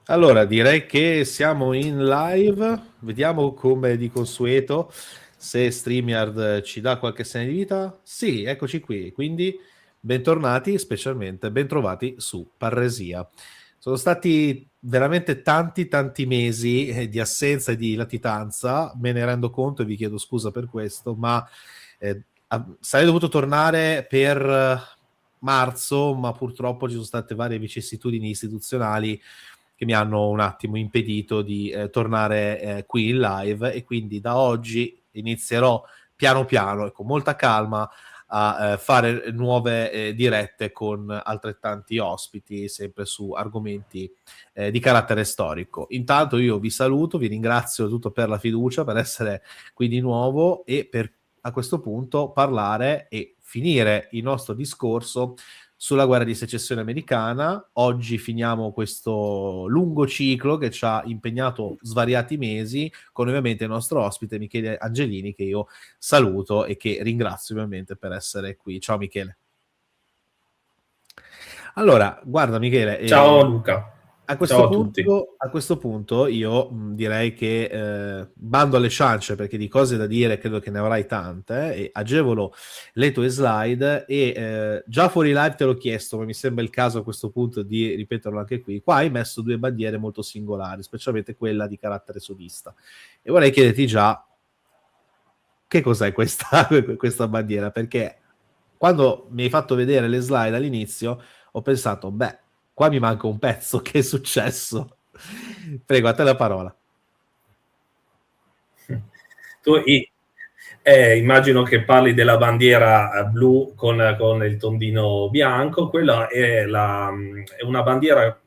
Allora, direi che siamo in live, vediamo come di consueto se StreamYard ci dà qualche segno di vita. Sì, eccoci qui, quindi bentornati, specialmente bentrovati su Parresia. Sono stati veramente tanti mesi di assenza e di latitanza, me ne rendo conto e vi chiedo scusa per questo, ma sarei dovuto tornare per marzo, ma purtroppo ci sono state varie vicissitudini istituzionali che mi hanno un attimo impedito di tornare qui in live, e quindi da oggi inizierò piano piano e con molta calma a fare nuove dirette con altrettanti ospiti, sempre su argomenti di carattere storico. Intanto io vi saluto, vi ringrazio tutto per la fiducia, per essere qui di nuovo e per a questo punto parlare e finire il nostro discorso sulla guerra di secessione americana. Oggi finiamo questo lungo ciclo che ci ha impegnato svariati mesi, con ovviamente il nostro ospite Michele Angelini, che io saluto e che ringrazio ovviamente per essere qui. Ciao Michele. Allora, guarda Michele, Ciao Luca, ciao a tutti. a questo punto io direi che bando alle ciance, perché di cose da dire credo che ne avrai tante, e agevolo le tue slide e già fuori live te l'ho chiesto, ma mi sembra il caso a questo punto di ripeterlo anche qui. Qua hai messo due bandiere molto singolari, specialmente quella di carattere sudista, e vorrei chiederti già che cos'è questa, questa bandiera, perché quando mi hai fatto vedere le slide all'inizio ho pensato, beh, qua mi manca un pezzo, che è successo? Prego, a te la parola. Tu immagino che parli della bandiera blu con il tondino bianco. Quella è una bandiera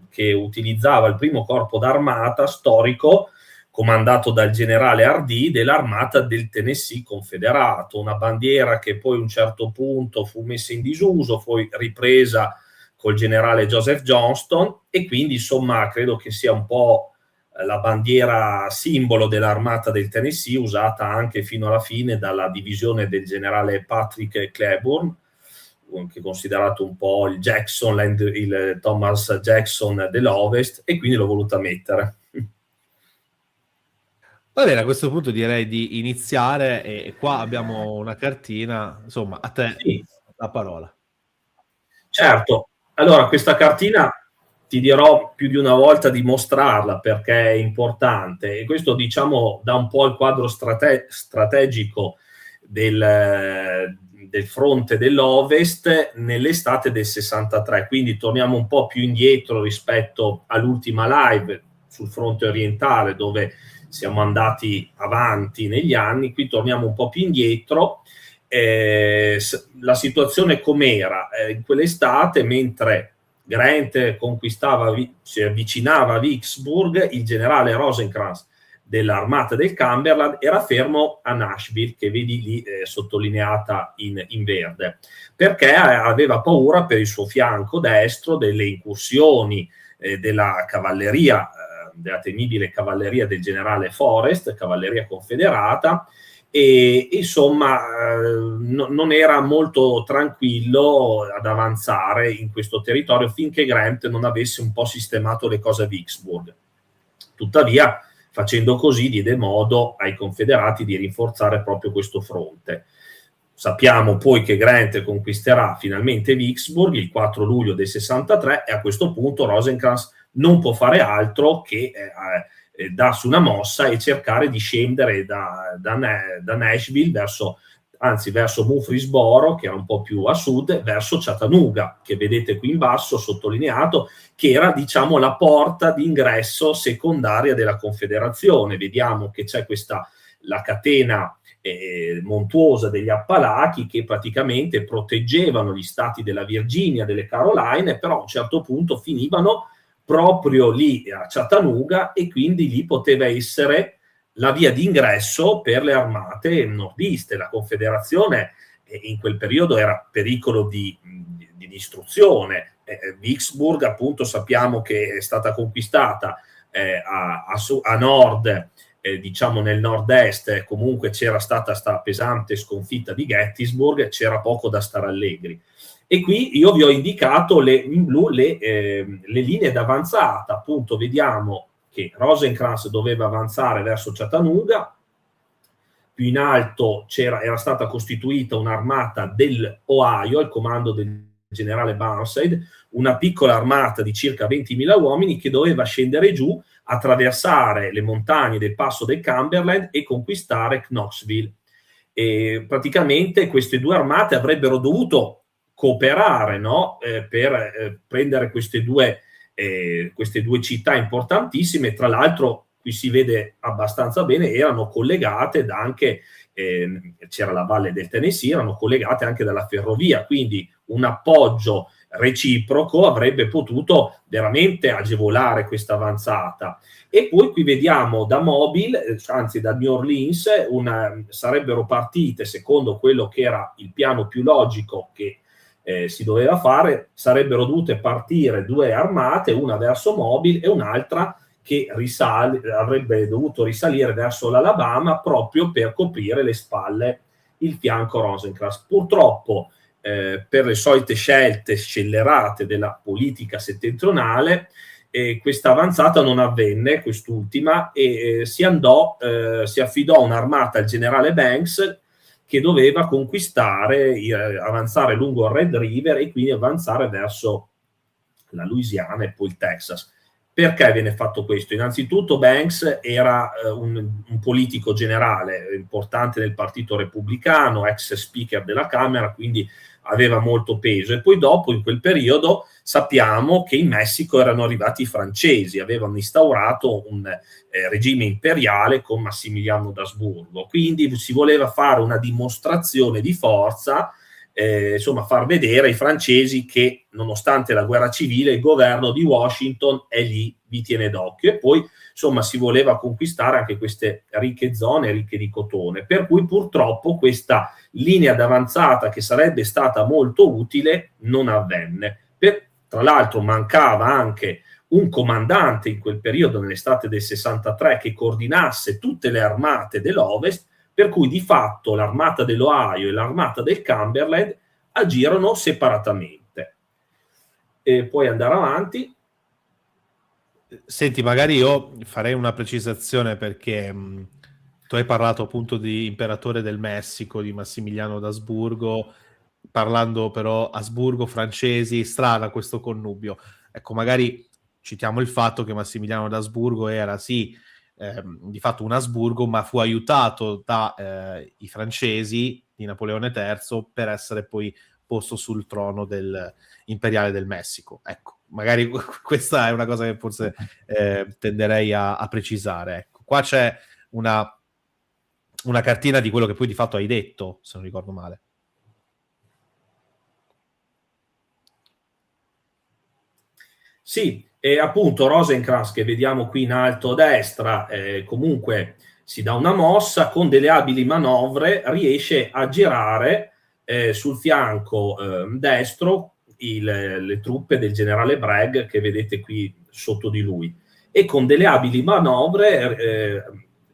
che utilizzava il primo corpo d'armata storico comandato dal generale Hardee dell'armata del Tennessee confederato, una bandiera che poi a un certo punto fu messa in disuso, poi ripresa col generale Joseph Johnston, e quindi insomma credo che sia un po' la bandiera simbolo dell'armata del Tennessee, usata anche fino alla fine dalla divisione del generale Patrick Claiborne, che è considerato un po' il Jackson, il Thomas Jackson dell'Ovest, e quindi l'ho voluta mettere. Va bene, a questo punto direi di iniziare, e qua abbiamo una cartina, insomma, a te Sì, la parola. certo. Allora, questa cartina ti dirò più di una volta di mostrarla perché è importante, e questo diciamo dà un po' il quadro strategico del fronte dell'Ovest nell'estate del 63, quindi torniamo un po' più indietro rispetto all'ultima live sul fronte orientale, dove siamo andati avanti negli anni. Qui torniamo un po' più indietro. La situazione com'era in quell'estate, mentre Grant si avvicinava a Vicksburg, il generale Rosecrans dell'armata del Cumberland era fermo a Nashville, che vedi lì sottolineata in verde, perché aveva paura per il suo fianco destro delle incursioni della cavalleria, della temibile cavalleria del generale Forrest, cavalleria confederata, e insomma non era molto tranquillo ad avanzare in questo territorio finché Grant non avesse un po' sistemato le cose a Vicksburg. Tuttavia, facendo così, diede modo ai confederati di rinforzare proprio questo fronte. Sappiamo poi che Grant conquisterà finalmente Vicksburg il 4 luglio del 63, e a questo punto Rosecrans non può fare altro che darsi una mossa e cercare di scendere da Nashville verso Murfreesboro, che era un po' più a sud, verso Chattanooga, che vedete qui in basso sottolineato, che era diciamo la porta d'ingresso secondaria della Confederazione. Vediamo che c'è la catena montuosa degli Appalachi, che praticamente proteggevano gli stati della Virginia, delle Caroline, però a un certo punto finivano proprio lì a Chattanooga, e quindi lì poteva essere la via d'ingresso per le armate nordiste. La Confederazione in quel periodo era pericolo di distruzione. Vicksburg, appunto, sappiamo che è stata conquistata a nord, diciamo nel nord-est. Comunque c'era stata sta pesante sconfitta di Gettysburg, c'era poco da stare allegri. E qui io vi ho indicato in blu le linee d'avanzata. Appunto, vediamo che Rosecrans doveva avanzare verso Chattanooga, più in alto era stata costituita un'armata dell'Ohio al comando del generale Burnside, una piccola armata di circa 20.000 uomini che doveva scendere giù, attraversare le montagne del passo del Cumberland e conquistare Knoxville. E praticamente queste due armate avrebbero dovuto cooperare, no? Per prendere queste due città importantissime. Tra l'altro, qui si vede abbastanza bene, erano collegate da anche, c'era la valle del Tennessee, erano collegate anche dalla ferrovia, quindi un appoggio reciproco avrebbe potuto veramente agevolare questa avanzata. E poi qui vediamo da Mobile, anzi da New Orleans, sarebbero partite, secondo quello che era il piano più logico che si doveva fare, sarebbero dovute partire due armate, una verso Mobile e un'altra che avrebbe dovuto risalire verso l'Alabama proprio per coprire le spalle, il fianco Rosecrans. Purtroppo, per le solite scelte scellerate della politica settentrionale, questa avanzata non avvenne, quest'ultima, e si affidò un'armata al generale Banks, che doveva avanzare lungo il Red River e quindi avanzare verso la Louisiana e poi il Texas. Perché viene fatto questo? Innanzitutto Banks era un politico generale importante del Partito Repubblicano, ex speaker della Camera, quindi aveva molto peso. E poi dopo, in quel periodo, sappiamo che in Messico erano arrivati i francesi, avevano instaurato un regime imperiale con Massimiliano d'Asburgo. Quindi si voleva fare una dimostrazione di forza, insomma far vedere ai francesi che nonostante la guerra civile il governo di Washington è lì, vi tiene d'occhio. E poi insomma si voleva conquistare anche queste ricche zone ricche di cotone, per cui purtroppo questa linea d'avanzata che sarebbe stata molto utile non avvenne. Tra l'altro mancava anche un comandante in quel periodo, nell'estate del 63, che coordinasse tutte le armate dell'Ovest, per cui di fatto l'armata dell'Ohio e l'armata del Cumberland agirono separatamente. E puoi andare avanti. Senti, magari io farei una precisazione, perché tu hai parlato appunto di imperatore del Messico, di Massimiliano d'Asburgo, parlando però Asburgo, francesi, strana questo connubio. Ecco, magari citiamo il fatto che Massimiliano d'Asburgo era sì di fatto un Asburgo, ma fu aiutato dai francesi di Napoleone III per essere poi posto sul trono imperiale del Messico. Ecco, magari questa è una cosa che forse tenderei a precisare. Ecco, qua c'è una cartina di quello che poi di fatto hai detto, se non ricordo male. Sì, e appunto Rosecrans, che vediamo qui in alto a destra, comunque si dà una mossa, con delle abili manovre riesce a girare sul fianco destro le truppe del generale Bragg, che vedete qui sotto di lui, e con delle abili manovre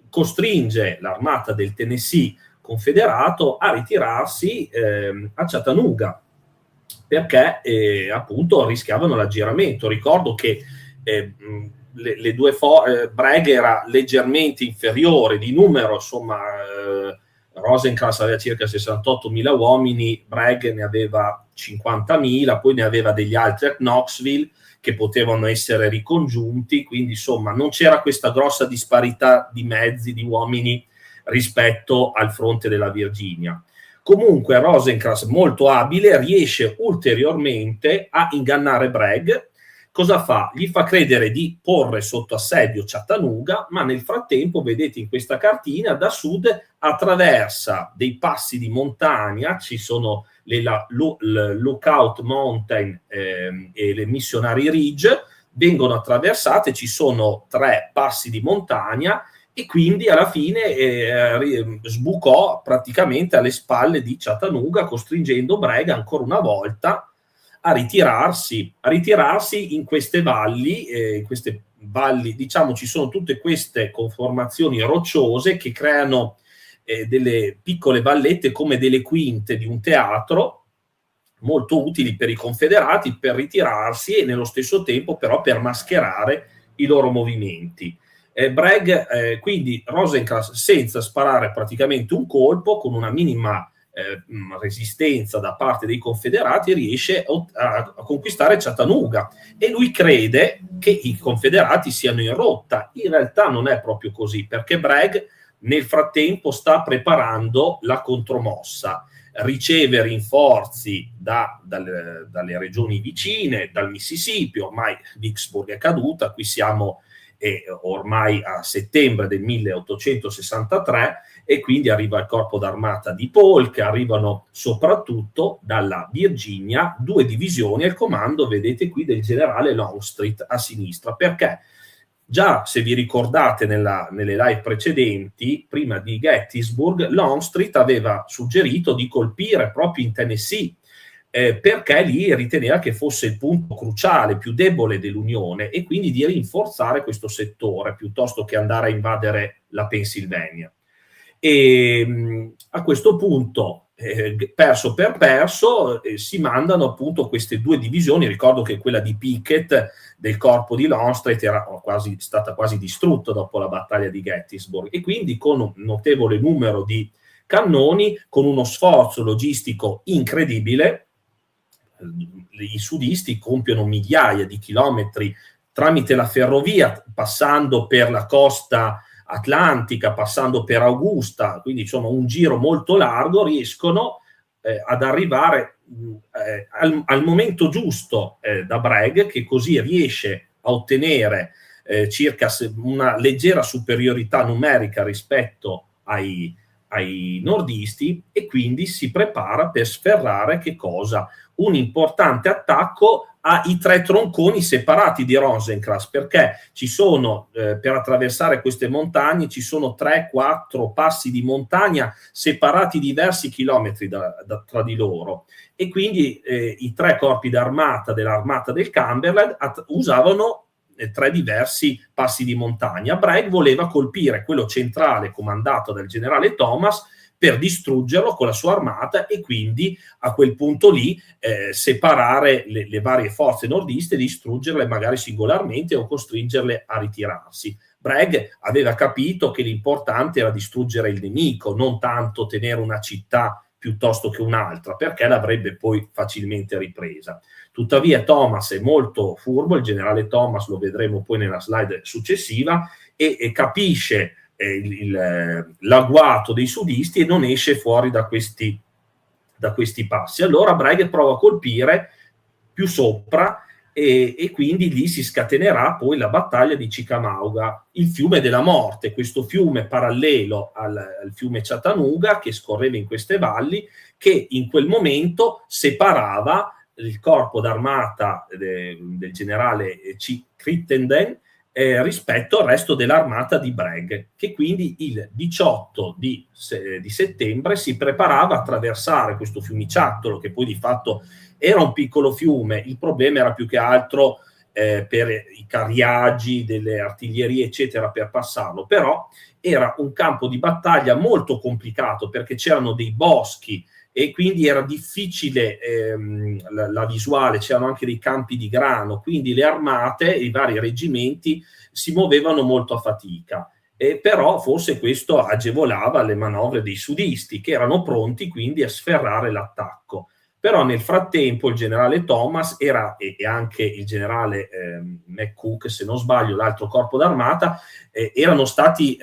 costringe l'armata del Tennessee confederato a ritirarsi a Chattanooga, perché appunto rischiavano l'aggiramento. Ricordo che le due Bragg era leggermente inferiore di numero, insomma Rosecrans aveva circa 68.000 uomini, Bragg ne aveva 50.000, poi ne aveva degli altri a Knoxville che potevano essere ricongiunti, quindi insomma non c'era questa grossa disparità di mezzi, di uomini rispetto al fronte della Virginia. Comunque Rosecrans, molto abile, riesce ulteriormente a ingannare Bragg. Cosa fa? Gli fa credere di porre sotto assedio Chattanooga, ma nel frattempo, vedete in questa cartina, da sud attraversa dei passi di montagna, ci sono le Lookout Mountain e le Missionary Ridge, vengono attraversate, ci sono 3 passi di montagna, e quindi alla fine sbucò praticamente alle spalle di Chattanooga, costringendo Bragg ancora una volta a ritirarsi in queste valli, diciamo ci sono tutte queste conformazioni rocciose che creano delle piccole vallette come delle quinte di un teatro, molto utili per i confederati per ritirarsi e nello stesso tempo però per mascherare i loro movimenti. Bragg, quindi Rosencrantz, senza sparare praticamente un colpo, con una minima resistenza da parte dei confederati, riesce a conquistare Chattanooga, e lui crede che i confederati siano in rotta. In realtà non è proprio così, perché Bragg nel frattempo sta preparando la contromossa, riceve rinforzi dalle regioni vicine, dal Mississippi. Ormai Vicksburg è caduta, qui siamo ormai a settembre del 1863, e quindi arriva il corpo d'armata di Polk, arrivano soprattutto dalla Virginia 2 divisioni al comando, vedete qui, del generale Longstreet a sinistra. Perché? Già, se vi ricordate nelle live precedenti, prima di Gettysburg, Longstreet aveva suggerito di colpire proprio in Tennessee, perché lì riteneva che fosse il punto cruciale, più debole dell'Unione, e quindi di rinforzare questo settore piuttosto che andare a invadere la Pennsylvania. E a questo punto, perso per perso, si mandano appunto queste 2 divisioni. Ricordo che quella di Pickett del corpo di Longstreet era stata quasi distrutta dopo la battaglia di Gettysburg, e quindi con un notevole numero di cannoni, con uno sforzo logistico incredibile, i sudisti compiono migliaia di chilometri tramite la ferrovia, passando per la costa atlantica, passando per Augusta, quindi insomma un giro molto largo, riescono ad arrivare al momento giusto da Bragg, che così riesce a ottenere circa una leggera superiorità numerica rispetto ai nordisti, e quindi si prepara per sferrare che cosa? Un importante attacco ai 3 tronconi separati di Rosencrantz, perché ci sono, per attraversare queste montagne, ci sono 3-4 passi di montagna separati diversi chilometri tra di loro, e quindi i 3 corpi d'armata dell'armata del Cumberland usavano 3 diversi passi di montagna. Bragg voleva colpire quello centrale comandato dal generale Thomas per distruggerlo con la sua armata, e quindi a quel punto lì separare le varie forze nordiste, distruggerle magari singolarmente o costringerle a ritirarsi. Bragg aveva capito che l'importante era distruggere il nemico, non tanto tenere una città piuttosto che un'altra, perché l'avrebbe poi facilmente ripresa. Tuttavia Thomas è molto furbo, il generale Thomas, lo vedremo poi nella slide successiva, e capisce l'agguato dei sudisti e non esce fuori da questi passi. Allora Bragg prova a colpire più sopra, e quindi lì si scatenerà poi la battaglia di Chickamauga, il fiume della morte, questo fiume parallelo al fiume Chattanooga che scorreva in queste valli, che in quel momento separava il corpo d'armata del generale Crittenden rispetto al resto dell'armata di Bragg, che quindi il 18 di settembre si preparava a attraversare questo fiumiciattolo, che poi di fatto era un piccolo fiume. Il problema era più che altro per i carriaggi delle artiglierie eccetera per passarlo, però era un campo di battaglia molto complicato, perché c'erano dei boschi e quindi era difficile la visuale, c'erano anche dei campi di grano, quindi le armate, i vari reggimenti si muovevano molto a fatica, però forse questo agevolava le manovre dei sudisti, che erano pronti quindi a sferrare l'attacco. Però nel frattempo il generale Thomas e anche il generale McCook, se non sbaglio, l'altro corpo d'armata, erano stati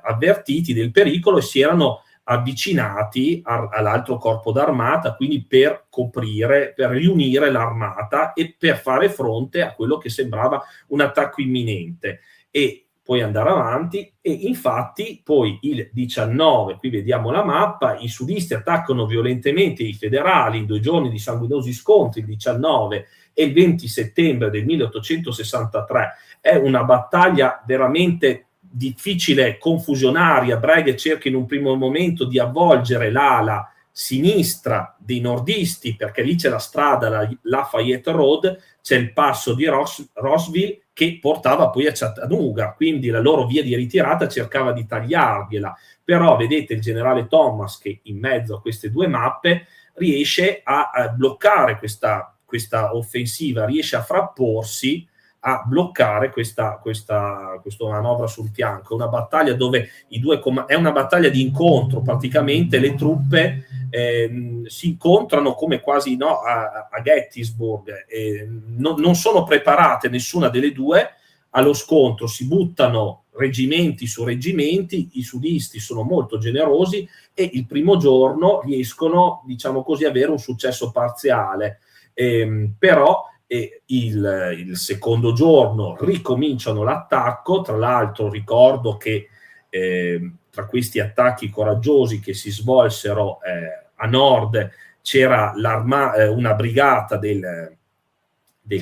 avvertiti del pericolo e si erano avvicinati all'altro corpo d'armata, quindi per coprire, per riunire l'armata e per fare fronte a quello che sembrava un attacco imminente, e poi andare avanti. E infatti poi il 19, qui vediamo la mappa, i sudisti attaccano violentemente i federali in 2 giorni di sanguinosi scontri, il 19 e il 20 settembre del 1863. È una battaglia veramente difficile, confusionaria. Bragg cerca in un primo momento di avvolgere l'ala sinistra dei nordisti, perché lì c'è la strada, la Lafayette Road, c'è il passo di Rossville che portava poi a Chattanooga, quindi la loro via di ritirata cercava di tagliargliela. Però vedete il generale Thomas, che in mezzo a queste 2 mappe riesce a bloccare questa offensiva, riesce a frapporsi, a bloccare questa manovra sul fianco. Una battaglia dove è una battaglia di incontro, praticamente le truppe si incontrano come quasi a Gettysburg, non sono preparate nessuna delle due allo scontro, si buttano reggimenti su reggimenti, i sudisti sono molto generosi e il primo giorno riescono, diciamo così, ad avere un successo parziale, però il secondo giorno ricominciano l'attacco. Tra l'altro ricordo che tra questi attacchi coraggiosi che si svolsero a nord c'era una brigata del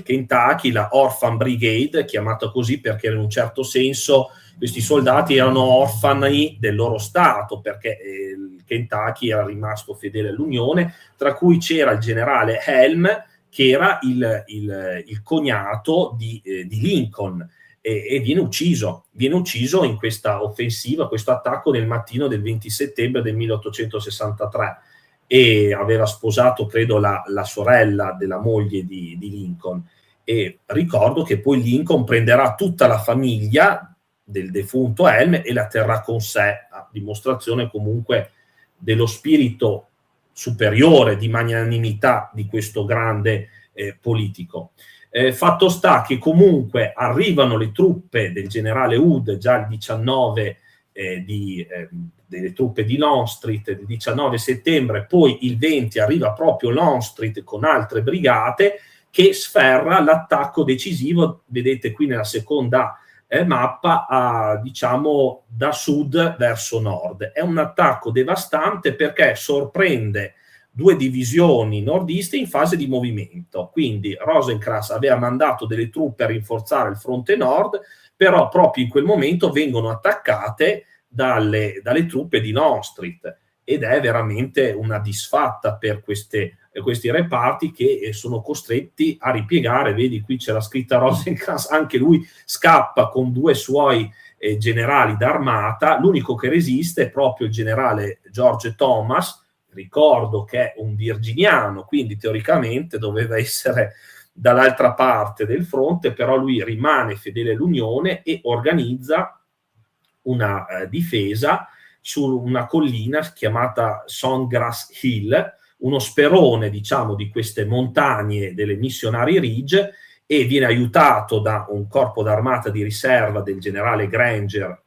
Kentucky, la Orphan Brigade, chiamata così perché in un certo senso questi soldati erano orfani del loro stato, perché il Kentucky era rimasto fedele all'Unione, tra cui c'era il generale Helm, che era il cognato di Lincoln, e viene ucciso in questa offensiva, questo attacco nel mattino del 20 settembre del 1863, e aveva sposato, credo, la sorella della moglie di Lincoln. E ricordo che poi Lincoln prenderà tutta la famiglia del defunto Helm e la terrà con sé, a dimostrazione comunque dello spirito superiore di magnanimità di questo grande politico. Fatto sta che comunque arrivano le truppe del generale Hood già il 19 delle truppe di Longstreet il 19 settembre, poi il 20 arriva proprio Longstreet con altre brigate che sferra l'attacco decisivo, vedete qui nella seconda mappa, diciamo da sud verso nord. È un attacco devastante perché sorprende due divisioni nordiste in fase di movimento. Quindi Rosecrans aveva mandato delle truppe a rinforzare il fronte nord, però proprio in quel momento vengono attaccate dalle truppe di Longstreet, ed è veramente una disfatta per questi reparti, che sono costretti a ripiegare. Vedi, qui c'è la scritta Rosecrans, anche lui scappa con due suoi generali d'armata. L'unico che resiste è proprio il generale George Thomas, ricordo che è un virginiano, quindi teoricamente doveva essere dall'altra parte del fronte, però lui rimane fedele all'Unione e organizza una difesa su una collina chiamata Songrass Hill, uno sperone, diciamo, di queste montagne delle Missionary Ridge, e viene aiutato da un corpo d'armata di riserva del generale Granger,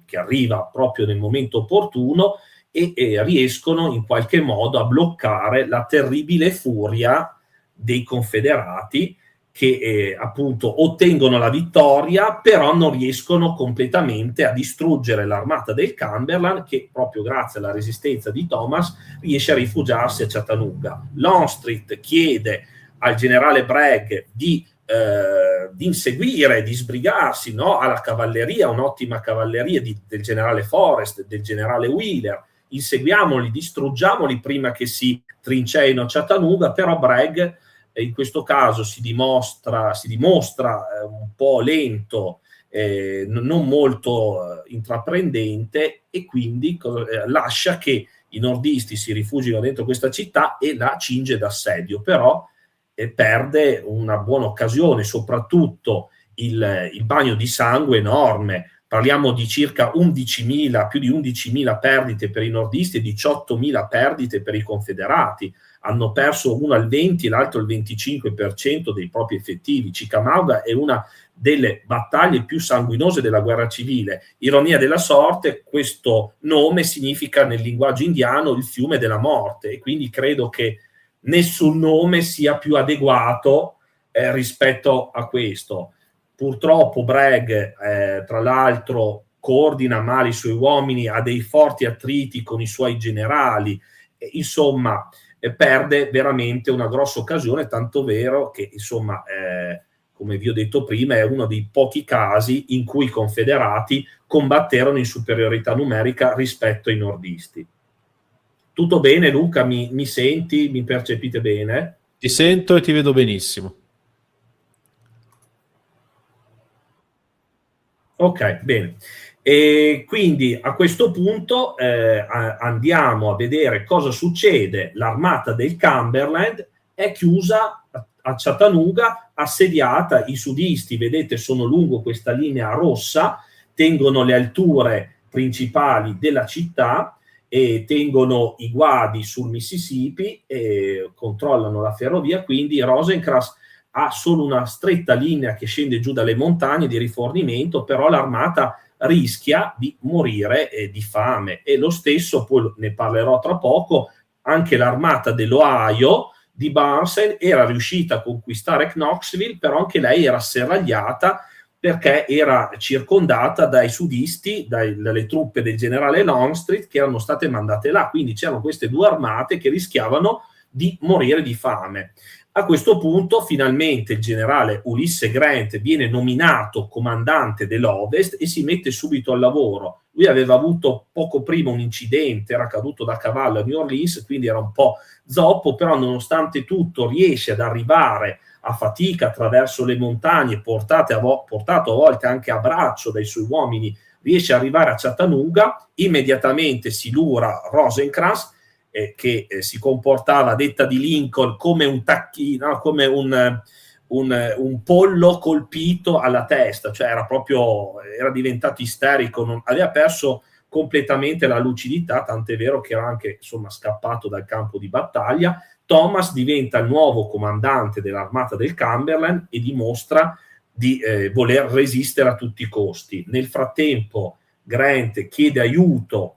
che arriva proprio nel momento opportuno, e riescono in qualche modo a bloccare la terribile furia dei confederati, che appunto ottengono la vittoria, però non riescono completamente a distruggere l'armata del Cumberland, che proprio grazie alla resistenza di Thomas riesce a rifugiarsi a Chattanooga. Longstreet chiede al generale Bragg di inseguire, di sbrigarsi, no, alla cavalleria, un'ottima cavalleria del generale Forrest, del generale Wheeler. Inseguiamoli, distruggiamoli prima che si trinceino a Chattanooga. Però Bragg in questo caso si dimostra un po' lento, non molto intraprendente, e quindi lascia che i nordisti si rifugino dentro questa città e la cinge d'assedio. Però perde una buona occasione, soprattutto il bagno di sangue enorme. Parliamo di circa 11.000, più di 11.000 perdite per i nordisti e 18.000 perdite per i confederati. Hanno perso uno al 20, l'altro il 25% dei propri effettivi. Chickamauga è una delle battaglie più sanguinose della guerra civile. Ironia della sorte, questo nome significa nel linguaggio indiano il fiume della morte, e quindi credo che nessun nome sia più adeguato rispetto a questo. Purtroppo Bragg, tra l'altro, coordina male i suoi uomini, ha dei forti attriti con i suoi generali, insomma perde veramente una grossa occasione, tanto vero che, insomma, come vi ho detto prima, è uno dei pochi casi in cui i confederati combatterono in superiorità numerica rispetto ai nordisti. Tutto bene, Luca? Mi senti? Mi percepite bene? Ti sento e ti vedo benissimo. Ok, bene. E quindi a questo punto andiamo a vedere cosa succede. L'armata del Cumberland è chiusa a Chattanooga, assediata. I sudisti, vedete, sono lungo questa linea rossa, tengono le alture principali della città e tengono i guadi sul Mississippi e controllano la ferrovia. Quindi Rosecrans ha solo una stretta linea che scende giù dalle montagne di rifornimento, però l'armata rischia di morire di fame. E lo stesso, poi ne parlerò tra poco, anche l'armata dell'Ohio di Barnes era riuscita a conquistare Knoxville, però anche lei era serragliata perché era circondata dai sudisti, dalle truppe del generale Longstreet che erano state mandate là. Quindi c'erano queste due armate che rischiavano di morire di fame. A questo punto finalmente il generale Ulisse Grant viene nominato comandante dell'Ovest e si mette subito al lavoro. Lui aveva avuto poco prima un incidente, era caduto da cavallo a New Orleans, quindi era un po' zoppo, però nonostante tutto riesce ad arrivare a fatica attraverso le montagne, portato a volte anche a braccio dai suoi uomini, riesce ad arrivare a Chattanooga. Immediatamente si lura Rosecrans, che si comportava, detta di Lincoln, come un tacchino, come un pollo colpito alla testa, cioè era diventato isterico, aveva perso completamente la lucidità, tant'è vero che era anche scappato dal campo di battaglia. Thomas diventa il nuovo comandante dell'armata del Cumberland e dimostra di voler resistere a tutti i costi. Nel frattempo Grant chiede aiuto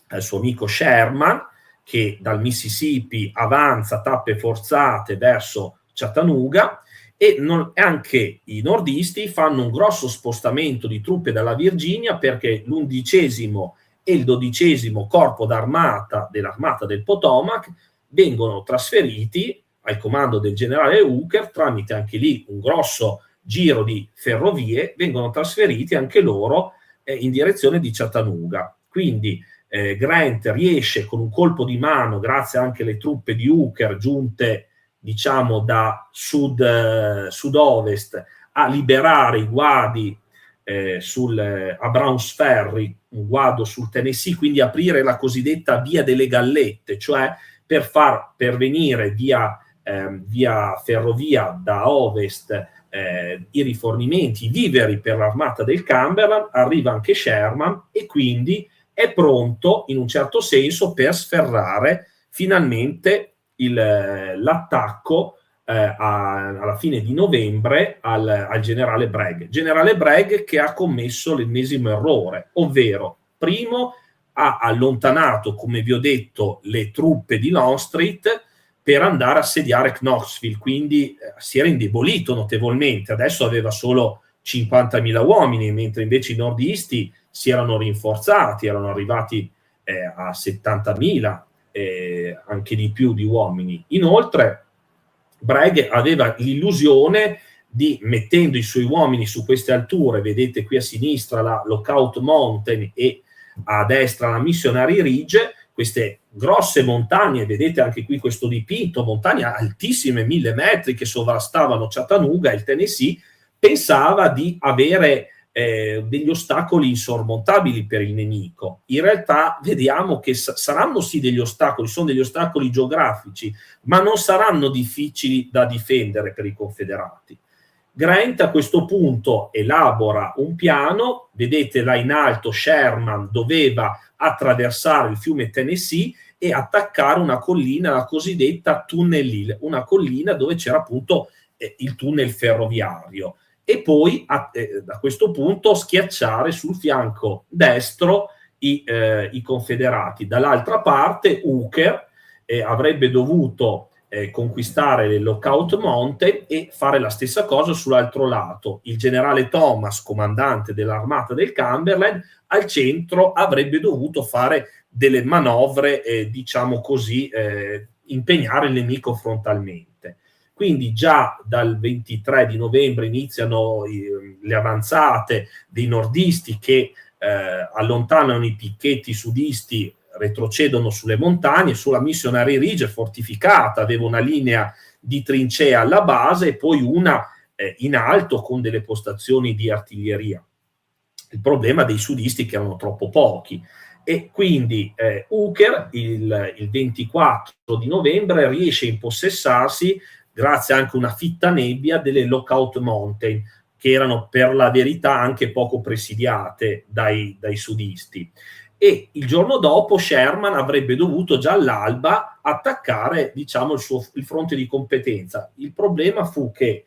al suo amico Sherman, che dal Mississippi avanza a tappe forzate verso Chattanooga, e anche i nordisti fanno un grosso spostamento di truppe dalla Virginia, perché l'11° e il 12° corpo d'armata dell'armata del Potomac vengono trasferiti al comando del generale Hooker, tramite anche lì un grosso giro di ferrovie, vengono trasferiti anche loro in direzione di Chattanooga. Quindi Grant riesce con un colpo di mano, grazie anche alle truppe di Hooker giunte diciamo da sud-ovest, a liberare i guadi a Browns Ferry, un guado sul Tennessee, quindi aprire la cosiddetta via delle gallette, cioè per far pervenire via ferrovia da ovest i rifornimenti, i viveri per l'armata del Cumberland. Arriva anche Sherman e quindi è pronto in un certo senso per sferrare finalmente l'attacco alla fine di novembre al generale Bragg. Generale Bragg che ha commesso l'ennesimo errore, ovvero, primo, ha allontanato, come vi ho detto, le truppe di Longstreet per andare a assediare Knoxville, quindi si era indebolito notevolmente. Adesso aveva solo 50.000 uomini, mentre invece i nordisti si erano rinforzati, erano arrivati a 70.000, anche di più di uomini. Inoltre Bragg aveva l'illusione di, mettendo i suoi uomini su queste alture, vedete qui a sinistra la Lookout Mountain e a destra la Missionary Ridge, queste grosse montagne, vedete anche qui questo dipinto, montagne altissime, 1.000 metri, che sovrastavano Chattanooga e il Tennessee, pensava di avere degli ostacoli insormontabili per il nemico. In realtà vediamo che saranno sì degli ostacoli, sono degli ostacoli geografici, ma non saranno difficili da difendere per i confederati. Grant a questo punto elabora un piano, vedete là in alto Sherman doveva attraversare il fiume Tennessee e attaccare una collina, la cosiddetta Tunnel Hill, una collina dove c'era appunto il tunnel ferroviario, e poi a questo punto schiacciare sul fianco destro i confederati. Dall'altra parte Hooker avrebbe dovuto conquistare le Lookout Mountain e fare la stessa cosa sull'altro lato. Il generale Thomas, comandante dell'armata del Cumberland, al centro avrebbe dovuto fare delle manovre, diciamo così, impegnare il nemico frontalmente. Quindi già dal 23 di novembre iniziano le avanzate dei nordisti che allontanano i picchetti sudisti, retrocedono sulle montagne. Sulla Missionary Ridge fortificata, aveva una linea di trincea alla base e poi una in alto con delle postazioni di artiglieria. il problema dei sudisti che erano troppo pochi. E quindi Hooker il 24 di novembre riesce a impossessarsi, grazie anche a una fitta nebbia, delle Lookout Mountain, che erano per la verità anche poco presidiate dai sudisti. E il giorno dopo Sherman avrebbe dovuto già all'alba attaccare, diciamo, il fronte di competenza. Il problema fu che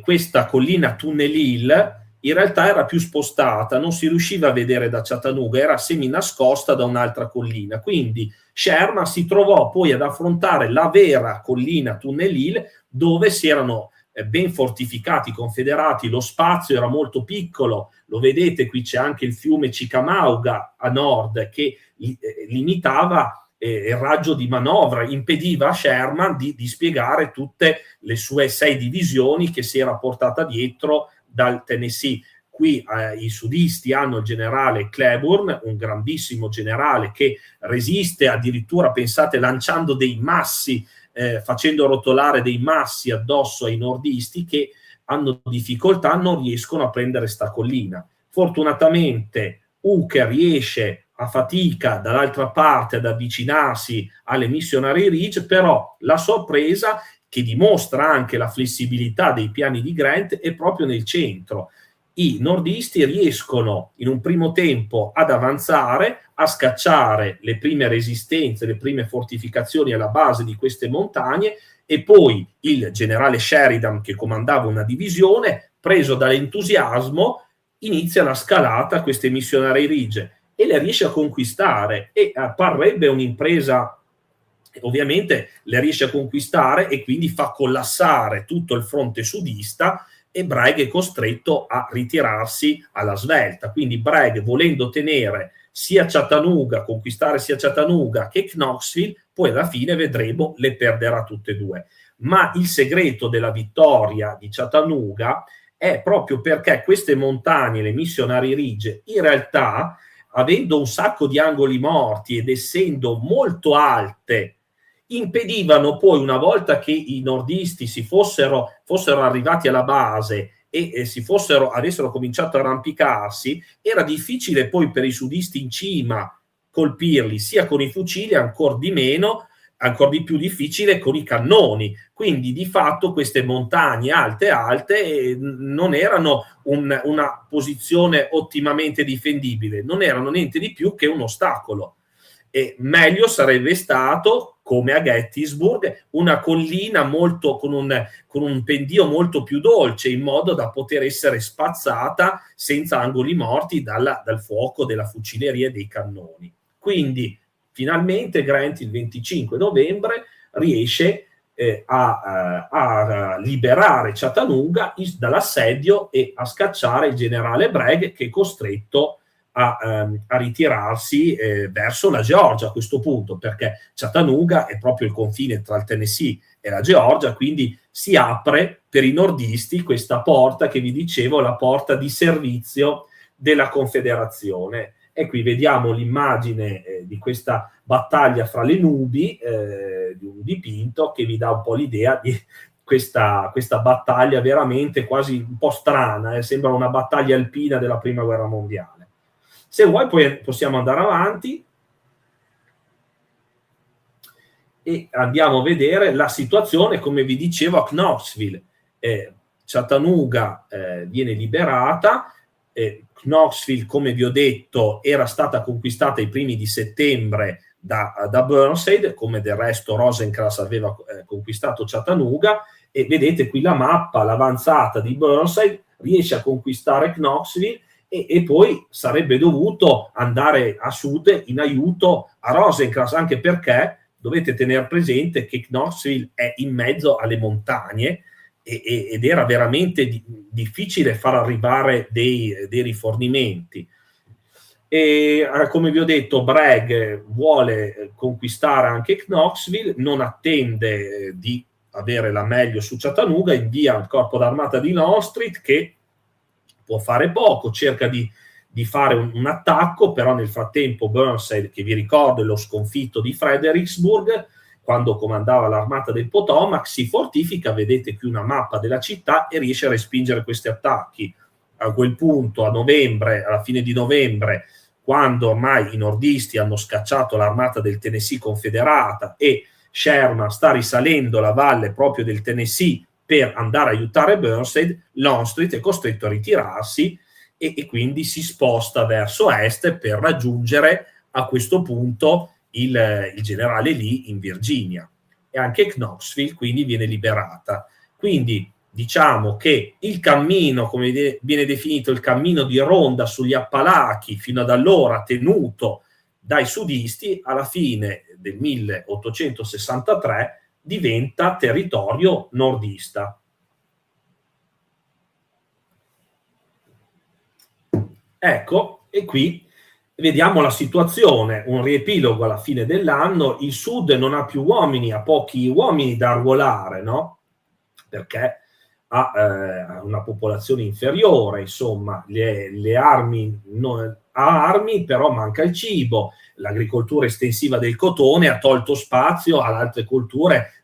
questa collina Tunnel Hill in realtà era più spostata, non si riusciva a vedere da Chattanooga, era semi nascosta da un'altra collina, quindi Sherman si trovò poi ad affrontare la vera collina Tunnel Hill, dove si erano ben fortificati i confederati, lo spazio era molto piccolo, lo vedete, qui c'è anche il fiume Chickamauga a nord che limitava il raggio di manovra, impediva a Sherman di spiegare tutte le sue 6 divisioni che si era portata dietro dal Tennessee. Qui i sudisti hanno il generale Claiborne, un grandissimo generale che resiste addirittura, pensate, lanciando dei massi, facendo rotolare dei massi addosso ai nordisti che hanno difficoltà, non riescono a prendere sta collina. Fortunatamente Hooker riesce a fatica dall'altra parte ad avvicinarsi alle Missionary Ridge, però la sorpresa, che dimostra anche la flessibilità dei piani di Grant, è proprio nel centro. I nordisti riescono in un primo tempo ad avanzare, a scacciare le prime resistenze, le prime fortificazioni alla base di queste montagne, e poi il generale Sheridan, che comandava una divisione, preso dall'entusiasmo, inizia la scalata a queste Missionary Ridge e le riesce a conquistare, e parrebbe un'impresa, ovviamente le riesce a conquistare e quindi fa collassare tutto il fronte sudista, e Bragg è costretto a ritirarsi alla svelta. Quindi Bragg, volendo tenere sia Chattanooga, conquistare sia Chattanooga che Knoxville, poi alla fine vedremo le perderà tutte e due. Ma il segreto della vittoria di Chattanooga è proprio perché queste montagne, le Missionary Ridge, in realtà, avendo un sacco di angoli morti ed essendo molto alte, impedivano poi, una volta che i nordisti fossero arrivati alla base e avessero cominciato a arrampicarsi, era difficile poi per i sudisti in cima colpirli, sia con i fucili, ancora di più difficile con i cannoni. Quindi di fatto queste montagne alte non erano una posizione ottimamente difendibile, non erano niente di più che un ostacolo. E meglio sarebbe stato, come a Gettysburg, una collina con un pendio molto più dolce, in modo da poter essere spazzata senza angoli morti dal fuoco della fucileria e dei cannoni. Quindi finalmente Grant il 25 novembre riesce a liberare Chattanooga dall'assedio e a scacciare il generale Bragg, che è costretto a ritirarsi verso la Georgia a questo punto, perché Chattanooga è proprio il confine tra il Tennessee e la Georgia, quindi si apre per i nordisti questa porta che vi dicevo, la porta di servizio della Confederazione. E qui vediamo l'immagine di questa battaglia fra le nubi, di un dipinto che vi dà un po' l'idea di questa battaglia veramente quasi un po' strana, sembra una battaglia alpina della Prima Guerra Mondiale. Se vuoi poi possiamo andare avanti e andiamo a vedere la situazione, come vi dicevo, a Knoxville. Chattanooga viene liberata, Knoxville, come vi ho detto, era stata conquistata i primi di settembre da Burnside, come del resto Rosecrans aveva conquistato Chattanooga, e vedete qui la mappa, l'avanzata di Burnside riesce a conquistare Knoxville, e poi sarebbe dovuto andare a sud in aiuto a Rosecrans, anche perché dovete tenere presente che Knoxville è in mezzo alle montagne ed era veramente difficile far arrivare dei rifornimenti. E come vi ho detto, Bragg vuole conquistare anche Knoxville, non attende di avere la meglio su Chattanooga, invia il corpo d'armata di Longstreet, che può fare poco, cerca di fare un attacco, però nel frattempo Burnside, che vi ricordo è lo sconfitto di Fredericksburg, quando comandava l'armata del Potomac, si fortifica, vedete qui una mappa della città, e riesce a respingere questi attacchi. a quel punto, a novembre, alla fine di novembre, quando ormai i nordisti hanno scacciato l'armata del Tennessee confederata e Sherman sta risalendo la valle proprio del Tennessee per andare a aiutare Burnside, Longstreet è costretto a ritirarsi e quindi si sposta verso est per raggiungere a questo punto il generale Lee in Virginia, e anche Knoxville quindi viene liberata. Quindi diciamo che il cammino, come viene definito, il cammino di ronda sugli Appalachi, fino ad allora tenuto dai sudisti, alla fine del 1863 diventa territorio nordista. Ecco, e qui vediamo la situazione, un riepilogo alla fine dell'anno. Il sud non ha più uomini, ha pochi uomini da arruolare, no? Perché ha una popolazione inferiore, insomma, le armi, ha armi, però manca il cibo. L'agricoltura estensiva del cotone ha tolto spazio ad altre colture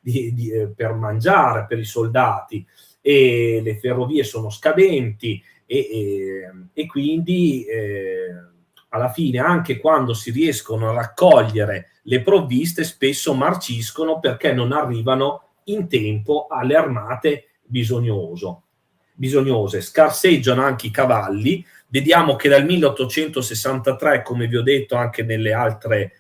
per mangiare per i soldati, e le ferrovie sono scadenti, e quindi alla fine, anche quando si riescono a raccogliere le provviste, spesso marciscono perché non arrivano in tempo alle armate bisognose. Scarseggiano anche i cavalli. Vediamo che dal 1863, come vi ho detto anche nelle altre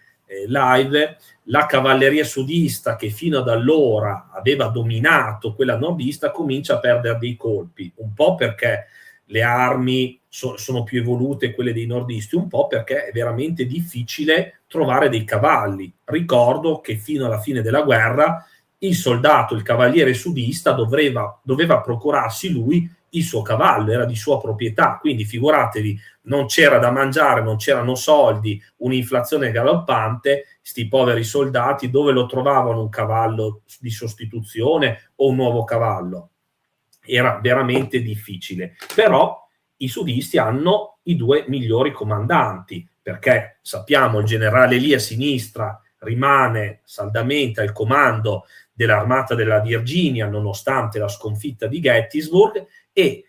live, la cavalleria sudista, che fino ad allora aveva dominato quella nordista, comincia a perdere dei colpi, un po' perché le armi sono più evolute quelle dei nordisti, un po' perché è veramente difficile trovare dei cavalli. Ricordo che fino alla fine della guerra il soldato, il cavaliere sudista, doveva procurarsi lui il suo cavallo, era di sua proprietà, quindi figuratevi, non c'era da mangiare, non c'erano soldi, un'inflazione galoppante, sti poveri soldati dove lo trovavano un cavallo di sostituzione o un nuovo cavallo? Era veramente difficile. Però i sudisti hanno i due migliori comandanti, perché sappiamo il generale Lee a sinistra rimane saldamente al comando dell'armata della Virginia nonostante la sconfitta di Gettysburg, e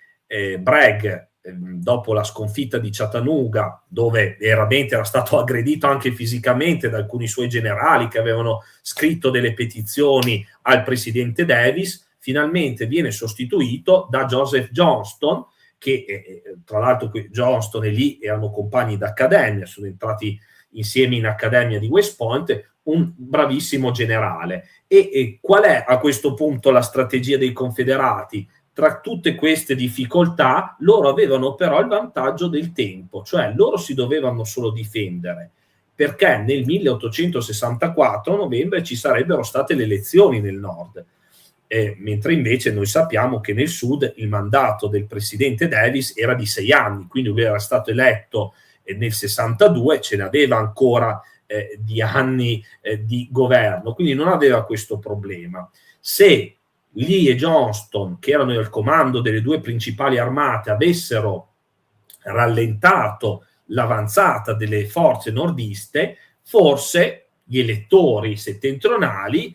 Bragg, dopo la sconfitta di Chattanooga, dove veramente era stato aggredito anche fisicamente da alcuni suoi generali che avevano scritto delle petizioni al presidente Davis, finalmente viene sostituito da Joseph Johnston, che tra l'altro Johnston e Lee erano compagni d'accademia, sono entrati insieme in accademia di West Point, un bravissimo generale. E qual è a questo punto la strategia dei confederati? Tra tutte queste difficoltà, loro avevano però il vantaggio del tempo, cioè loro si dovevano solo difendere, perché nel 1864, a novembre, ci sarebbero state le elezioni nel nord, mentre invece noi sappiamo che nel sud il mandato del presidente Davis era di 6 anni, quindi lui era stato eletto nel 62, ce ne aveva ancora di anni di governo, quindi non aveva questo problema. Se Lee e Johnston, che erano al comando delle due principali armate, avessero rallentato l'avanzata delle forze nordiste, forse gli elettori settentrionali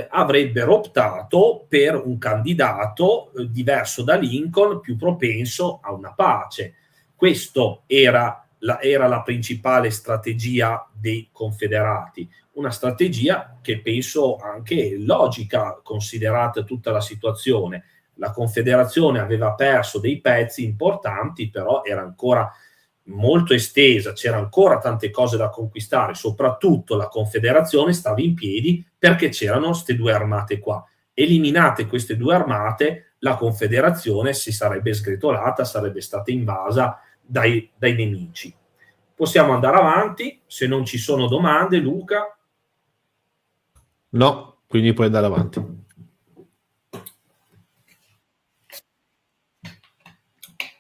avrebbero optato per un candidato diverso da Lincoln, più propenso a una pace. Questo era la principale strategia dei confederati, una strategia che penso anche logica considerata tutta la situazione. La Confederazione aveva perso dei pezzi importanti, però era ancora molto estesa, c'era ancora tante cose da conquistare, soprattutto la Confederazione stava in piedi perché c'erano queste due armate qua. Eliminate queste due armate, la Confederazione si sarebbe sgretolata, sarebbe stata invasa dai nemici. Possiamo andare avanti, se non ci sono domande, Luca? No, quindi puoi andare avanti.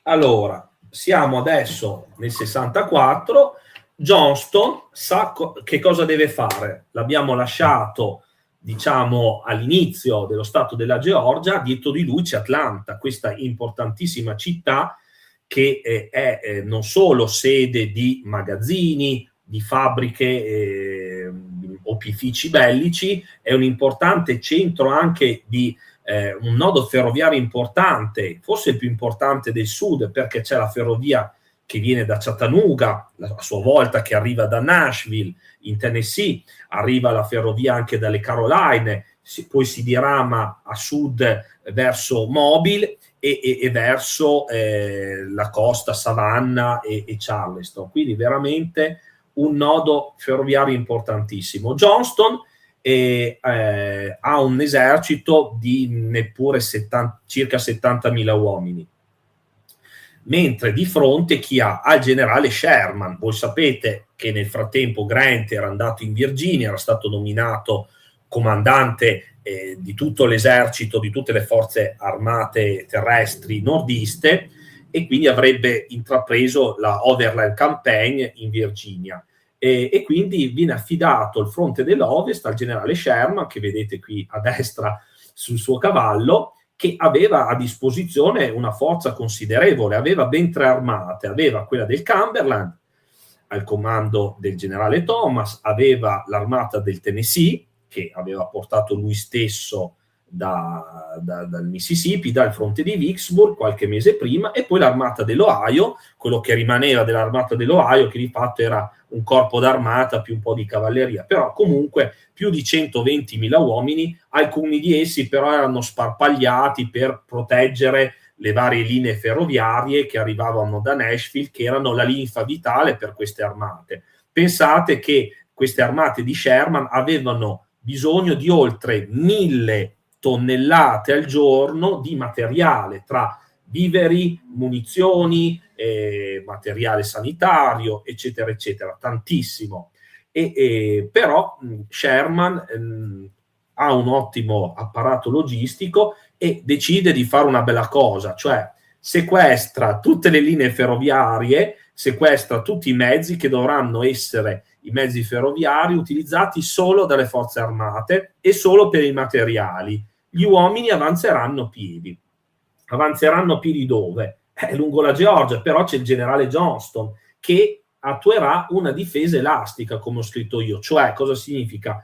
Allora, siamo adesso nel 64, Johnston sa che cosa deve fare. L'abbiamo lasciato, diciamo, all'inizio dello stato della Georgia, dietro di lui c'è Atlanta, questa importantissima città che è non solo sede di magazzini, di fabbriche, opifici bellici, è un importante centro anche di un nodo ferroviario importante, forse il più importante del sud, perché c'è la ferrovia che viene da Chattanooga, a sua volta che arriva da Nashville in Tennessee, arriva la ferrovia anche dalle Caroline, poi si dirama a sud verso Mobile e verso la costa, Savannah e Charleston. Quindi veramente un nodo ferroviario importantissimo. Johnston ha un esercito di neppure circa 70.000 uomini, mentre di fronte chi ha? Al generale Sherman. Voi sapete che nel frattempo Grant era andato in Virginia, era stato nominato comandante di tutto l'esercito, di tutte le forze armate terrestri nordiste, e quindi avrebbe intrapreso la Overland Campaign in Virginia. E quindi viene affidato il fronte dell'Ovest al generale Sherman, che vedete qui a destra sul suo cavallo, che aveva a disposizione una forza considerevole, aveva ben 3 armate, aveva quella del Cumberland al comando del generale Thomas, aveva l'armata del Tennessee, che aveva portato lui stesso dal Mississippi, dal fronte di Vicksburg qualche mese prima, e poi l'armata dell'Ohio, quello che rimaneva dell'armata dell'Ohio, che di fatto era un corpo d'armata più un po' di cavalleria, però comunque più di 120.000 uomini, alcuni di essi però erano sparpagliati per proteggere le varie linee ferroviarie che arrivavano da Nashville, che erano la linfa vitale per queste armate. Pensate che queste armate di Sherman avevano bisogno di oltre 1.000 tonnellate al giorno di materiale, tra viveri, munizioni, materiale sanitario, eccetera, eccetera, tantissimo. Però Sherman ha un ottimo apparato logistico e decide di fare una bella cosa, cioè sequestra tutte le linee ferroviarie, sequestra tutti i mezzi che dovranno essere i mezzi ferroviari utilizzati solo dalle forze armate e solo per i materiali. Gli uomini avanzeranno piedi. Avanzeranno piedi dove? Lungo la Georgia, però c'è il generale Johnston che attuerà una difesa elastica, come ho scritto io. Cioè, cosa significa?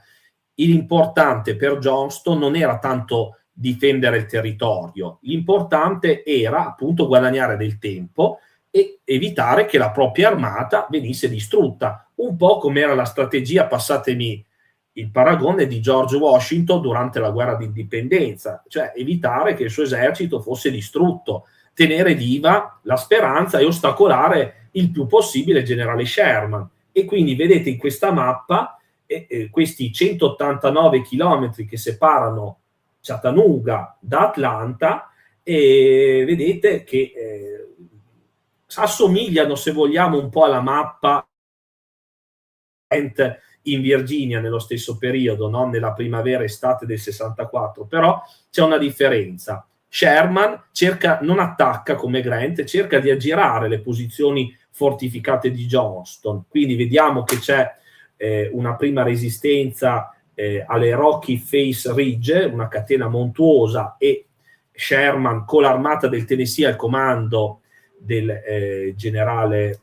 L'importante per Johnston non era tanto difendere il territorio, l'importante era appunto guadagnare del tempo e evitare che la propria armata venisse distrutta, un po' come era la strategia, passatemi il paragone, di George Washington durante la guerra d'indipendenza, cioè evitare che il suo esercito fosse distrutto, tenere viva la speranza e ostacolare il più possibile il generale Sherman. E quindi vedete in questa mappa questi 189 chilometri che separano Chattanooga da Atlanta, e vedete che assomigliano, se vogliamo, un po' alla mappa in Virginia nello stesso periodo, no? Nella primavera-estate del 64, però c'è una differenza. Sherman non attacca come Grant, cerca di aggirare le posizioni fortificate di Johnston, quindi vediamo che c'è una prima resistenza alle Rocky Face Ridge, una catena montuosa, e Sherman con l'armata del Tennessee al comando del generale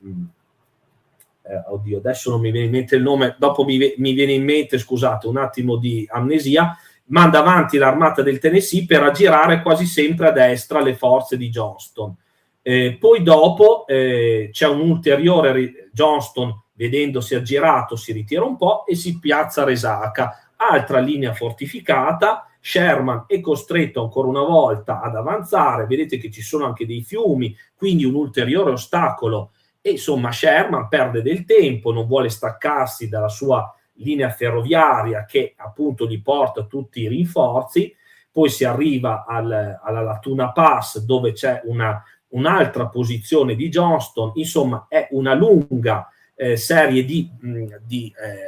oddio, adesso non mi viene in mente il nome, dopo mi viene in mente, scusate, un attimo di amnesia, manda avanti l'armata del Tennessee per aggirare quasi sempre a destra le forze di Johnston. Poi dopo c'è un ulteriore, Johnston, vedendosi aggirato, si ritira un po' e si piazza a Resaca, altra linea fortificata. Sherman è costretto ancora una volta ad avanzare, vedete che ci sono anche dei fiumi, quindi un ulteriore ostacolo, e insomma Sherman perde del tempo, non vuole staccarsi dalla sua linea ferroviaria che appunto gli porta tutti i rinforzi. Poi si arriva alla Latuna Pass, dove c'è un'altra posizione di Johnston. Insomma è una lunga serie di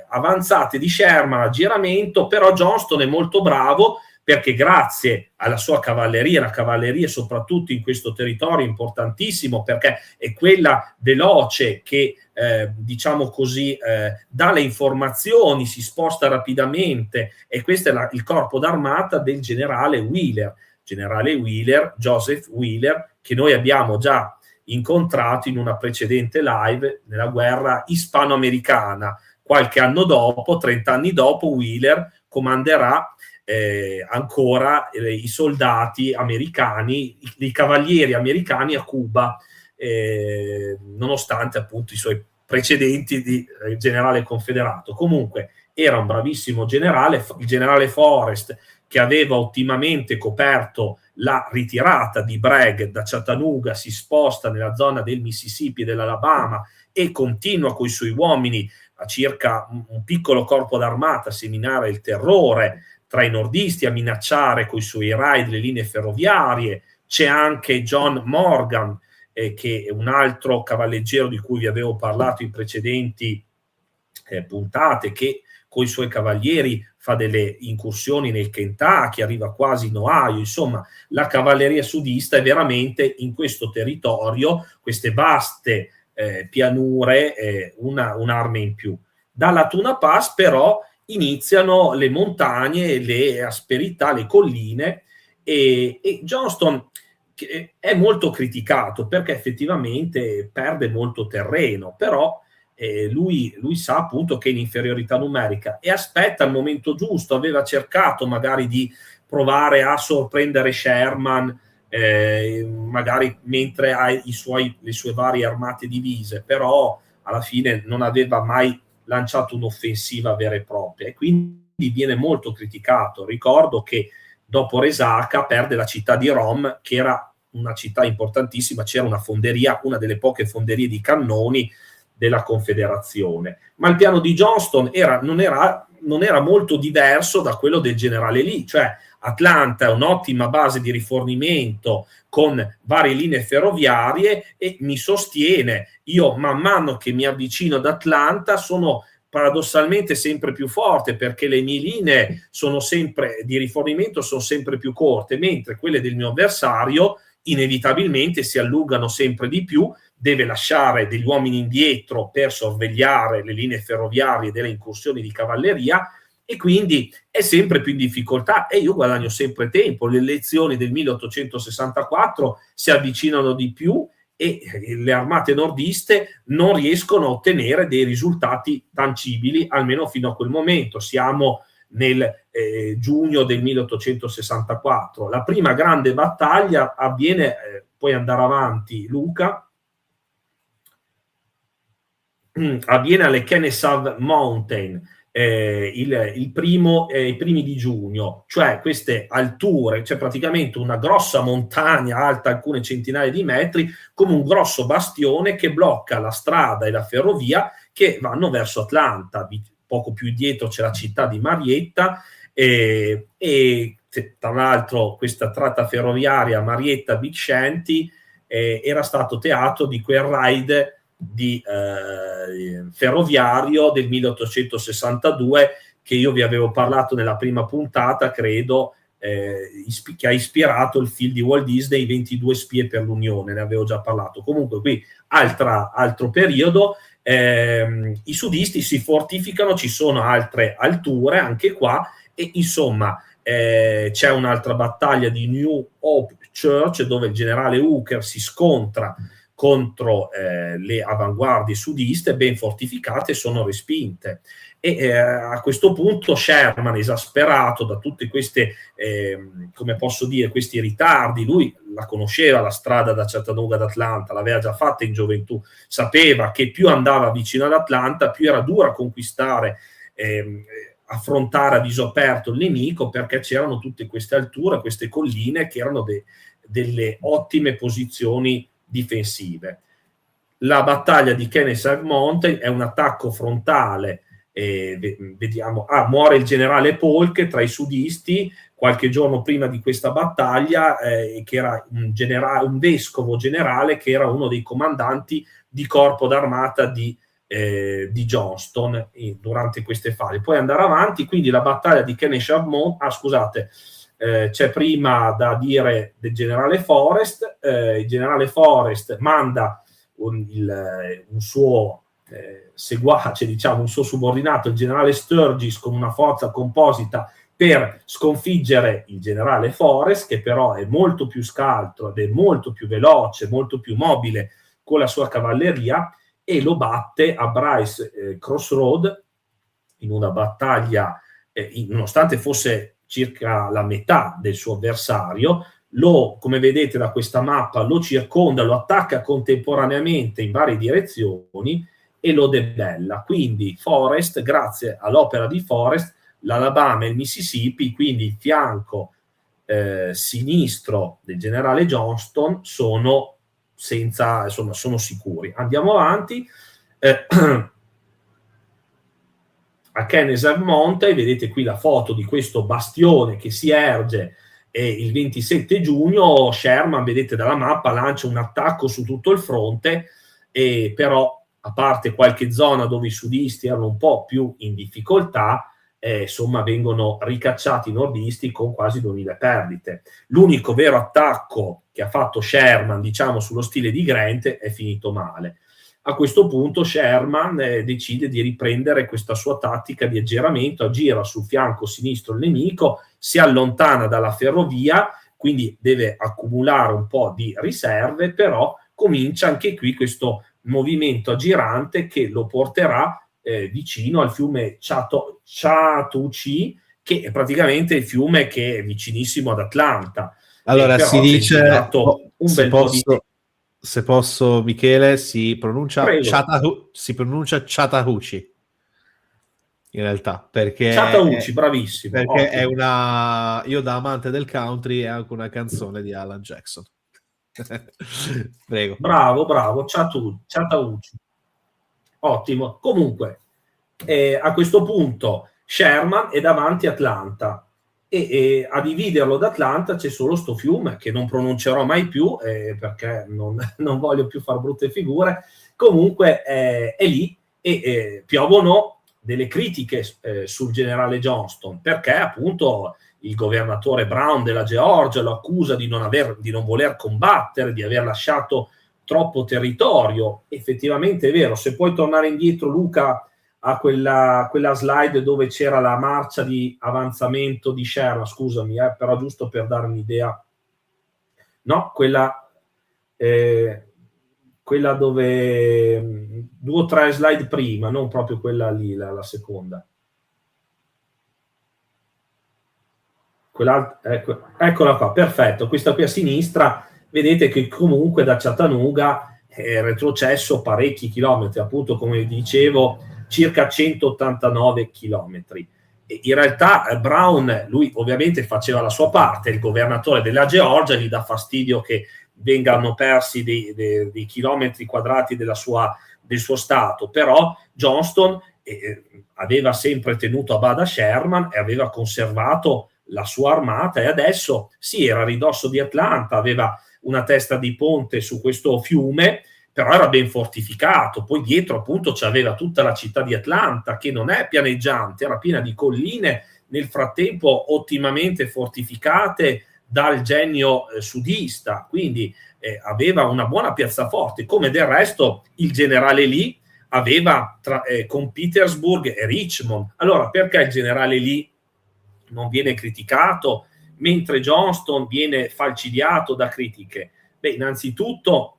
avanzate di Sherman a giramento, però Johnston è molto bravo perché grazie alla sua cavalleria, la cavalleria soprattutto in questo territorio è importantissimo perché è quella veloce che diciamo così dà le informazioni, si sposta rapidamente, e questo è il corpo d'armata del generale Wheeler, Joseph Wheeler, che noi abbiamo già incontrato in una precedente live nella guerra ispano-americana. Qualche anno dopo, 30 anni dopo, Wheeler comanderà ancora i soldati americani, i cavalieri americani a Cuba, nonostante appunto i suoi precedenti di generale confederato. Comunque era un bravissimo generale, il generale Forrest, che aveva ottimamente coperto la ritirata di Bragg da Chattanooga, si sposta nella zona del Mississippi e dell'Alabama e continua con i suoi uomini a circa un piccolo corpo d'armata a seminare il terrore tra i nordisti, a minacciare con i suoi raid le linee ferroviarie. C'è anche John Morgan, che è un altro cavalleggero di cui vi avevo parlato in precedenti puntate, che con i suoi cavalieri fa delle incursioni nel Kentucky, arriva quasi in Ohio. Insomma, la cavalleria sudista è veramente in questo territorio, queste vaste pianure, un'arma in più. Dalla Tuna Pass però iniziano le montagne, le asperità, le colline, e Johnston è molto criticato perché effettivamente perde molto terreno, però lui sa appunto che è in inferiorità numerica e aspetta il momento giusto. Aveva cercato magari di provare a sorprendere Sherman, magari mentre ha le sue varie armate divise, però alla fine non aveva mai lanciato un'offensiva vera e propria, e quindi viene molto criticato. Ricordo che dopo Resaca perde la città di Rom, che era una città importantissima, c'era una fonderia, una delle poche fonderie di cannoni della Confederazione. Ma il piano di Johnston non era molto diverso da quello del generale Lee, cioè Atlanta è un'ottima base di rifornimento con varie linee ferroviarie e mi sostiene. Io man mano che mi avvicino ad Atlanta sono paradossalmente sempre più forte, perché le mie linee di rifornimento sono sempre più corte, mentre quelle del mio avversario inevitabilmente si allungano sempre di più, deve lasciare degli uomini indietro per sorvegliare le linee ferroviarie delle incursioni di cavalleria, e quindi è sempre più in difficoltà e io guadagno sempre tempo. Le elezioni del 1864 si avvicinano di più e le armate nordiste non riescono a ottenere dei risultati tangibili, almeno fino a quel momento. Siamo nel giugno del 1864. La prima grande battaglia avviene, puoi andare avanti Luca, avviene alle Kennesaw Mountain, i primi di giugno, cioè queste alture, c'è praticamente una grossa montagna alta alcune centinaia di metri, come un grosso bastione che blocca la strada e la ferrovia che vanno verso Atlanta. Poco più dietro c'è la città di Marietta, e tra l'altro questa tratta ferroviaria Marietta-Big Shanty era stato teatro di quel raid ferroviario del 1862 che io vi avevo parlato nella prima puntata, credo, che ha ispirato il film di Walt Disney, 22 spie per l'Unione, ne avevo già parlato. Comunque qui altro periodo, i sudisti si fortificano, ci sono altre alture anche qua, e insomma c'è un'altra battaglia di New Hope Church dove il generale Hooker si scontra contro le avanguardie sudiste ben fortificate, sono respinte. E a questo punto Sherman, esasperato da tutte queste, come posso dire, questi ritardi, lui la conosceva la strada da Chattanooga ad Atlanta, l'aveva già fatta in gioventù, sapeva che più andava vicino ad Atlanta, più era dura conquistare, affrontare a viso aperto il nemico, perché c'erano tutte queste alture, queste colline che erano delle ottime posizioni difensive. La battaglia di Kennesaw Mountain è un attacco frontale, vediamo, muore il generale Polk tra i sudisti qualche giorno prima di questa battaglia, che era un vescovo generale che era uno dei comandanti di corpo d'armata di Johnston durante queste fasi. Puoi andare avanti, quindi la battaglia di Kennesaw Mountain, c'è prima da dire del generale Forrest. Il generale Forrest manda un suo seguace, diciamo, un suo subordinato, il generale Sturgis, con una forza composita per sconfiggere il generale Forrest, che però è molto più scaltro ed è molto più veloce, molto più mobile con la sua cavalleria, e lo batte a Bryce Crossroad in una battaglia, nonostante fosse circa la metà del suo avversario, come vedete da questa mappa, lo circonda, lo attacca contemporaneamente in varie direzioni e lo debella. Quindi Forrest, grazie all'opera di Forrest, l'Alabama e il Mississippi, quindi il fianco sinistro del generale Johnston, sono sicuri. Andiamo avanti. A Kennesaw Mountain, vedete qui la foto di questo bastione che si erge, e il 27 giugno Sherman, vedete dalla mappa, lancia un attacco su tutto il fronte, e però a parte qualche zona dove i sudisti erano un po' più in difficoltà, insomma vengono ricacciati i nordisti con quasi 2000 perdite. L'unico vero attacco che ha fatto Sherman, diciamo sullo stile di Grant, è finito male. A questo punto Sherman decide di riprendere questa sua tattica di aggiramento, aggira sul fianco sinistro il nemico, si allontana dalla ferrovia, quindi deve accumulare un po' di riserve, però comincia anche qui questo movimento aggirante che lo porterà vicino al fiume Chattahoochee, che è praticamente il fiume che è vicinissimo ad Atlanta. Allora si dice, un bel po' di... se posso, Michele, si pronuncia Chattahoochee in realtà, perché Chattahoochee, bravissimo, perché ottimo. è una, io da amante del country, è anche una canzone di Alan Jackson. Prego. Bravo, Chattahoochee, ottimo. Comunque a questo punto Sherman è davanti a Atlanta, e a dividerlo da Atlanta c'è solo sto fiume che non pronuncerò mai più, perché non voglio più far brutte figure. Comunque è lì, e piovono delle critiche sul generale Johnston, perché appunto il governatore Brown della Georgia lo accusa di non voler combattere, di aver lasciato troppo territorio. Effettivamente è vero. Se puoi tornare indietro, Luca, a quella slide dove c'era la marcia di avanzamento di Sherman, scusami, però giusto per dare un'idea. No, quella dove 2 o 3 slide prima, non proprio quella lì, la seconda. Eccola qua, perfetto. Questa qui a sinistra, vedete che comunque da Chattanooga è retrocesso parecchi chilometri, appunto come dicevo circa 189 chilometri. In realtà Brown, lui ovviamente faceva la sua parte, il governatore della Georgia, gli dà fastidio che vengano persi dei chilometri quadrati del suo stato, però Johnston aveva sempre tenuto a bada Sherman e aveva conservato la sua armata, e adesso sì, era a ridosso di Atlanta, aveva una testa di ponte su questo fiume, però era ben fortificato. Poi dietro appunto c'aveva tutta la città di Atlanta, che non è pianeggiante, era piena di colline, nel frattempo ottimamente fortificate dal genio sudista, quindi aveva una buona piazzaforte, come del resto il generale Lee aveva con Petersburg e Richmond. Allora perché il generale Lee non viene criticato mentre Johnston viene falcidiato da critiche? Beh, innanzitutto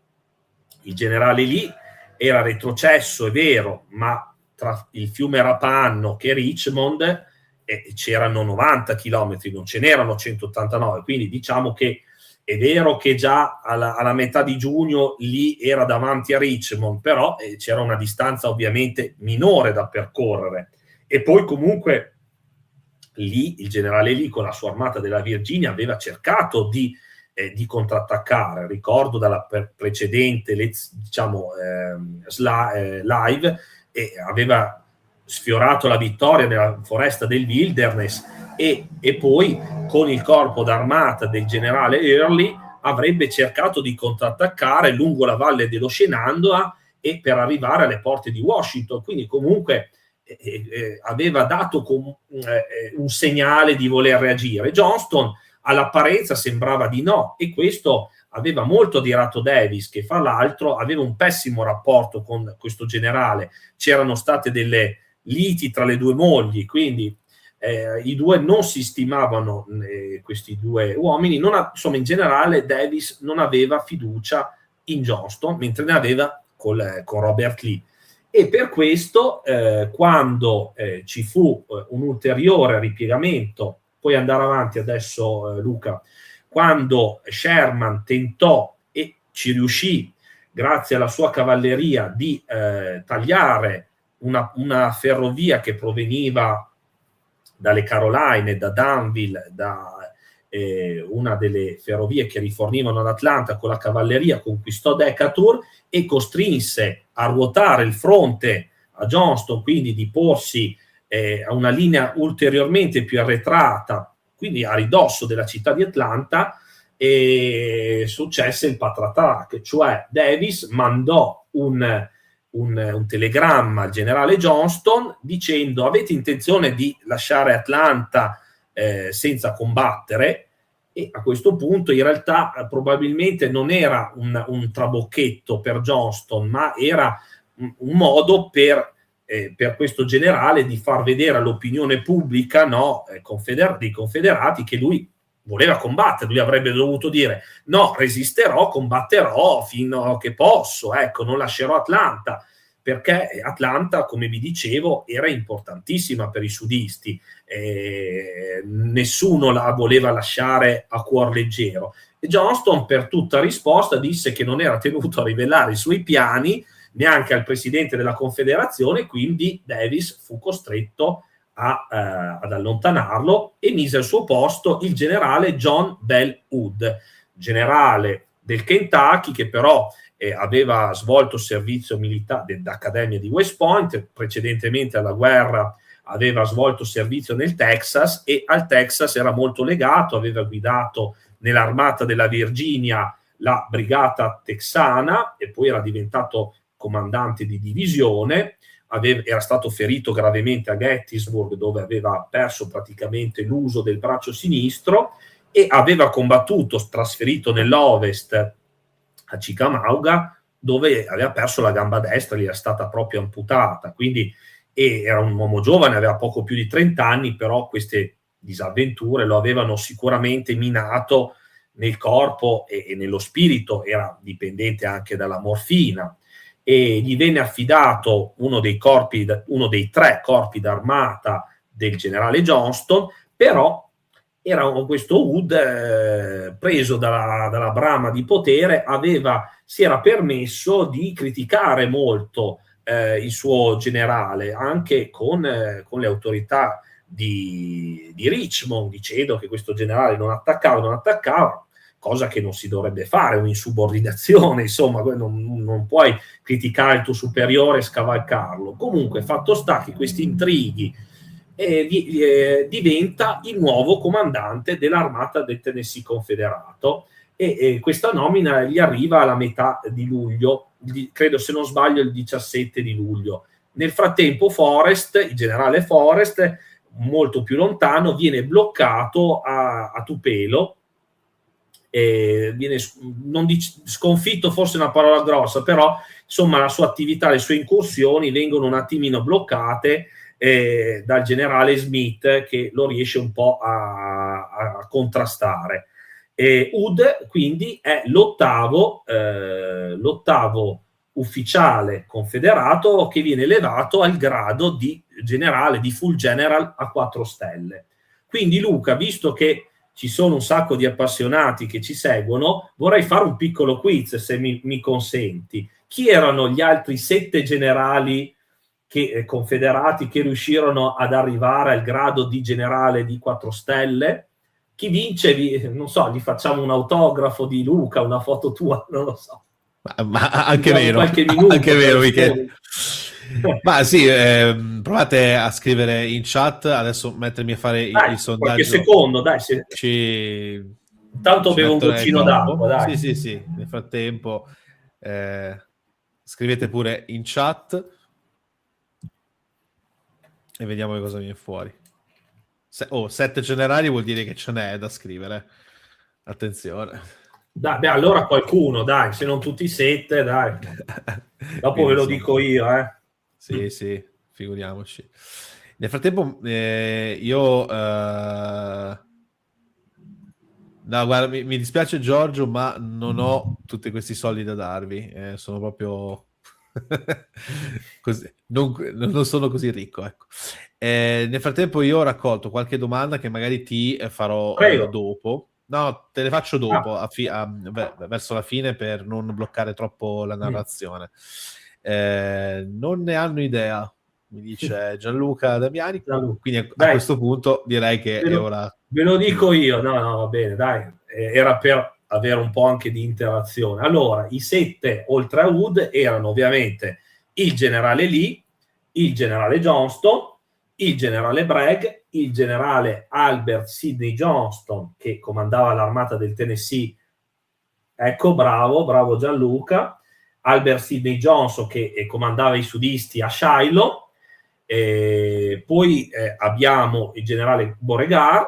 il generale Lee era retrocesso, è vero, ma tra il fiume Rappahannock che Richmond c'erano 90 chilometri, non ce n'erano 189, quindi diciamo che è vero che già alla metà di giugno Lee era davanti a Richmond, però c'era una distanza ovviamente minore da percorrere. E poi comunque Lee, il generale Lee, con la sua armata della Virginia, aveva cercato di contrattaccare. Ricordo dalla precedente live, aveva sfiorato la vittoria nella foresta del Wilderness, e poi con il corpo d'armata del generale Early avrebbe cercato di contrattaccare lungo la valle dello Shenandoah e per arrivare alle porte di Washington. Quindi comunque aveva dato un segnale di voler reagire. Johnston all'apparenza sembrava di no, e questo aveva molto adirato Davis, che fra l'altro aveva un pessimo rapporto con questo generale. C'erano state delle liti tra le due mogli, quindi i due non si stimavano, questi due uomini. Insomma, in generale Davis non aveva fiducia in Johnston, mentre ne aveva con Robert Lee. E per questo quando ci fu un ulteriore ripiegamento puoi andare avanti adesso, Luca. Quando Sherman tentò e ci riuscì, grazie alla sua cavalleria, di tagliare una ferrovia che proveniva dalle Caroline, da Danville, da una delle ferrovie che rifornivano ad Atlanta, con la cavalleria conquistò Decatur e costrinse a ruotare il fronte a Johnston, quindi di porsi a una linea ulteriormente più arretrata, quindi a ridosso della città di Atlanta, e successe il patratrac, cioè Davis mandò un telegramma al generale Johnston dicendo: avete intenzione di lasciare Atlanta senza combattere? E a questo punto in realtà probabilmente non era un trabocchetto per Johnston, ma era un modo per questo generale di far vedere all'opinione pubblica, no, dei confederati, che lui voleva combattere. Lui avrebbe dovuto dire: no, resisterò, combatterò fino a che posso, ecco, non lascerò Atlanta, perché Atlanta, come vi dicevo, era importantissima per i sudisti, nessuno la voleva lasciare a cuor leggero. E Johnston, per tutta risposta, disse che non era tenuto a rivelare i suoi piani neanche al presidente della Confederazione, quindi Davis fu costretto ad allontanarlo e mise al suo posto il generale John Bell Hood, generale del Kentucky, che però aveva svolto servizio militare d'Accademia di West Point, precedentemente alla guerra aveva svolto servizio nel Texas e al Texas era molto legato, aveva guidato nell'armata della Virginia la brigata texana e poi era diventato comandante di divisione. Era stato ferito gravemente a Gettysburg, dove aveva perso praticamente l'uso del braccio sinistro, e aveva combattuto, trasferito nell'Ovest a Chickamauga, dove aveva perso la gamba destra, gli era stata proprio amputata. Quindi era un uomo giovane, aveva poco più di 30 anni, però queste disavventure lo avevano sicuramente minato nel corpo e nello spirito. Era dipendente anche dalla morfina, e gli venne affidato uno dei 3 corpi d'armata del generale Johnston. Però era questo Hood, preso dalla brama di potere, si era permesso di criticare molto il suo generale, anche con le autorità di Richmond, dicendo che questo generale non attaccava, cosa che non si dovrebbe fare, un'insubordinazione, insomma, non puoi criticare il tuo superiore e scavalcarlo. Comunque, fatto sta che questi intrighi, diventa il nuovo comandante dell'armata del Tennessee Confederato, e questa nomina gli arriva alla metà di luglio, credo, se non sbaglio, il 17 di luglio. Nel frattempo il generale Forrest, molto più lontano, viene bloccato a Tupelo, viene sconfitto, forse è una parola grossa, però insomma la sua attività, le sue incursioni vengono un attimino bloccate dal generale Smith, che lo riesce un po' a contrastare. Hood quindi è l'ottavo ufficiale confederato che viene elevato al grado di generale, di full general a 4 stelle. Quindi, Luca, visto che ci sono un sacco di appassionati che ci seguono, vorrei fare un piccolo quiz, se mi consenti. Chi erano gli altri 7 generali confederati che riuscirono ad arrivare al grado di generale di 4 stelle? Chi vince, non so, gli facciamo un autografo di Luca, una foto tua, non lo so. Ma anche vero, anche vero, Michele. Ma sì, provate a scrivere in chat, adesso mettermi a fare il sondaggio. Qualche secondo, dai. Intanto bevo un goccino d'acqua, dai. Sì. Nel frattempo scrivete pure in chat e vediamo che cosa viene fuori. 7 generali vuol dire che ce n'è da scrivere. Attenzione. Dai, allora qualcuno, dai, se non tutti 7, dai. Dopo ve lo dico io, Sì, figuriamoci. Nel frattempo io no, guarda, mi dispiace Giorgio, ma non ho tutti questi soldi da darvi, sono proprio Così, non sono così ricco, ecco. Nel frattempo io ho raccolto qualche domanda che magari ti farò Prego. dopo. No, te le faccio dopo, Ah. verso la fine, per non bloccare troppo la Mm. narrazione. Non ne hanno idea, mi dice Gianluca Damiani. Gianluca. Quindi a Dai, questo punto direi che è ora. ve lo dico io. No, no, va bene, dai. Era per avere un po' anche di interazione. Allora, i 7 oltre a Wood erano ovviamente il generale Lee, il generale Johnston, il generale Bragg, il generale Albert Sidney Johnston, che comandava l'armata del Tennessee. Ecco, bravo Gianluca. Albert Sidney Johnston, che comandava i sudisti a Shiloh. Poi abbiamo il generale Beauregard,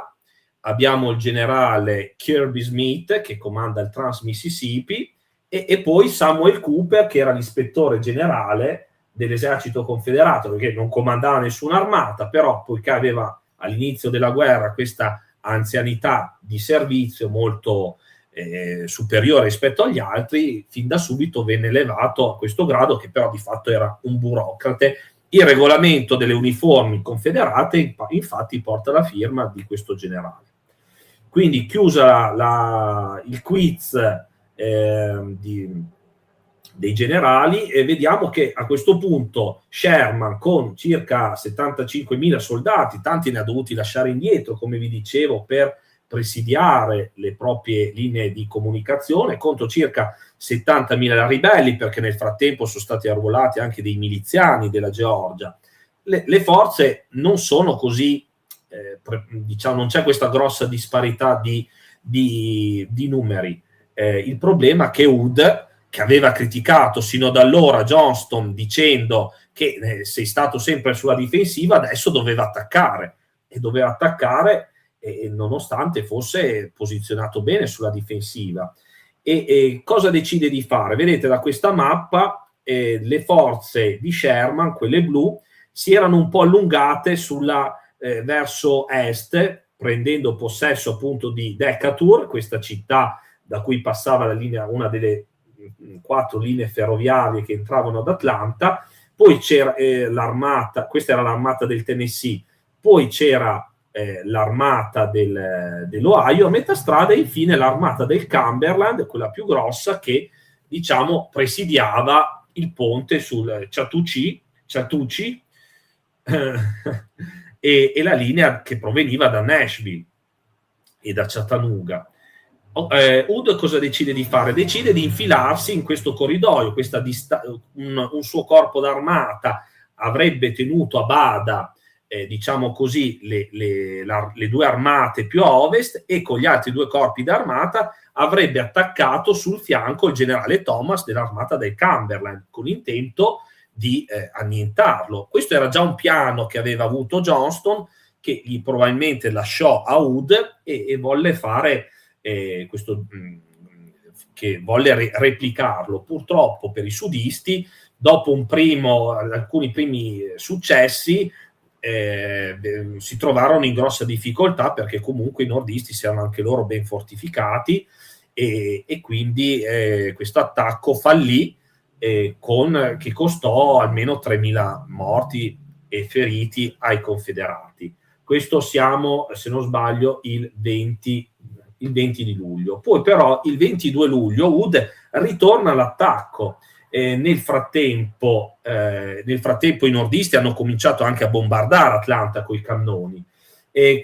abbiamo il generale Kirby Smith, che comanda il Trans-Mississippi, e poi Samuel Cooper, che era l'ispettore generale dell'esercito confederato, perché non comandava nessuna armata, però poiché aveva all'inizio della guerra questa anzianità di servizio molto superiore rispetto agli altri, fin da subito venne elevato a questo grado, che però di fatto era un burocrate. Il regolamento delle uniformi confederate infatti porta la firma di questo generale. Quindi chiusa il quiz dei generali, e vediamo che a questo punto Sherman, con circa 75.000 soldati, tanti ne ha dovuti lasciare indietro, come vi dicevo, per presidiare le proprie linee di comunicazione, contro circa 70.000 ribelli, perché nel frattempo sono stati arruolati anche dei miliziani della Georgia. Le forze non sono così, diciamo, non c'è questa grossa disparità di numeri. Il problema è che Hood, che aveva criticato sino da allora Johnston dicendo che sei stato sempre sulla difensiva, adesso doveva attaccare, nonostante fosse posizionato bene sulla difensiva. E cosa decide di fare? Vedete da questa mappa le forze di Sherman, quelle blu, si erano un po' allungate verso est, prendendo possesso appunto di Decatur, questa città da cui passava la linea, una delle 4 linee ferroviarie che entravano ad Atlanta. Poi c'era l'armata, questa era l'armata del Tennessee, poi c'era l'armata dell'Ohio a metà strada, e infine l'armata del Cumberland, quella più grossa, che diciamo presidiava il ponte sul Chattoochee e la linea che proveniva da Nashville e da Chattanooga. Hood cosa decide di fare? Decide di infilarsi in questo corridoio. Un suo corpo d'armata avrebbe tenuto a bada diciamo così le 2 armate più a ovest, e con gli altri 2 corpi d'armata avrebbe attaccato sul fianco il generale Thomas dell'armata del Cumberland, con intento di annientarlo. Questo era già un piano che aveva avuto Johnston, che gli probabilmente lasciò a Hood, e volle fare questo, che volle replicarlo. Purtroppo per i sudisti, dopo alcuni primi successi, si trovarono in grossa difficoltà, perché comunque i nordisti si erano anche loro ben fortificati, e quindi questo attacco fallì, che costò almeno 3.000 morti e feriti ai confederati. Questo siamo, se non sbaglio, il 20 di luglio. Poi però il 22 luglio Hood ritorna all'attacco. Nel frattempo i nordisti hanno cominciato anche a bombardare Atlanta con i cannoni.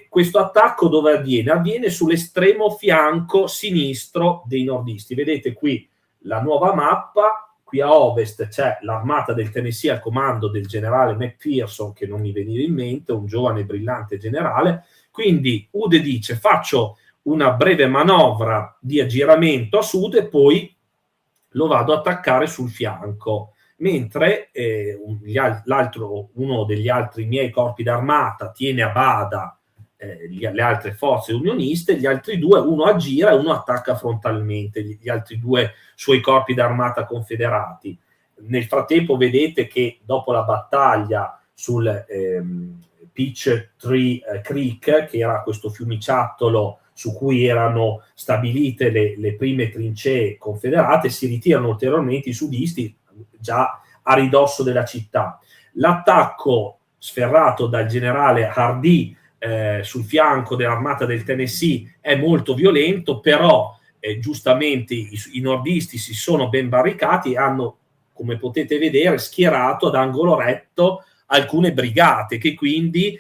Questo attacco dove avviene? Avviene sull'estremo fianco sinistro dei nordisti. Vedete qui la nuova mappa. Qui a ovest c'è l'armata del Tennessee al comando del generale McPherson, che non mi veniva in mente, un giovane brillante generale. Quindi Hood dice: faccio una breve manovra di aggiramento a sud e poi lo vado a attaccare sul fianco, mentre uno degli altri miei corpi d'armata tiene a bada le altre forze unioniste. Gli altri 2, uno aggira e uno attacca frontalmente gli altri 2 suoi corpi d'armata confederati. Nel frattempo vedete che dopo la battaglia sul Peachtree Creek, che era questo fiumiciattolo su cui erano stabilite le prime trincee confederate, si ritirano ulteriormente i sudisti, già a ridosso della città. L'attacco sferrato dal generale Hardee sul fianco dell'armata del Tennessee è molto violento, però giustamente i nordisti si sono ben barricati e hanno, come potete vedere, schierato ad angolo retto alcune brigate che quindi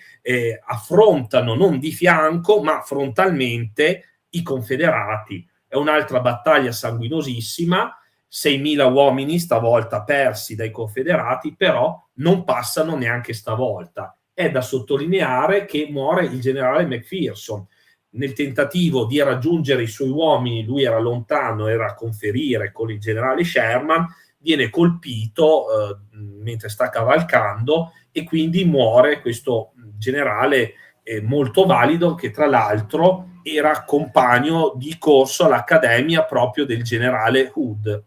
affrontano non di fianco ma frontalmente i confederati. È un'altra battaglia sanguinosissima, 6.000 uomini stavolta persi dai confederati, però non passano neanche stavolta. È da sottolineare che muore il generale McPherson. Nel tentativo di raggiungere i suoi uomini, lui era lontano, era a conferire con il generale Sherman, viene colpito mentre sta cavalcando e quindi muore questo generale molto valido, che tra l'altro era compagno di corso all'accademia proprio del generale Hood.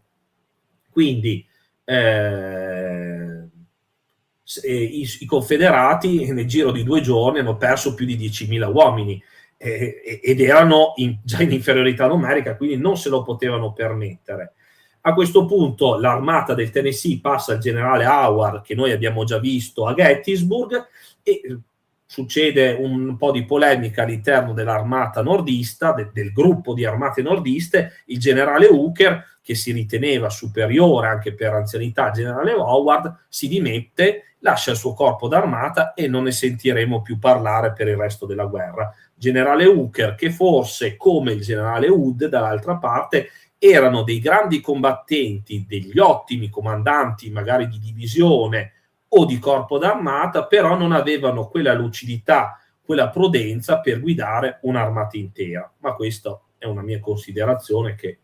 Quindi i confederati nel giro di 2 giorni hanno perso più di 10.000 uomini ed erano già in inferiorità numerica, quindi non se lo potevano permettere. A questo punto l'armata del Tennessee passa al generale Howard, che noi abbiamo già visto a Gettysburg, e succede un po' di polemica all'interno dell'armata nordista, del gruppo di armate nordiste. Il generale Hooker, che si riteneva superiore anche per anzianità al generale Howard, si dimette, lascia il suo corpo d'armata e non ne sentiremo più parlare per il resto della guerra. Generale Hooker, che forse come il generale Hood dall'altra parte erano dei grandi combattenti, degli ottimi comandanti magari di divisione o di corpo d'armata, però non avevano quella lucidità, quella prudenza per guidare un'armata intera. Ma questa è una mia considerazione che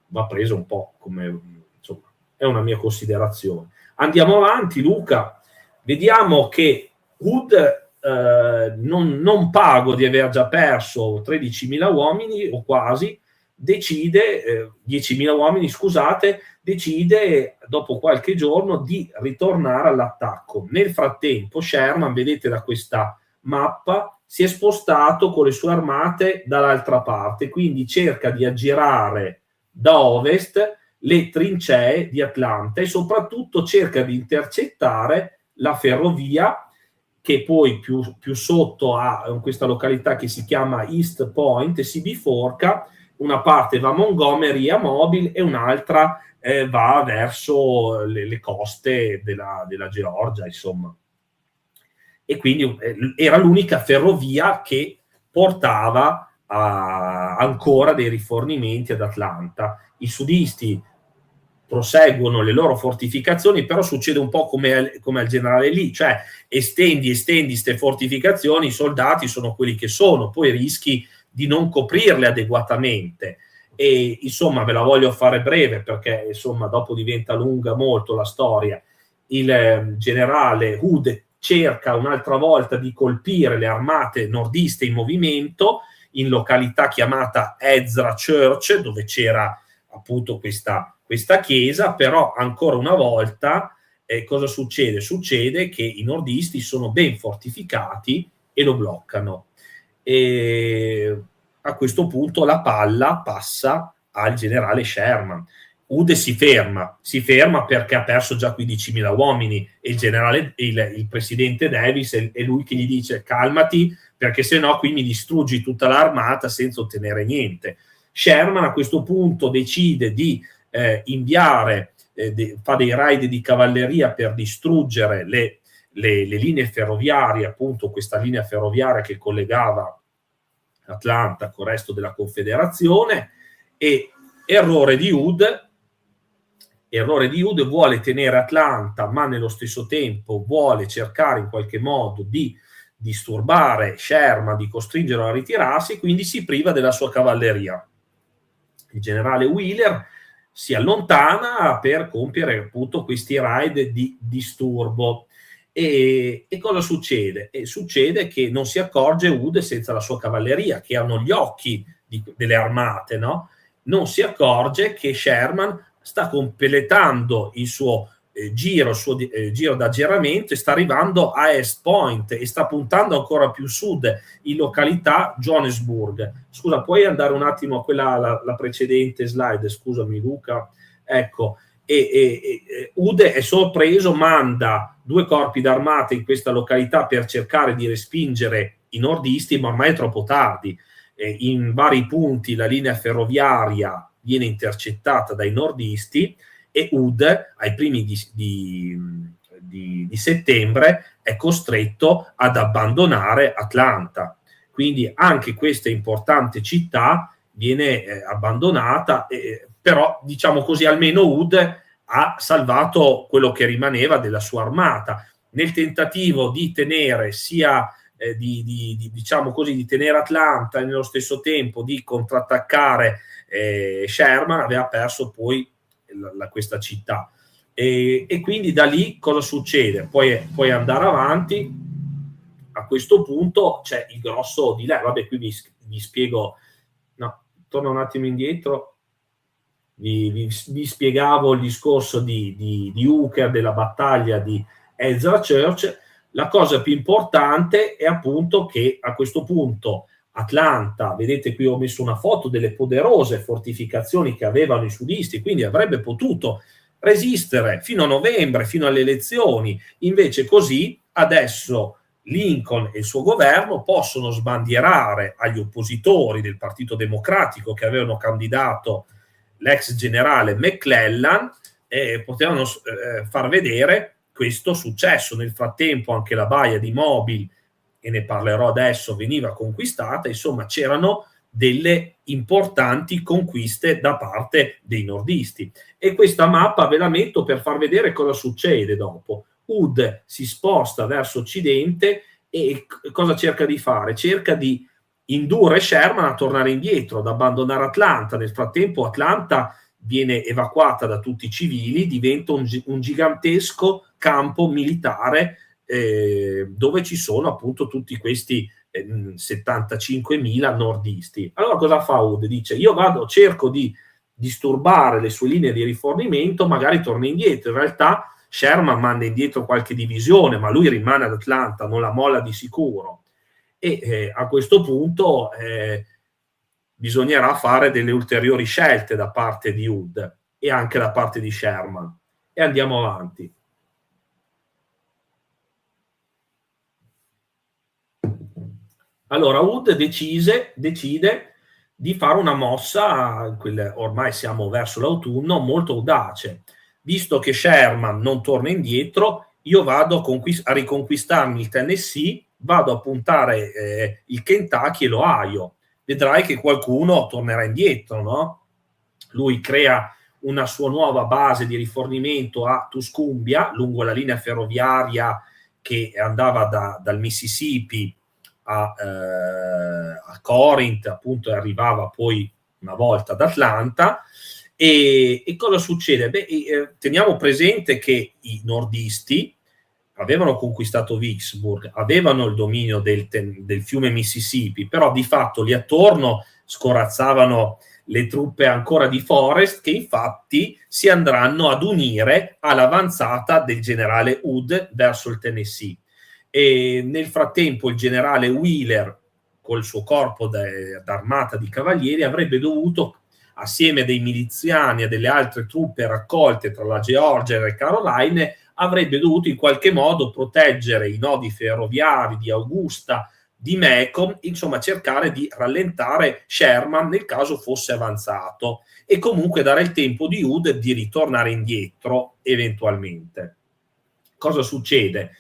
va presa un po' come, insomma, è una mia considerazione. Andiamo avanti, Luca. Vediamo che Hood, non pago di aver già perso 13.000 uomini o quasi, decide, 10.000 uomini, scusate, decide dopo qualche giorno di ritornare all'attacco. Nel frattempo Sherman, vedete da questa mappa, si è spostato con le sue armate dall'altra parte, quindi cerca di aggirare da ovest le trincee di Atlanta e soprattutto cerca di intercettare la ferrovia che poi più sotto ha questa località che si chiama East Point e si biforca. Una parte va a Montgomery, a Mobile, e un'altra va verso le coste della Georgia, insomma. E quindi era l'unica ferrovia che portava ancora dei rifornimenti ad Atlanta. I sudisti proseguono le loro fortificazioni, però succede un po' come al generale Lee, cioè estendi queste fortificazioni, i soldati sono quelli che sono, poi rischi di non coprirle adeguatamente. E insomma, ve la voglio fare breve perché insomma dopo diventa lunga molto la storia. Il generale Hood cerca un'altra volta di colpire le armate nordiste in movimento in località chiamata Ezra Church, dove c'era appunto questa chiesa, però ancora una volta cosa succede? Succede che i nordisti sono ben fortificati e lo bloccano. E a questo punto la palla passa al generale Sherman. Hood si ferma perché ha perso già 15.000 uomini e il presidente Davis è lui che gli dice calmati perché sennò qui mi distruggi tutta l'armata senza ottenere niente. Sherman a questo punto decide di inviare, fa dei raid di cavalleria per distruggere le linee ferroviarie, appunto questa linea ferroviaria che collegava Atlanta con il resto della Confederazione, e errore di Hood, vuole tenere Atlanta, ma nello stesso tempo vuole cercare in qualche modo di disturbare Sherman, di costringerlo a ritirarsi, quindi si priva della sua cavalleria. Il generale Wheeler si allontana per compiere appunto questi raid di disturbo. E cosa succede? Succede che non si accorge Hood senza la sua cavalleria, che hanno gli occhi delle armate, no? Non si accorge che Sherman sta completando il suo giro d'aggiramento e sta arrivando a East Point e sta puntando ancora più sud in località Johannesburg. Scusa, puoi andare un attimo a quella la precedente slide? Scusami Luca. Ecco, Ude è sorpreso, manda 2 corpi d'armata in questa località per cercare di respingere i nordisti, ma ormai è troppo tardi. In vari punti la linea ferroviaria viene intercettata dai nordisti e Ude ai primi di settembre è costretto ad abbandonare Atlanta. Quindi anche questa importante città viene abbandonata, però diciamo così almeno Ude ha salvato quello che rimaneva della sua armata nel tentativo di tenere sia diciamo così, di tenere Atlanta e nello stesso tempo di contrattaccare Sherman. Aveva perso poi questa città e quindi da lì cosa succede? Puoi andare avanti. A questo punto c'è il grosso dilemma. Vabbè, qui vi spiego, no, torno un attimo indietro. Vi spiegavo il discorso di Hooker, della battaglia di Ezra Church. La cosa più importante è appunto che a questo punto Atlanta, vedete qui ho messo una foto delle poderose fortificazioni che avevano i sudisti, quindi avrebbe potuto resistere fino a novembre, fino alle elezioni. Invece così adesso Lincoln e il suo governo possono sbandierare agli oppositori del Partito Democratico che avevano candidato l'ex generale McClellan e potevano far vedere questo successo. Nel frattempo anche la baia di Mobile, e ne parlerò adesso, veniva conquistata. Insomma, c'erano delle importanti conquiste da parte dei nordisti. E questa mappa ve la metto per far vedere cosa succede dopo. Hood si sposta verso occidente e cosa cerca di fare? Cerca di indurre Sherman a tornare indietro, ad abbandonare Atlanta. Nel frattempo Atlanta viene evacuata da tutti i civili, diventa un gigantesco campo militare dove ci sono appunto tutti questi 75.000 nordisti. Allora cosa fa Hood? Dice: io cerco di disturbare le sue linee di rifornimento, magari torna indietro. In realtà Sherman manda indietro qualche divisione, ma lui rimane ad Atlanta, non la molla di sicuro. E a questo punto bisognerà fare delle ulteriori scelte da parte di Hood e anche da parte di Sherman. E andiamo avanti. Allora Hood decide di fare una mossa, ormai siamo verso l'autunno, molto audace. Visto che Sherman non torna indietro, io vado a riconquistarmi il Tennessee, vado a puntare il Kentucky e l'Ohio. Vedrai che qualcuno tornerà indietro, no? Lui crea una sua nuova base di rifornimento a Tuscumbia, lungo la linea ferroviaria che andava dal Mississippi a Corinth, appunto, e arrivava poi una volta ad Atlanta. E cosa succede? Teniamo presente che i nordisti avevano conquistato Vicksburg, avevano il dominio del fiume Mississippi, però di fatto lì attorno scorazzavano le truppe ancora di Forrest, che infatti si andranno ad unire all'avanzata del generale Hood verso il Tennessee. E nel frattempo il generale Wheeler, col suo corpo d'armata di cavalieri, avrebbe dovuto, assieme a dei miliziani e delle altre truppe raccolte tra la Georgia e le Caroline, avrebbe dovuto in qualche modo proteggere i nodi ferroviari di Augusta, di Macon, insomma cercare di rallentare Sherman nel caso fosse avanzato e comunque dare il tempo di Hood di ritornare indietro eventualmente. Cosa succede?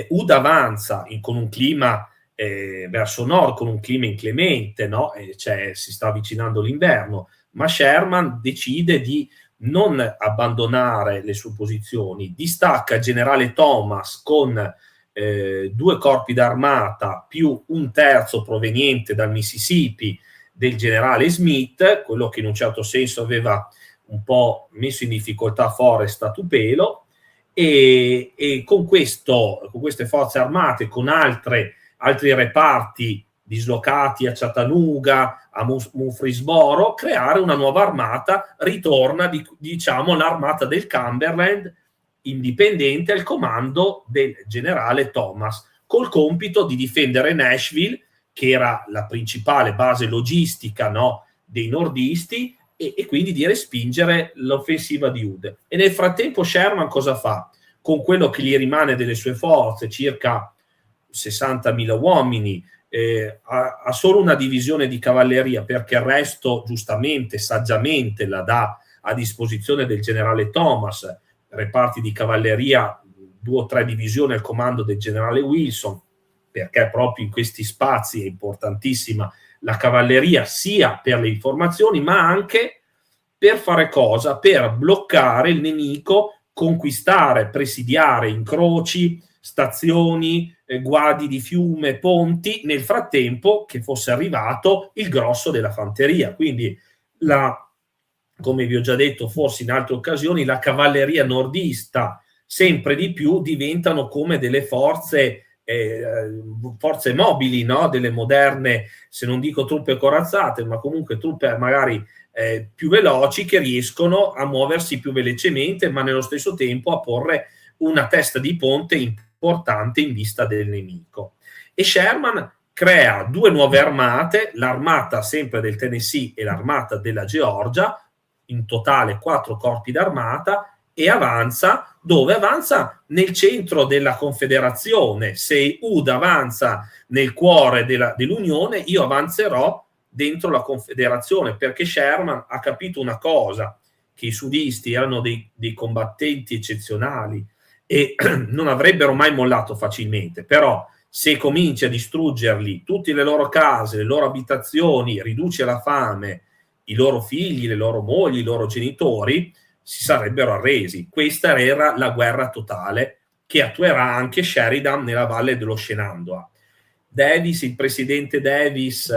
Hood avanza con un clima verso nord, con un clima inclemente, no? Si sta avvicinando l'inverno, ma Sherman decide di non abbandonare le sue posizioni, distacca il generale Thomas con 2 corpi d'armata più un terzo proveniente dal Mississippi del generale Smith, quello che in un certo senso aveva un po' messo in difficoltà Forrest a Tupelo, e con queste forze armate, con altri reparti dislocati a Chattanooga, a Murfreesboro, creare una nuova armata. Ritorna diciamo l'armata del Cumberland indipendente al comando del generale Thomas, col compito di difendere Nashville, che era la principale base logistica, no, dei nordisti, e quindi di respingere l'offensiva di Hood. E nel frattempo Sherman cosa fa? Con quello che gli rimane delle sue forze, circa 60.000 uomini, ha solo una divisione di cavalleria, perché il resto giustamente, saggiamente la dà a disposizione del generale Thomas, reparti di cavalleria, 2 o 3 divisioni al comando del generale Wilson, perché proprio in questi spazi è importantissima la cavalleria, sia per le informazioni, ma anche per fare cosa? Per bloccare il nemico, conquistare, presidiare incroci, stazioni, guadi di fiume, ponti, nel frattempo che fosse arrivato il grosso della fanteria. Quindi, come vi ho già detto forse in altre occasioni, la cavalleria nordista sempre di più diventano come delle forze mobili, no? Delle moderne, se non dico truppe corazzate, ma comunque truppe magari più veloci, che riescono a muoversi più velocemente, ma nello stesso tempo a porre una testa di ponte importante in vista del nemico. E Sherman crea 2 nuove armate, l'armata sempre del Tennessee e l'armata della Georgia, in totale 4 corpi d'armata, e avanza. Dove avanza? Nel centro della Confederazione. Se Hood avanza nel cuore dell'Unione, io avanzerò dentro la Confederazione, perché Sherman ha capito una cosa, che i sudisti erano dei combattenti eccezionali e non avrebbero mai mollato facilmente, però se cominci a distruggerli, tutte le loro case, le loro abitazioni, riduci alla fame i loro figli, le loro mogli, i loro genitori, si sarebbero arresi. Questa era la guerra totale che attuerà anche Sheridan nella valle dello Shenandoah. Davis, il presidente Davis,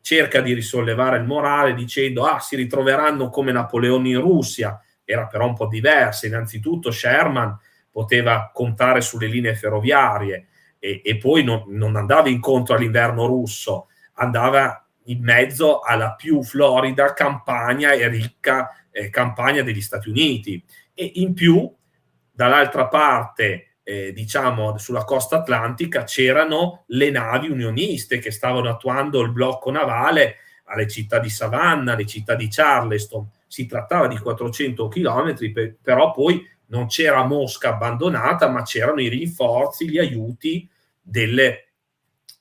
cerca di risollevare il morale dicendo si ritroveranno come Napoleone in Russia. Era però un po' diversa. Innanzitutto Sherman poteva contare sulle linee ferroviarie e poi non andava incontro all'inverno russo, andava in mezzo alla più florida campagna e ricca campagna degli Stati Uniti, e in più dall'altra parte diciamo sulla costa atlantica c'erano le navi unioniste che stavano attuando il blocco navale alle città di Savannah, alle città di Charleston. Si trattava di 400 chilometri, però poi non c'era Mosca abbandonata, ma c'erano i rinforzi, gli aiuti delle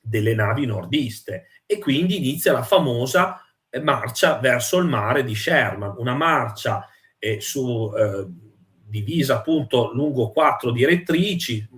navi nordiste, e quindi inizia la famosa marcia verso il mare di Sherman, una marcia divisa appunto lungo 4 direttrici,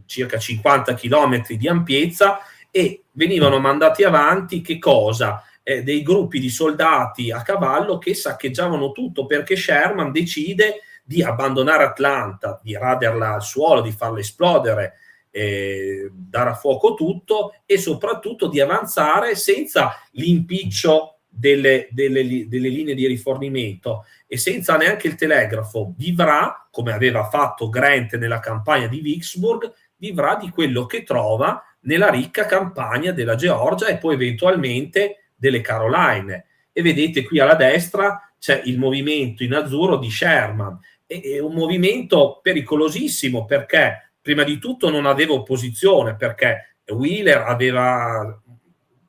circa 50 chilometri di ampiezza, e venivano mandati avanti che cosa? Dei gruppi di soldati a cavallo che saccheggiavano tutto, perché Sherman decide di abbandonare Atlanta, di raderla al suolo, di farla esplodere, dare a fuoco tutto, e soprattutto di avanzare senza l'impiccio delle linee di rifornimento e senza neanche il telegrafo. Vivrà, come aveva fatto Grant nella campagna di Vicksburg, vivrà di quello che trova nella ricca campagna della Georgia e poi eventualmente delle Caroline. E vedete qui alla destra c'è il movimento in azzurro di Sherman, è un movimento pericolosissimo, perché prima di tutto non aveva opposizione, perché Wheeler aveva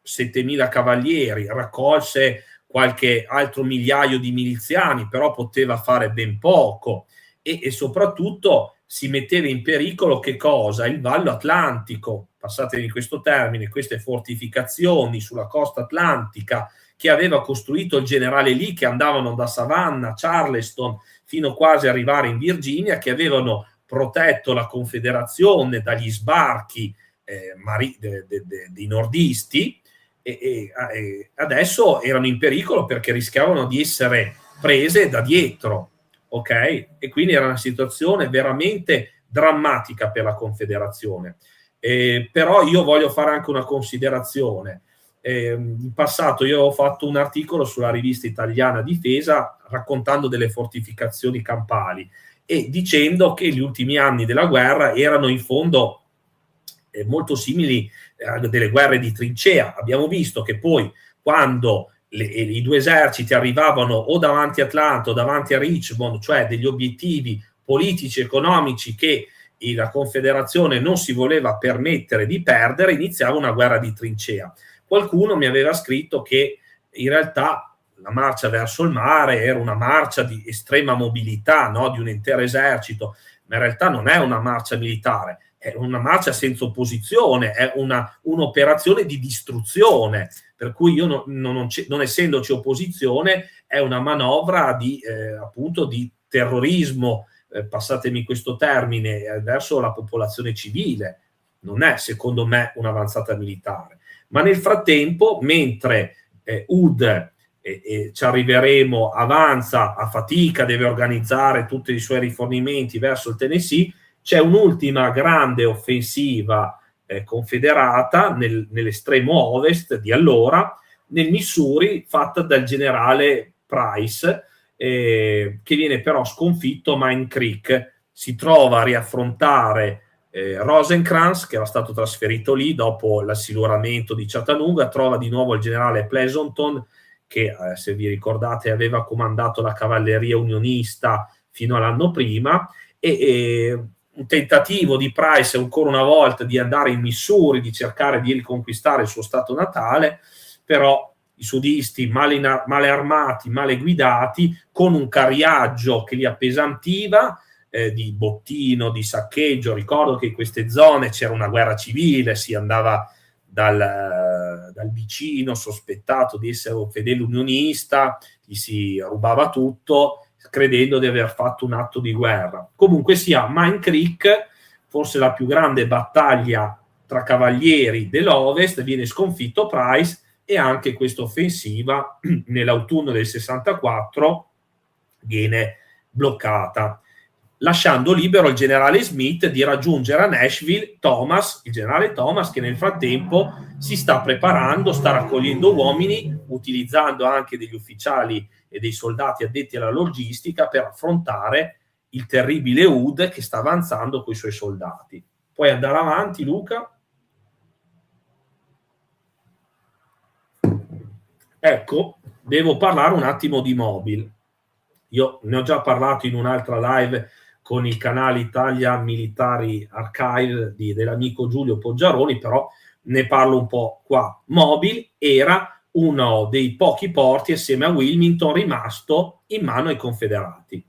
7.000 cavalieri, raccolse qualche altro migliaio di miliziani, però poteva fare ben poco, e soprattutto si metteva in pericolo che cosa? Il Vallo Atlantico, passatemi questo termine, queste fortificazioni sulla costa atlantica che aveva costruito il generale Lee, che andavano da Savannah, Charleston, fino quasi a arrivare in Virginia, che avevano protetto la Confederazione dagli sbarchi dei nordisti, e adesso erano in pericolo perché rischiavano di essere prese da dietro, ok? E quindi era una situazione veramente drammatica per la Confederazione. Però io voglio fare anche una considerazione. In passato io ho fatto un articolo sulla rivista italiana Difesa raccontando delle fortificazioni campali e dicendo che gli ultimi anni della guerra erano in fondo molto simili a delle guerre di trincea. Abbiamo visto che poi quando i 2 eserciti arrivavano o davanti a Atlanta o davanti a Richmond, cioè degli obiettivi politici, economici che la Confederazione non si voleva permettere di perdere, iniziava una guerra di trincea. Qualcuno mi aveva scritto che in realtà la marcia verso il mare era una marcia di estrema mobilità, no? Di un intero esercito, ma in realtà non è una marcia militare, è una marcia senza opposizione, è un'operazione di distruzione, per cui io non essendoci opposizione è una manovra di appunto di terrorismo, passatemi questo termine, verso la popolazione civile. Non è, secondo me, un'avanzata militare. Ma nel frattempo, mentre Hood, ci arriveremo, avanza a fatica, deve organizzare tutti i suoi rifornimenti verso il Tennessee, c'è un'ultima grande offensiva confederata nell'estremo ovest di allora, nel Missouri, fatta dal generale Price, che viene però sconfitto a Mine Creek. Si trova a riaffrontare Rosecrans, che era stato trasferito lì dopo l'assiluramento di Chattanooga, trova di nuovo il generale Pleasonton, che se vi ricordate aveva comandato la cavalleria unionista fino all'anno prima, e un tentativo di Price ancora una volta di andare in Missouri, di cercare di riconquistare il suo stato natale, però i sudisti male armati, male guidati, con un cariaggio che li appesantiva, di bottino, di saccheggio. Ricordo che in queste zone c'era una guerra civile, si andava dal vicino sospettato di essere un fedele unionista, gli si rubava tutto credendo di aver fatto un atto di guerra. Comunque sia, Mine Creek, forse la più grande battaglia tra cavalieri dell'Ovest, viene sconfitto Price, e anche questa offensiva nell'autunno del 64 viene bloccata, lasciando libero il generale Smith di raggiungere a Nashville il generale Thomas, che nel frattempo si sta preparando, sta raccogliendo uomini, utilizzando anche degli ufficiali e dei soldati addetti alla logistica per affrontare il terribile Hood che sta avanzando con i suoi soldati. Puoi andare avanti, Luca? Ecco, devo parlare un attimo di Mobile. Io ne ho già parlato in un'altra live con il canale Italia Military Archive dell'amico Giulio Poggiaroni, però ne parlo un po' qua. Mobile era uno dei pochi porti, assieme a Wilmington, rimasto in mano ai confederati,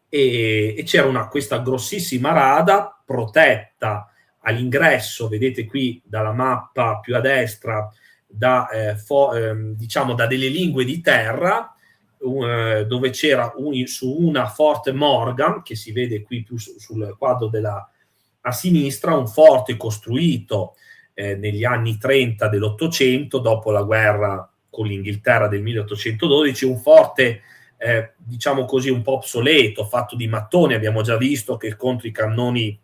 e c'era questa grossissima rada protetta all'ingresso, vedete qui dalla mappa più a destra, diciamo da delle lingue di terra, dove c'era su una Fort Morgan, che si vede qui più sul quadro a sinistra, un forte costruito negli anni 30 dell'Ottocento, dopo la guerra con l'Inghilterra del 1812, un forte diciamo così un po' obsoleto, fatto di mattoni. Abbiamo già visto che contro i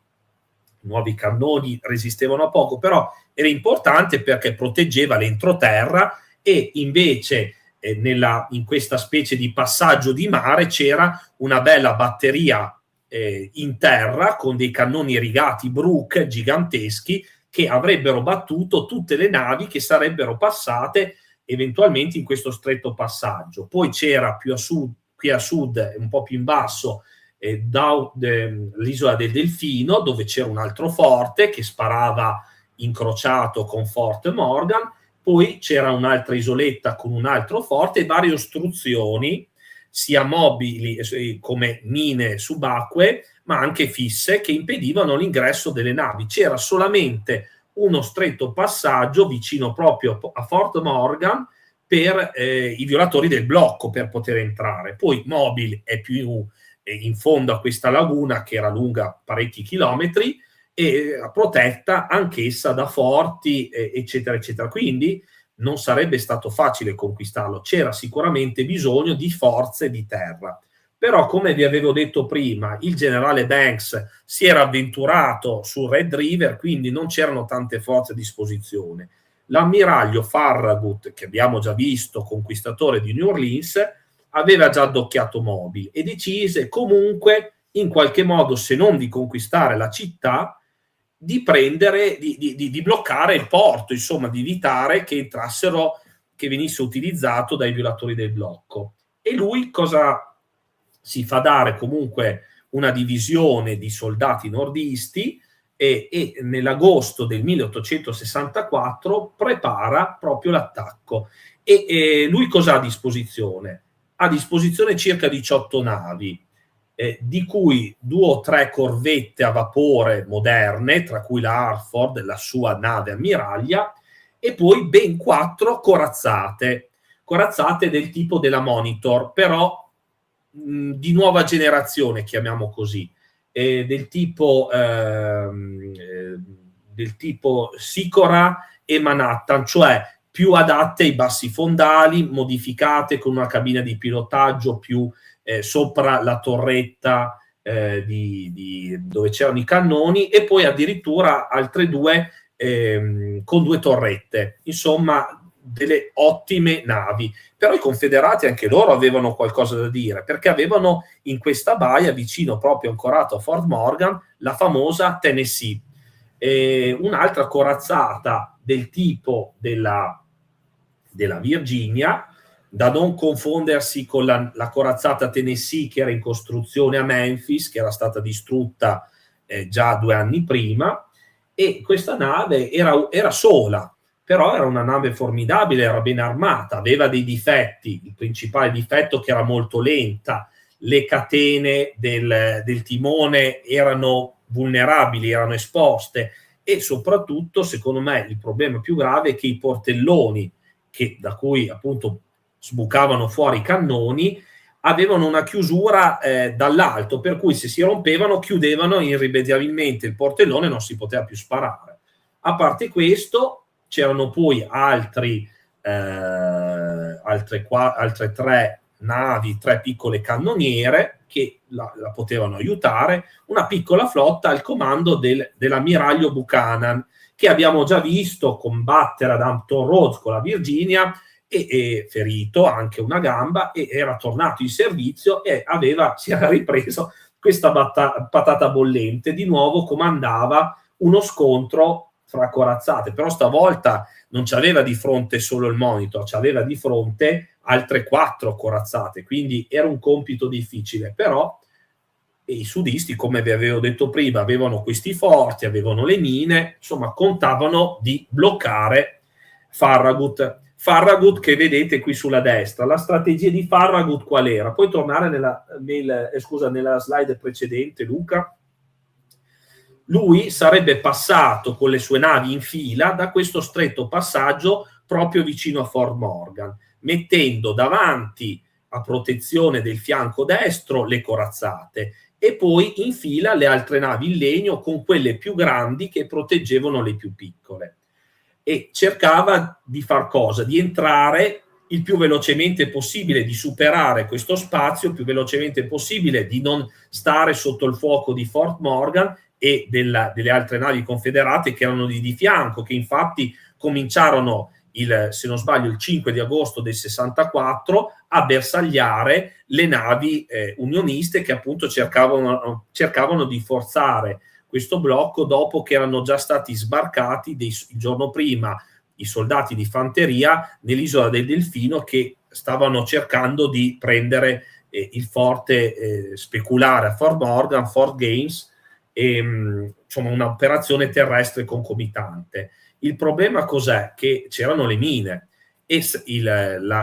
nuovi cannoni resistevano a poco, però era importante perché proteggeva l'entroterra, e invece in questa specie di passaggio di mare c'era una bella batteria in terra con dei cannoni rigati Brooke giganteschi che avrebbero battuto tutte le navi che sarebbero passate eventualmente in questo stretto passaggio. Poi c'era più a sud, qui a sud, un po' più in basso, l'isola del Delfino, dove c'era un altro forte che sparava incrociato con Fort Morgan. Poi c'era un'altra isoletta con un altro forte e varie ostruzioni, sia mobili come mine subacquee, ma anche fisse, che impedivano l'ingresso delle navi. C'era solamente uno stretto passaggio vicino proprio a Fort Morgan per i violatori del blocco per poter entrare. Poi Mobile è più in fondo a questa laguna, che era lunga parecchi chilometri, e protetta anch'essa da forti, eccetera, eccetera. Quindi non sarebbe stato facile conquistarlo, c'era sicuramente bisogno di forze di terra. Però, come vi avevo detto prima, il generale Banks si era avventurato sul Red River, quindi non c'erano tante forze a disposizione. L'ammiraglio Farragut, che abbiamo già visto, conquistatore di New Orleans, aveva già addocchiato Mobile e decise comunque, in qualche modo, se non di conquistare la città, di bloccare il porto, insomma, di evitare che venisse utilizzato dai violatori del blocco. E lui cosa si fa dare? Comunque una divisione di soldati nordisti, e nell'agosto del 1864 prepara proprio l'attacco. E lui cosa ha a disposizione? Ha a disposizione circa 18 navi, di cui 2 o 3 corvette a vapore moderne, tra cui la Hartford, la sua nave ammiraglia, e poi ben 4 corazzate del tipo della Monitor, però di nuova generazione, chiamiamo così, del tipo Sicora e Manhattan, cioè più adatte ai bassi fondali, modificate con una cabina di pilotaggio più sopra la torretta dove c'erano i cannoni, e poi addirittura altre 2 con 2 torrette, insomma delle ottime navi. Però i confederati anche loro avevano qualcosa da dire, perché avevano in questa baia, vicino proprio ancorato a Fort Morgan, la famosa Tennessee, un'altra corazzata del tipo della Virginia, da non confondersi con la corazzata Tennessee che era in costruzione a Memphis, che era stata distrutta già 2 anni prima, e questa nave era sola, però era una nave formidabile, era ben armata, aveva dei difetti, il principale difetto che era molto lenta, le catene del timone erano vulnerabili, erano esposte, e soprattutto, secondo me, il problema più grave è che i portelloni da cui appunto sbucavano fuori i cannoni avevano una chiusura dall'alto, per cui se si rompevano chiudevano irrimediabilmente il portellone e non si poteva più sparare. A parte questo, c'erano poi altre 3 navi, 3 piccole cannoniere che la potevano aiutare, una piccola flotta al comando dell'ammiraglio Buchanan, che abbiamo già visto combattere ad Hampton Roads con la Virginia, e ferito anche una gamba, e era tornato in servizio e si era ripreso questa patata bollente. Di nuovo comandava uno scontro fra corazzate, però stavolta non c'aveva di fronte solo il Monitor, c'aveva di fronte altre 4 corazzate, quindi era un compito difficile. Però i sudisti, come vi avevo detto prima, avevano questi forti, avevano le mine, insomma contavano di bloccare Farragut, che vedete qui sulla destra. La strategia di Farragut qual era? Puoi tornare nella slide precedente, Luca? Lui sarebbe passato con le sue navi in fila da questo stretto passaggio proprio vicino a Fort Morgan, mettendo davanti, a protezione del fianco destro, le corazzate, e poi in fila le altre navi in legno, con quelle più grandi che proteggevano le più piccole. E cercava di far cosa? Di entrare il più velocemente possibile, di superare questo spazio il più velocemente possibile, di non stare sotto il fuoco di Fort Morgan e delle altre navi confederate che erano di fianco, che infatti cominciarono, se non sbaglio, il 5 di agosto del 64 a bersagliare le navi unioniste, che appunto cercavano di forzare questo blocco, dopo che erano già stati sbarcati il giorno prima i soldati di fanteria nell'isola del Delfino, che stavano cercando di prendere il forte speculare a Fort Morgan, Fort Gaines, insomma un'operazione terrestre concomitante. Il problema cos'è? Che c'erano le mine, e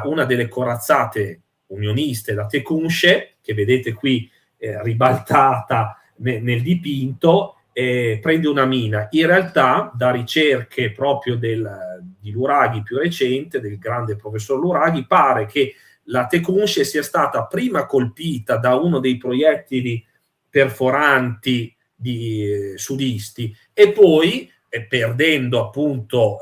una delle corazzate unioniste, la Tecumseh, che vedete qui ribaltata nel dipinto, prende una mina. In realtà, da ricerche proprio di Luraghi più recente, del grande professor Luraghi, pare che la Tecumseh sia stata prima colpita da uno dei proiettili perforanti sudisti, e poi perdendo appunto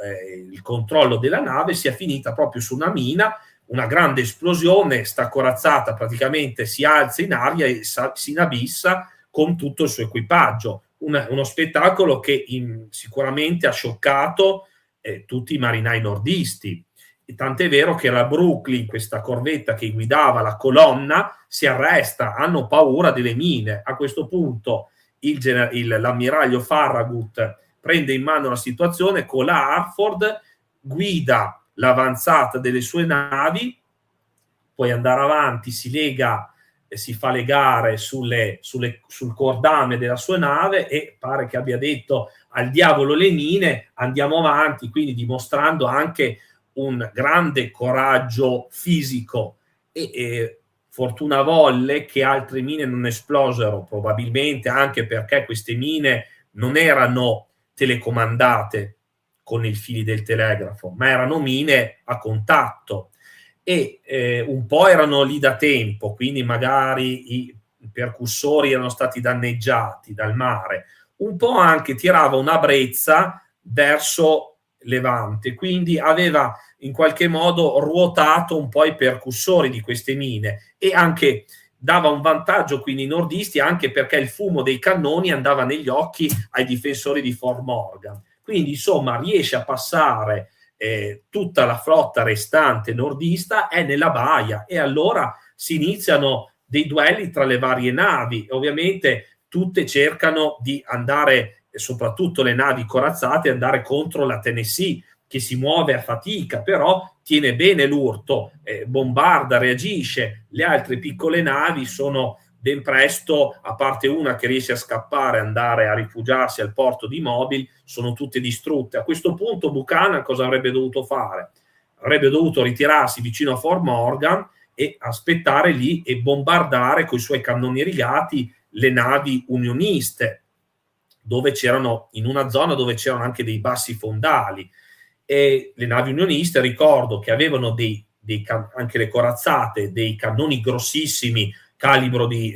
il controllo della nave, sia finita proprio su una mina. Una grande esplosione, sta corazzata praticamente si alza in aria e si inabissa con tutto il suo equipaggio. Uno spettacolo che sicuramente ha scioccato tutti i marinai nordisti. E tant'è vero che la Brooklyn, questa corvetta che guidava la colonna, si arresta, hanno paura delle mine. A questo punto l'ammiraglio Farragut prende in mano la situazione, con la Hartford guida l'avanzata delle sue navi, poi andare avanti, si fa legare sul cordame della sua nave, e pare che abbia detto al diavolo le mine, andiamo avanti, quindi dimostrando anche un grande coraggio fisico e fortuna volle che altre mine non esplosero, probabilmente anche perché queste mine non erano telecomandate con i fili del telegrafo, ma erano mine a contatto e un po' erano lì da tempo, quindi magari i percussori erano stati danneggiati dal mare, un po' anche tirava una brezza verso Levante, quindi aveva in qualche modo ruotato un po' i percussori di queste mine e anche dava un vantaggio quindi ai nordisti, anche perché il fumo dei cannoni andava negli occhi ai difensori di Fort Morgan. Quindi insomma riesce a passare tutta la flotta restante nordista è nella baia e allora si iniziano dei duelli tra le varie navi. Ovviamente tutte cercano di andare, soprattutto le navi corazzate, andare contro la Tennessee, che si muove a fatica, però tiene bene l'urto, bombarda, reagisce. Le altre piccole navi sono ben presto, a parte una che riesce a scappare, andare a rifugiarsi al porto di Mobile, sono tutte distrutte. A questo punto Buchanan cosa avrebbe dovuto fare? Avrebbe dovuto ritirarsi vicino a Fort Morgan e aspettare lì e bombardare con i suoi cannoni rigati le navi unioniste, dove c'erano, in una zona dove c'erano anche dei bassi fondali. E le navi unioniste, ricordo che avevano anche le corazzate, dei cannoni grossissimi, calibro di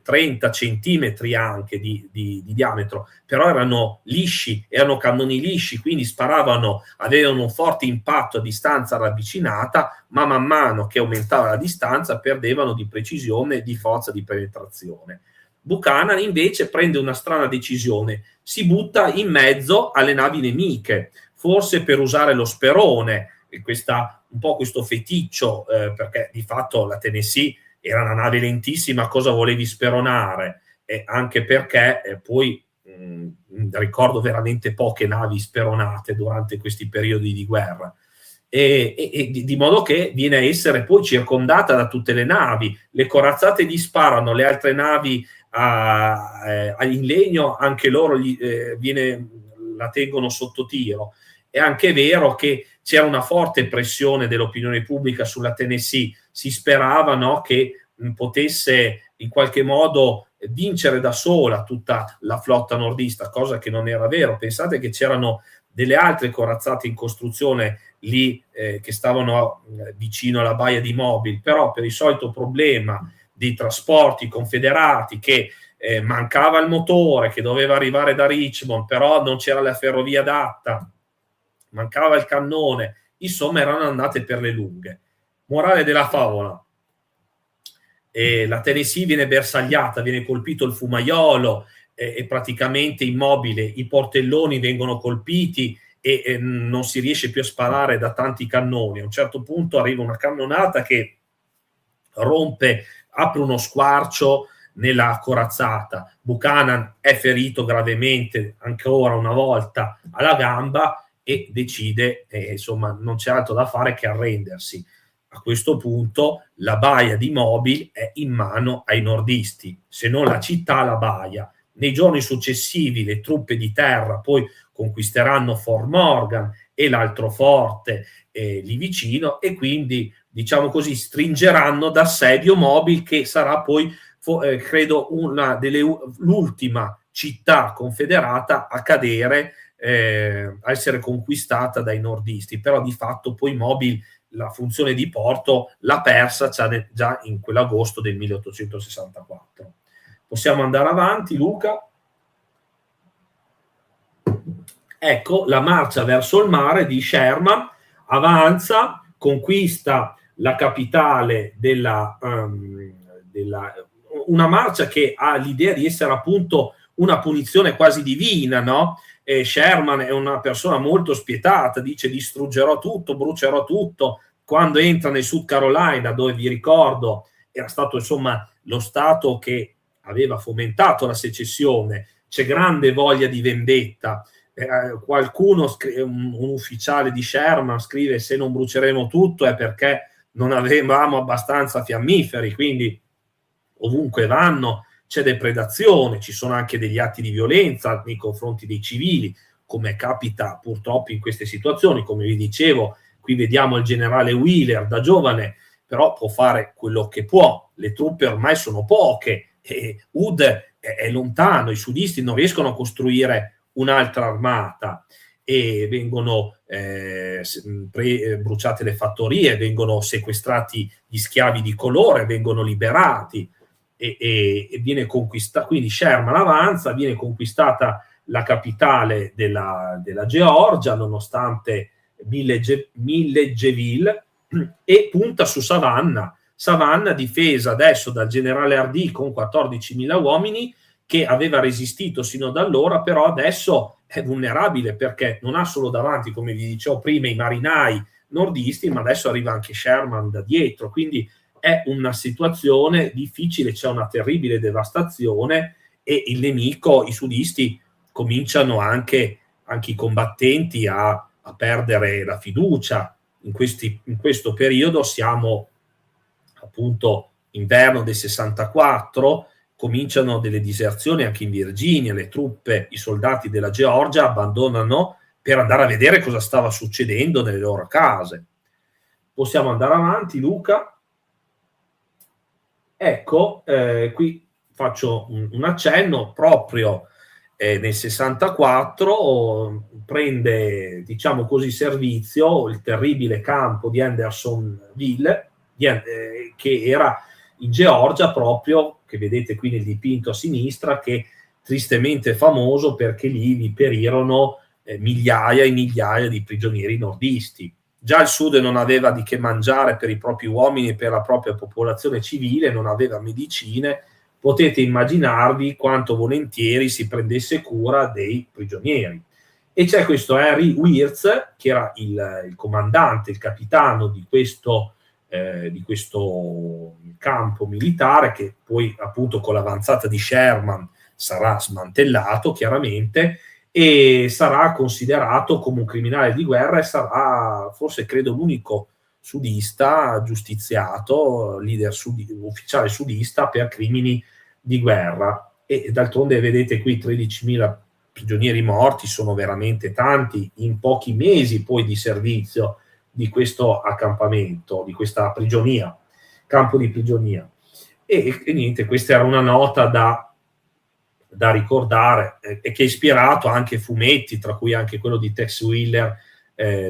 30 centimetri anche di diametro, però erano lisci, erano cannoni lisci, quindi sparavano, avevano un forte impatto a distanza ravvicinata, ma man mano che aumentava la distanza perdevano di precisione e di forza di penetrazione. Buchanan invece prende una strana decisione, si butta in mezzo alle navi nemiche, forse per usare lo sperone, un po' questo feticcio, perché di fatto la Tennessee era una nave lentissima, cosa volevi speronare? Anche perché poi ricordo veramente poche navi speronate durante questi periodi di guerra. E di modo che viene a essere poi circondata da tutte le navi, le corazzate gli sparano, le altre navi in legno anche loro la tengono sotto tiro. È anche vero che c'era una forte pressione dell'opinione pubblica sulla Tennessee, si sperava, no, che potesse in qualche modo vincere da sola tutta la flotta nordista, cosa che non era vero. Pensate che c'erano delle altre corazzate in costruzione lì che stavano vicino alla baia di Mobile, però per il solito problema dei trasporti confederati, che mancava il motore che doveva arrivare da Richmond, però non c'era la ferrovia adatta, mancava il cannone, insomma erano andate per le lunghe. Morale della favola: la Tennessee viene bersagliata, viene colpito il fumaiolo, è praticamente immobile, i portelloni vengono colpiti e non si riesce più a sparare da tanti cannoni. A un certo punto arriva una cannonata che apre uno squarcio nella corazzata. Buchanan è ferito gravemente ancora una volta alla gamba e decide, insomma, non c'è altro da fare che arrendersi. A questo punto la baia di Mobile è in mano ai nordisti, se non la città, la baia. Nei giorni successivi le truppe di terra poi conquisteranno Fort Morgan e l'altro forte lì vicino, e quindi, diciamo così, stringeranno d'assedio Mobile, che sarà poi credo l'ultima città confederata a cadere, a essere conquistata dai nordisti. Però di fatto poi Mobile la funzione di porto l'ha persa già in quell'agosto del 1864. Possiamo andare avanti, Luca? Ecco la marcia verso il mare di Sherman, avanza, conquista la capitale una marcia che ha l'idea di essere appunto una punizione quasi divina, no? Sherman è una persona molto spietata, dice: distruggerò tutto, brucerò tutto. Quando entra nel South Carolina, dove, vi ricordo, era stato insomma lo stato che aveva fomentato la secessione, c'è grande voglia di vendetta. Qualcuno, un ufficiale di Sherman, scrive: se non bruceremo tutto è perché non avevamo abbastanza fiammiferi, quindi ovunque vanno c'è depredazione, ci sono anche degli atti di violenza nei confronti dei civili. come capita purtroppo in queste situazioni. Come vi dicevo, qui vediamo il generale Wheeler da giovane, però può fare quello che può, le truppe ormai sono poche, e Hood è lontano, i sudisti non riescono a costruire un'altra armata e vengono bruciate le fattorie, vengono sequestrati gli schiavi di colore, vengono liberati e viene conquistata, quindi Sherman avanza, viene conquistata la capitale della Georgia nonostante Milledgeville, e punta su Savannah difesa adesso dal generale Hardee con 14.000 uomini, che aveva resistito sino ad allora, però adesso è vulnerabile perché non ha solo davanti, come vi dicevo prima, i marinai nordisti, ma adesso arriva anche Sherman da dietro, quindi è una situazione difficile, c'è una terribile devastazione e il nemico, i sudisti, cominciano anche i combattenti a perdere la fiducia. In questo periodo siamo appunto inverno del 64, cominciano delle diserzioni anche in Virginia, le truppe, i soldati della Georgia abbandonano per andare a vedere cosa stava succedendo nelle loro case. Possiamo andare avanti, Luca? Ecco, qui faccio un accenno proprio nel 64 prende, diciamo così, servizio il terribile campo di Hendersonville, che era in Georgia proprio, che vedete qui nel dipinto a sinistra, che tristemente è famoso perché lì vi perirono migliaia e migliaia di prigionieri nordisti. Già il sud non aveva di che mangiare per i propri uomini e per la propria popolazione civile, non aveva medicine. Potete immaginarvi quanto volentieri si prendesse cura dei prigionieri. E c'è questo Henry Wirtz, che era il comandante, il capitano di questo campo militare, che poi appunto con l'avanzata di Sherman sarà smantellato chiaramente e sarà considerato come un criminale di guerra e sarà forse, credo, l'unico sudista giustiziato, leader ufficiale sudista per crimini di guerra. E d'altronde vedete qui 13.000 prigionieri morti, sono veramente tanti in pochi mesi poi di servizio di questo accampamento, di questa prigionia, campo di prigionia. E niente, questa era una nota da ricordare e che ha ispirato anche fumetti, tra cui anche quello di Tex Willer,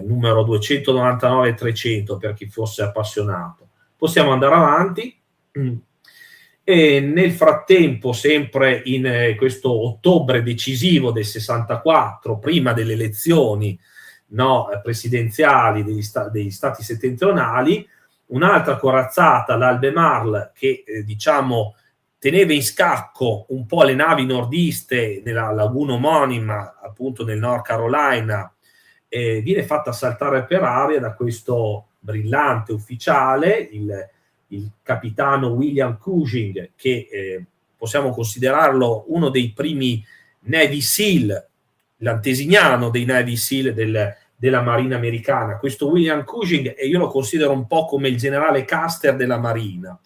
numero 299 e 300, per chi fosse appassionato. Possiamo andare avanti. E nel frattempo, sempre in questo ottobre decisivo del 64, prima delle elezioni presidenziali degli stati settentrionali, un'altra corazzata, l'Albemarle, che diciamo teneva in scacco un po' le navi nordiste nella laguna omonima, appunto nel North Carolina, viene fatta saltare per aria da questo brillante ufficiale, il capitano William Cushing, che possiamo considerarlo uno dei primi Navy SEAL, l'antesignano dei Navy SEAL della Marina americana. Questo William Cushing, e io lo considero un po' come il generale Custer della Marina,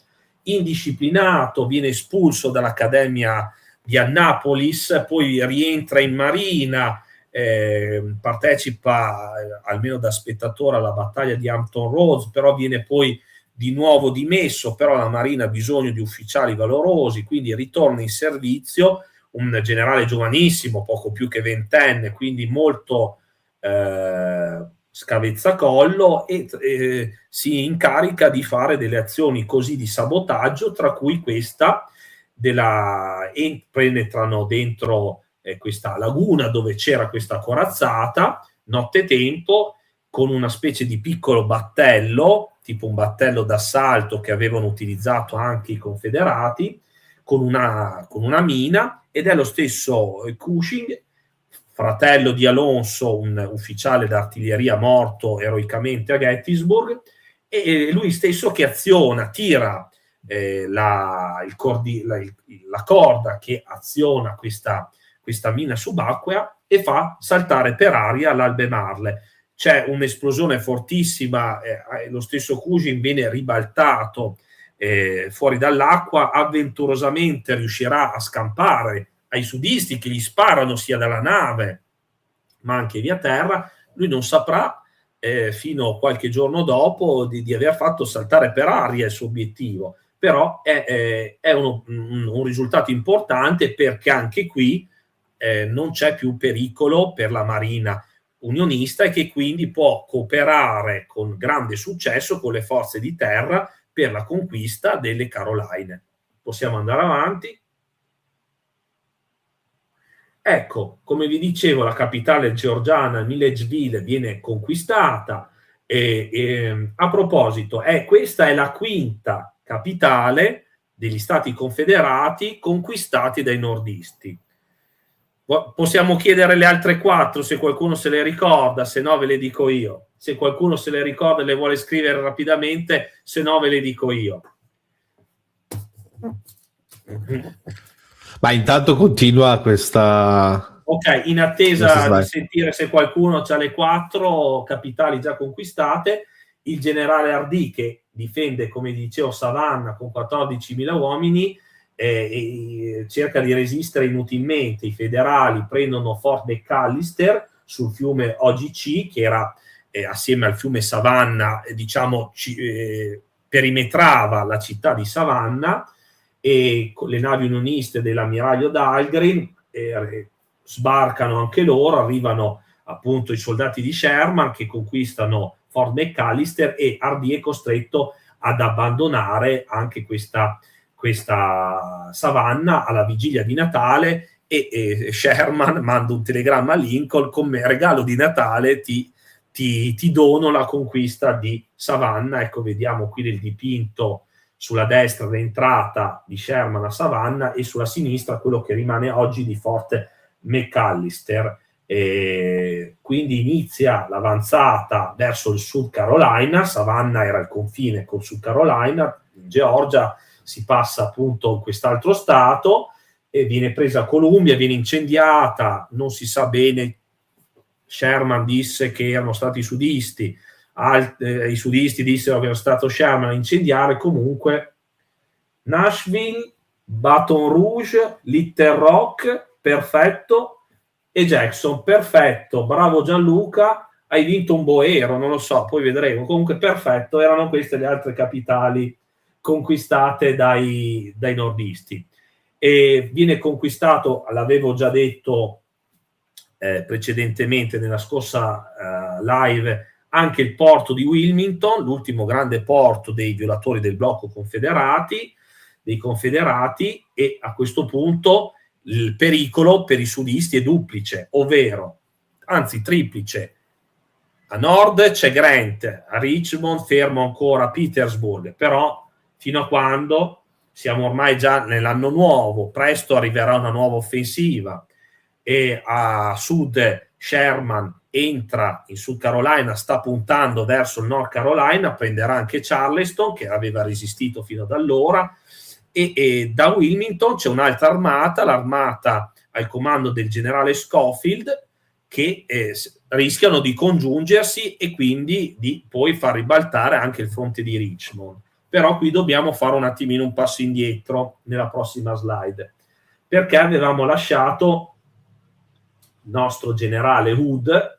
indisciplinato, viene espulso dall'Accademia di Annapolis, poi rientra in Marina, partecipa almeno da spettatore alla battaglia di Hampton Roads, però viene poi di nuovo dimesso, però la Marina ha bisogno di ufficiali valorosi, quindi ritorna in servizio, un generale giovanissimo, poco più che ventenne, quindi molto scavezzacollo, e si incarica di fare delle azioni così di sabotaggio, tra cui questa penetrano dentro questa laguna dove c'era questa corazzata nottetempo con una specie di piccolo battello, tipo un battello d'assalto che avevano utilizzato anche i confederati, con una mina, ed è lo stesso Cushing, fratello di Alonso, un ufficiale d'artiglieria morto eroicamente a Gettysburg, e lui stesso che aziona, tira la corda che aziona questa mina subacquea e fa saltare per aria l'Albemarle. C'è un'esplosione fortissima, lo stesso Cushing viene ribaltato fuori dall'acqua, avventurosamente riuscirà a scampare ai sudisti che gli sparano sia dalla nave ma anche via terra. Lui non saprà fino a qualche giorno dopo di aver fatto saltare per aria il suo obiettivo, però è un risultato importante, perché anche qui non c'è più pericolo per la Marina unionista, e che quindi può cooperare con grande successo con le forze di terra per la conquista delle Caroline. Possiamo andare avanti. Ecco, come vi dicevo, la capitale georgiana, Milledgeville, viene conquistata. A proposito, questa è la quinta capitale degli Stati Confederati conquistati dai nordisti. Possiamo chiedere le altre 4 se qualcuno se le ricorda, se no ve le dico io. Se qualcuno se le ricorda e le vuole scrivere rapidamente, se no ve le dico io. Ma intanto continua questa... Ok, in attesa di sentire se qualcuno ha le 4 capitali già conquistate, il generale Hardee, che difende, come dicevo, Savannah con 14.000 uomini, cerca di resistere inutilmente. I federali prendono Fort McAllister sul fiume OGC, che era assieme al fiume Savannah, perimetrava la città di Savannah, e con le navi unioniste dell'ammiraglio Dahlgren sbarcano anche loro. Arrivano appunto i soldati di Sherman che conquistano Fort McAllister, e Hardee è costretto ad abbandonare anche questa Savannah alla vigilia di Natale, e Sherman manda un telegramma a Lincoln: come regalo di Natale ti dono la conquista di Savannah. Ecco, vediamo qui nel dipinto sulla destra l'entrata di Sherman a Savannah, e sulla sinistra quello che rimane oggi di Fort McAllister. Quindi inizia l'avanzata verso il South Carolina. Savannah era il confine col South Carolina, in Georgia. Si passa appunto in quest'altro stato e viene presa Columbia, viene incendiata, non si sa bene. Sherman disse che erano stati i sudisti, i sudisti dissero che era stato Sherman a incendiare. Comunque Nashville, Baton Rouge, Little Rock, perfetto, e Jackson, perfetto, bravo Gianluca, hai vinto un boero, non lo so, poi vedremo. Comunque perfetto, erano queste le altre capitali conquistate dai nordisti. E viene conquistato, l'avevo già detto precedentemente nella scorsa live, anche il porto di Wilmington, l'ultimo grande porto dei violatori del blocco dei confederati, e a questo punto il pericolo per i sudisti è duplice, ovvero, anzi triplice. A nord c'è Grant, a Richmond fermo ancora Petersburg, però fino a quando? Siamo ormai già nell'anno nuovo, presto arriverà una nuova offensiva, e a sud Sherman entra in South Carolina, sta puntando verso il North Carolina, prenderà anche Charleston, che aveva resistito fino ad allora, e da Wilmington c'è un'altra armata, l'armata al comando del generale Schofield, che rischiano di congiungersi e quindi di poi far ribaltare anche il fronte di Richmond. Però qui dobbiamo fare un attimino un passo indietro nella prossima slide, perché avevamo lasciato il nostro generale Hood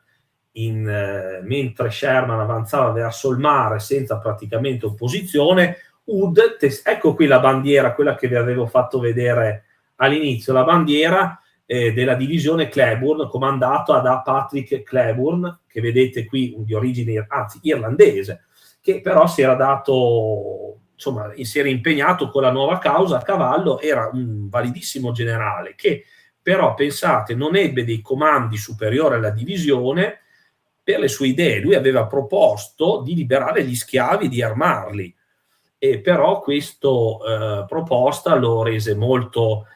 mentre Sherman avanzava verso il mare senza praticamente opposizione. Hood, ecco qui la bandiera, quella che vi avevo fatto vedere all'inizio, la bandiera della divisione Claiborne, comandata da Patrick Claiborne, che vedete qui, di origine irlandese, che però si era impegnato con la nuova causa a cavallo. Era un validissimo generale che però, pensate, non ebbe dei comandi superiori alla divisione per le sue idee. Lui aveva proposto di liberare gli schiavi, di armarli, e però questa proposta lo rese molto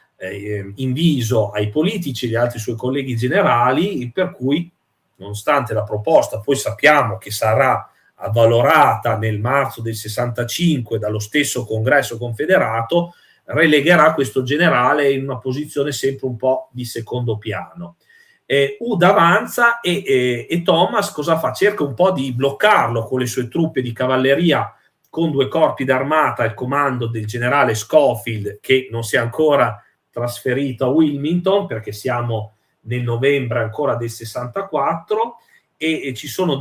inviso ai politici e agli altri suoi colleghi generali, per cui, nonostante la proposta poi sappiamo che sarà avvalorata nel marzo del 65 dallo stesso congresso confederato, relegherà questo generale in una posizione sempre un po' di secondo piano. Hood avanza e Thomas cosa fa? Cerca un po' di bloccarlo con le sue truppe di cavalleria, con 2 corpi d'armata al comando del generale Schofield, che non si è ancora trasferito a Wilmington, perché siamo nel novembre ancora del 64, e ci sono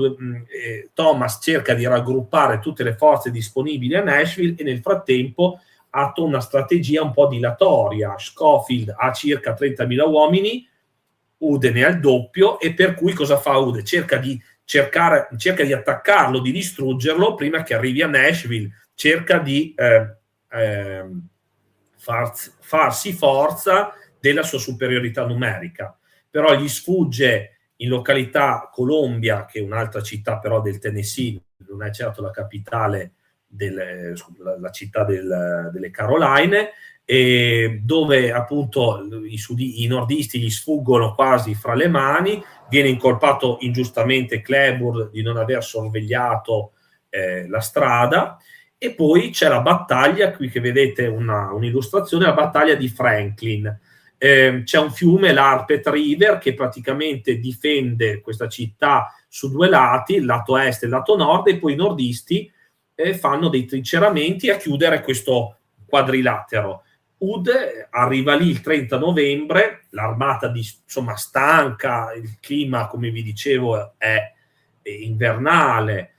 Thomas cerca di raggruppare tutte le forze disponibili a Nashville, e nel frattempo attua una strategia un po' dilatoria. Schofield ha circa 30.000 uomini, Ude ne ha il doppio, e per cui cosa fa Ude? Cerca di attaccarlo, di distruggerlo prima che arrivi a Nashville, cerca di farsi forza della sua superiorità numerica, però gli sfugge in località Columbia, che è un'altra città però del Tennessee, non è certo la capitale, la città delle Caroline, e dove appunto i nordisti gli sfuggono quasi fra le mani. Viene incolpato ingiustamente Cleburne di non aver sorvegliato la strada, e poi c'è la battaglia, qui che vedete un'illustrazione, la battaglia di Franklin. C'è un fiume, l'Arpet River, che praticamente difende questa città su due lati, il lato est e il lato nord, e poi i nordisti fanno dei trinceramenti a chiudere questo quadrilatero. Ude arriva lì il 30 novembre, l'armata stanca, il clima, come vi dicevo, è invernale,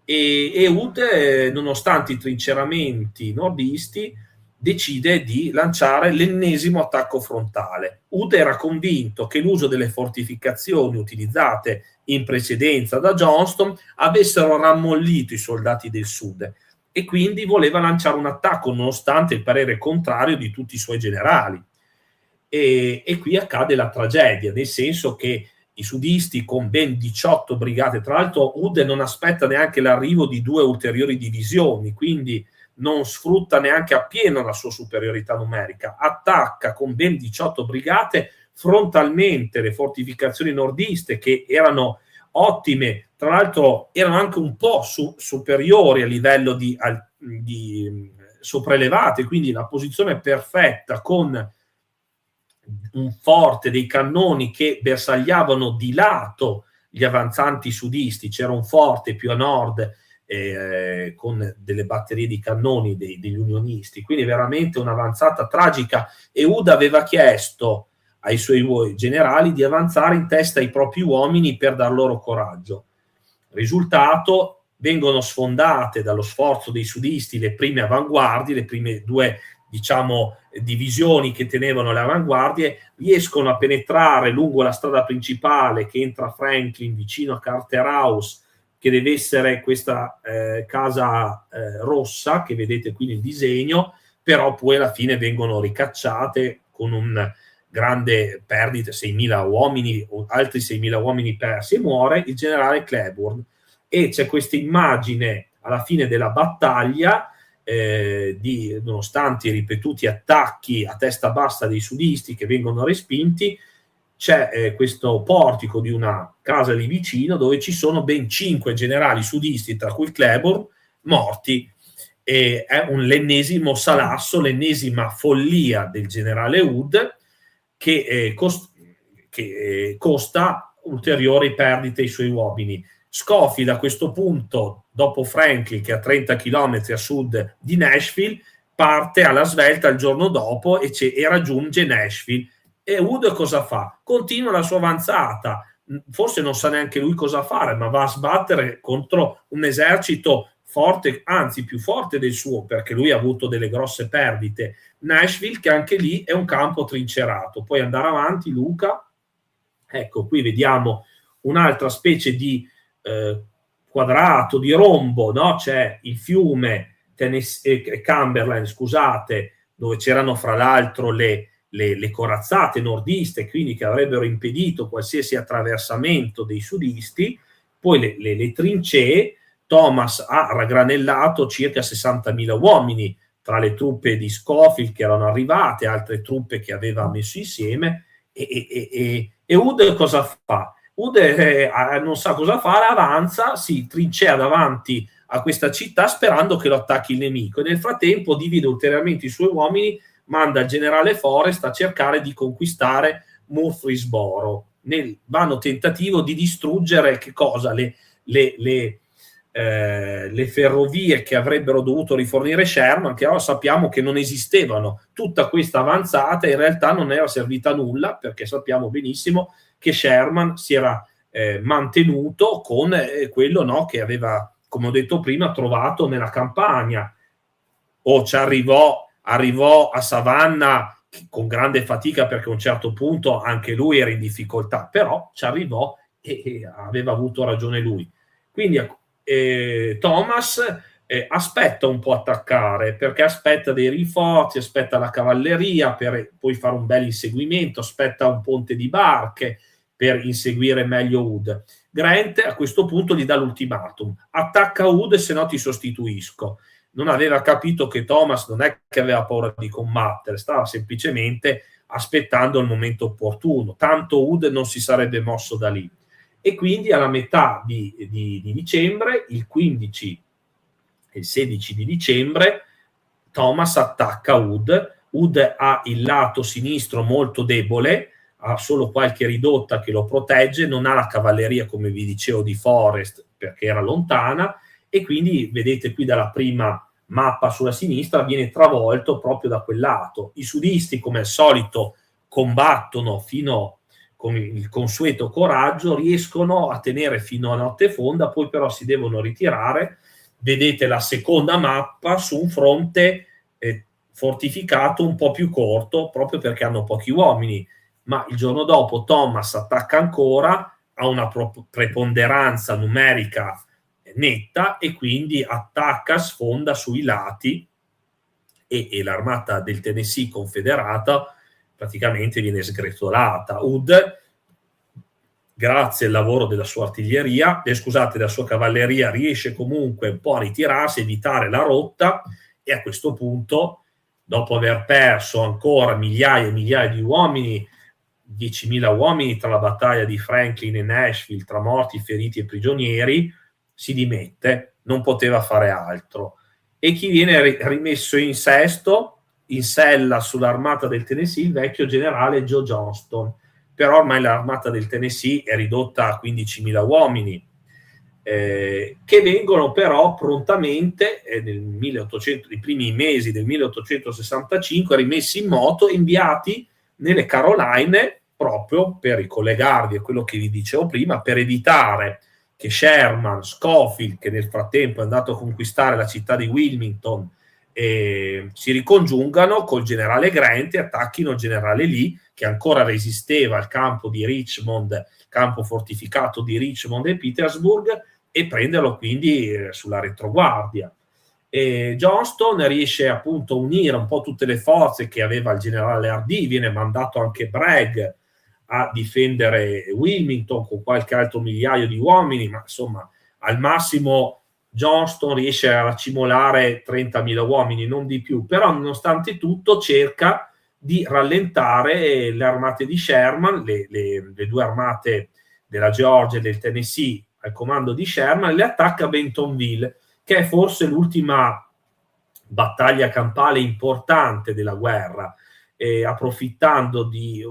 e Ude, nonostante i trinceramenti nordisti, decide di lanciare l'ennesimo attacco frontale. Ude era convinto che l'uso delle fortificazioni utilizzate in precedenza da Johnston avessero rammollito i soldati del sud, e quindi voleva lanciare un attacco nonostante il parere contrario di tutti i suoi generali. E qui accade la tragedia, nel senso che i sudisti, con ben 18 brigate, tra l'altro Ude non aspetta neanche l'arrivo di 2 ulteriori divisioni, quindi non sfrutta neanche appieno la sua superiorità numerica, attacca con ben 18 brigate frontalmente le fortificazioni nordiste, che erano ottime, tra l'altro erano anche un po' superiori a livello di sopraelevate, quindi la posizione perfetta, con un forte, dei cannoni che bersagliavano di lato gli avanzanti sudisti. C'era un forte più a nord con delle batterie di cannoni degli unionisti, quindi veramente un'avanzata tragica, e Ude aveva chiesto ai suoi generali di avanzare in testa ai propri uomini per dar loro coraggio. Risultato: vengono sfondate dallo sforzo dei sudisti le prime avanguardie, le prime 2 divisioni che tenevano le avanguardie, riescono a penetrare lungo la strada principale che entra a Franklin, vicino a Carter House, che deve essere questa casa rossa che vedete qui nel disegno, però poi alla fine vengono ricacciate con un grande perdita, 6.000 uomini, altri 6.000 uomini persi, e muore il generale Cleburne. E c'è questa immagine alla fine della battaglia, nonostante i ripetuti attacchi a testa bassa dei sudisti che vengono respinti, c'è questo portico di una casa lì vicino dove ci sono ben 5 generali sudisti, tra cui Cleburne, morti. E è l'ennesimo salasso, l'ennesima follia del generale Hood, che costa ulteriori perdite ai suoi uomini. Schofield a questo punto, dopo Franklin, che è a 30 km a sud di Nashville, parte alla svelta il giorno dopo e raggiunge Nashville. E Hood cosa fa? Continua la sua avanzata, forse non sa neanche lui cosa fare, ma va a sbattere contro un esercito forte, anzi più forte del suo, perché lui ha avuto delle grosse perdite. Nashville, che anche lì è un campo trincerato. Puoi andare avanti, Luca. Ecco, qui vediamo un'altra specie di quadrato, di rombo, no? C'è il fiume Cumberland, scusate, dove c'erano fra l'altro le corazzate nordiste, quindi che avrebbero impedito qualsiasi attraversamento dei sudisti. Poi le trincee. Thomas ha raggranellato circa 60.000 uomini tra le truppe di Schofield che erano arrivate, altre truppe che aveva messo insieme, e Hood cosa fa? Hood non sa cosa fare, avanza, si trincea davanti a questa città sperando che lo attacchi il nemico, e nel frattempo divide ulteriormente i suoi uomini, manda il generale Forrest a cercare di conquistare Murfreesboro, nel vano tentativo di distruggere che cosa? le ferrovie che avrebbero dovuto rifornire Sherman, che ora sappiamo che non esistevano. Tutta questa avanzata in realtà non era servita a nulla, perché sappiamo benissimo che Sherman si era mantenuto con quello, no, che aveva, come ho detto prima, trovato nella campagna. Ci arrivò a Savannah con grande fatica, perché a un certo punto anche lui era in difficoltà, però ci arrivò e aveva avuto ragione lui. Quindi Thomas aspetta un po' attaccare, perché aspetta dei rinforzi, aspetta la cavalleria per poi fare un bel inseguimento, aspetta un ponte di barche per inseguire meglio Hood. Grant a questo punto gli dà l'ultimatum: attacca Hood, se no ti sostituisco. Non aveva capito che Thomas non è che aveva paura di combattere, stava semplicemente aspettando il momento opportuno, tanto Hood non si sarebbe mosso da lì. E quindi alla metà di dicembre, il 15 e il 16 di dicembre, Thomas attacca Hood. Hood ha il lato sinistro molto debole, ha solo qualche ridotta che lo protegge, non ha la cavalleria, come vi dicevo, di Forrest, perché era lontana, e quindi vedete qui dalla prima mappa sulla sinistra viene travolto proprio da quel lato. I sudisti, come al solito, combattono fino con il consueto coraggio, riescono a tenere fino a notte fonda, poi però si devono ritirare. Vedete la seconda mappa su un fronte fortificato un po' più corto, proprio perché hanno pochi uomini, ma il giorno dopo Thomas attacca ancora, ha una preponderanza numerica netta e quindi attacca, sfonda sui lati e l'armata del Tennessee confederata praticamente viene sgretolata. Hood, grazie al lavoro della sua artiglieria, della sua cavalleria, riesce comunque un po' a ritirarsi, evitare la rotta, e a questo punto, dopo aver perso ancora migliaia e migliaia di uomini, 10.000 uomini tra la battaglia di Franklin e Nashville, tra morti, feriti e prigionieri, si dimette, non poteva fare altro. E chi viene rimesso in sella sull'armata del Tennessee? Il vecchio generale Joe Johnston. Però ormai l'armata del Tennessee è ridotta a 15.000 uomini, che vengono però prontamente, nei primi mesi del 1865, rimessi in moto e inviati nelle Caroline, proprio per ricollegarvi a quello che vi dicevo prima, per evitare che Sherman, Schofield, che nel frattempo è andato a conquistare la città di Wilmington, si ricongiungano col generale Grant e attacchino il generale Lee, che ancora resisteva al campo di Richmond, campo fortificato di Richmond e Petersburg, e prenderlo quindi sulla retroguardia. Johnston riesce appunto a unire un po' tutte le forze che aveva il generale Hardee, viene mandato anche Bragg a difendere Wilmington con qualche altro migliaio di uomini, ma insomma al massimo Johnston riesce a racimolare 30.000 uomini, non di più, però nonostante tutto cerca di rallentare le armate di Sherman, le due armate della Georgia e del Tennessee al comando di Sherman, le attacca a Bentonville, che è forse l'ultima battaglia campale importante della guerra, approfittando di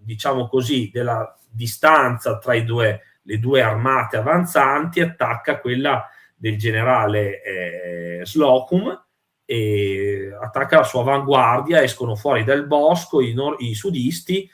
diciamo così, della distanza tra le due armate avanzanti, attacca quella del generale Slocum e attacca la sua avanguardia. Escono fuori dal bosco i sudisti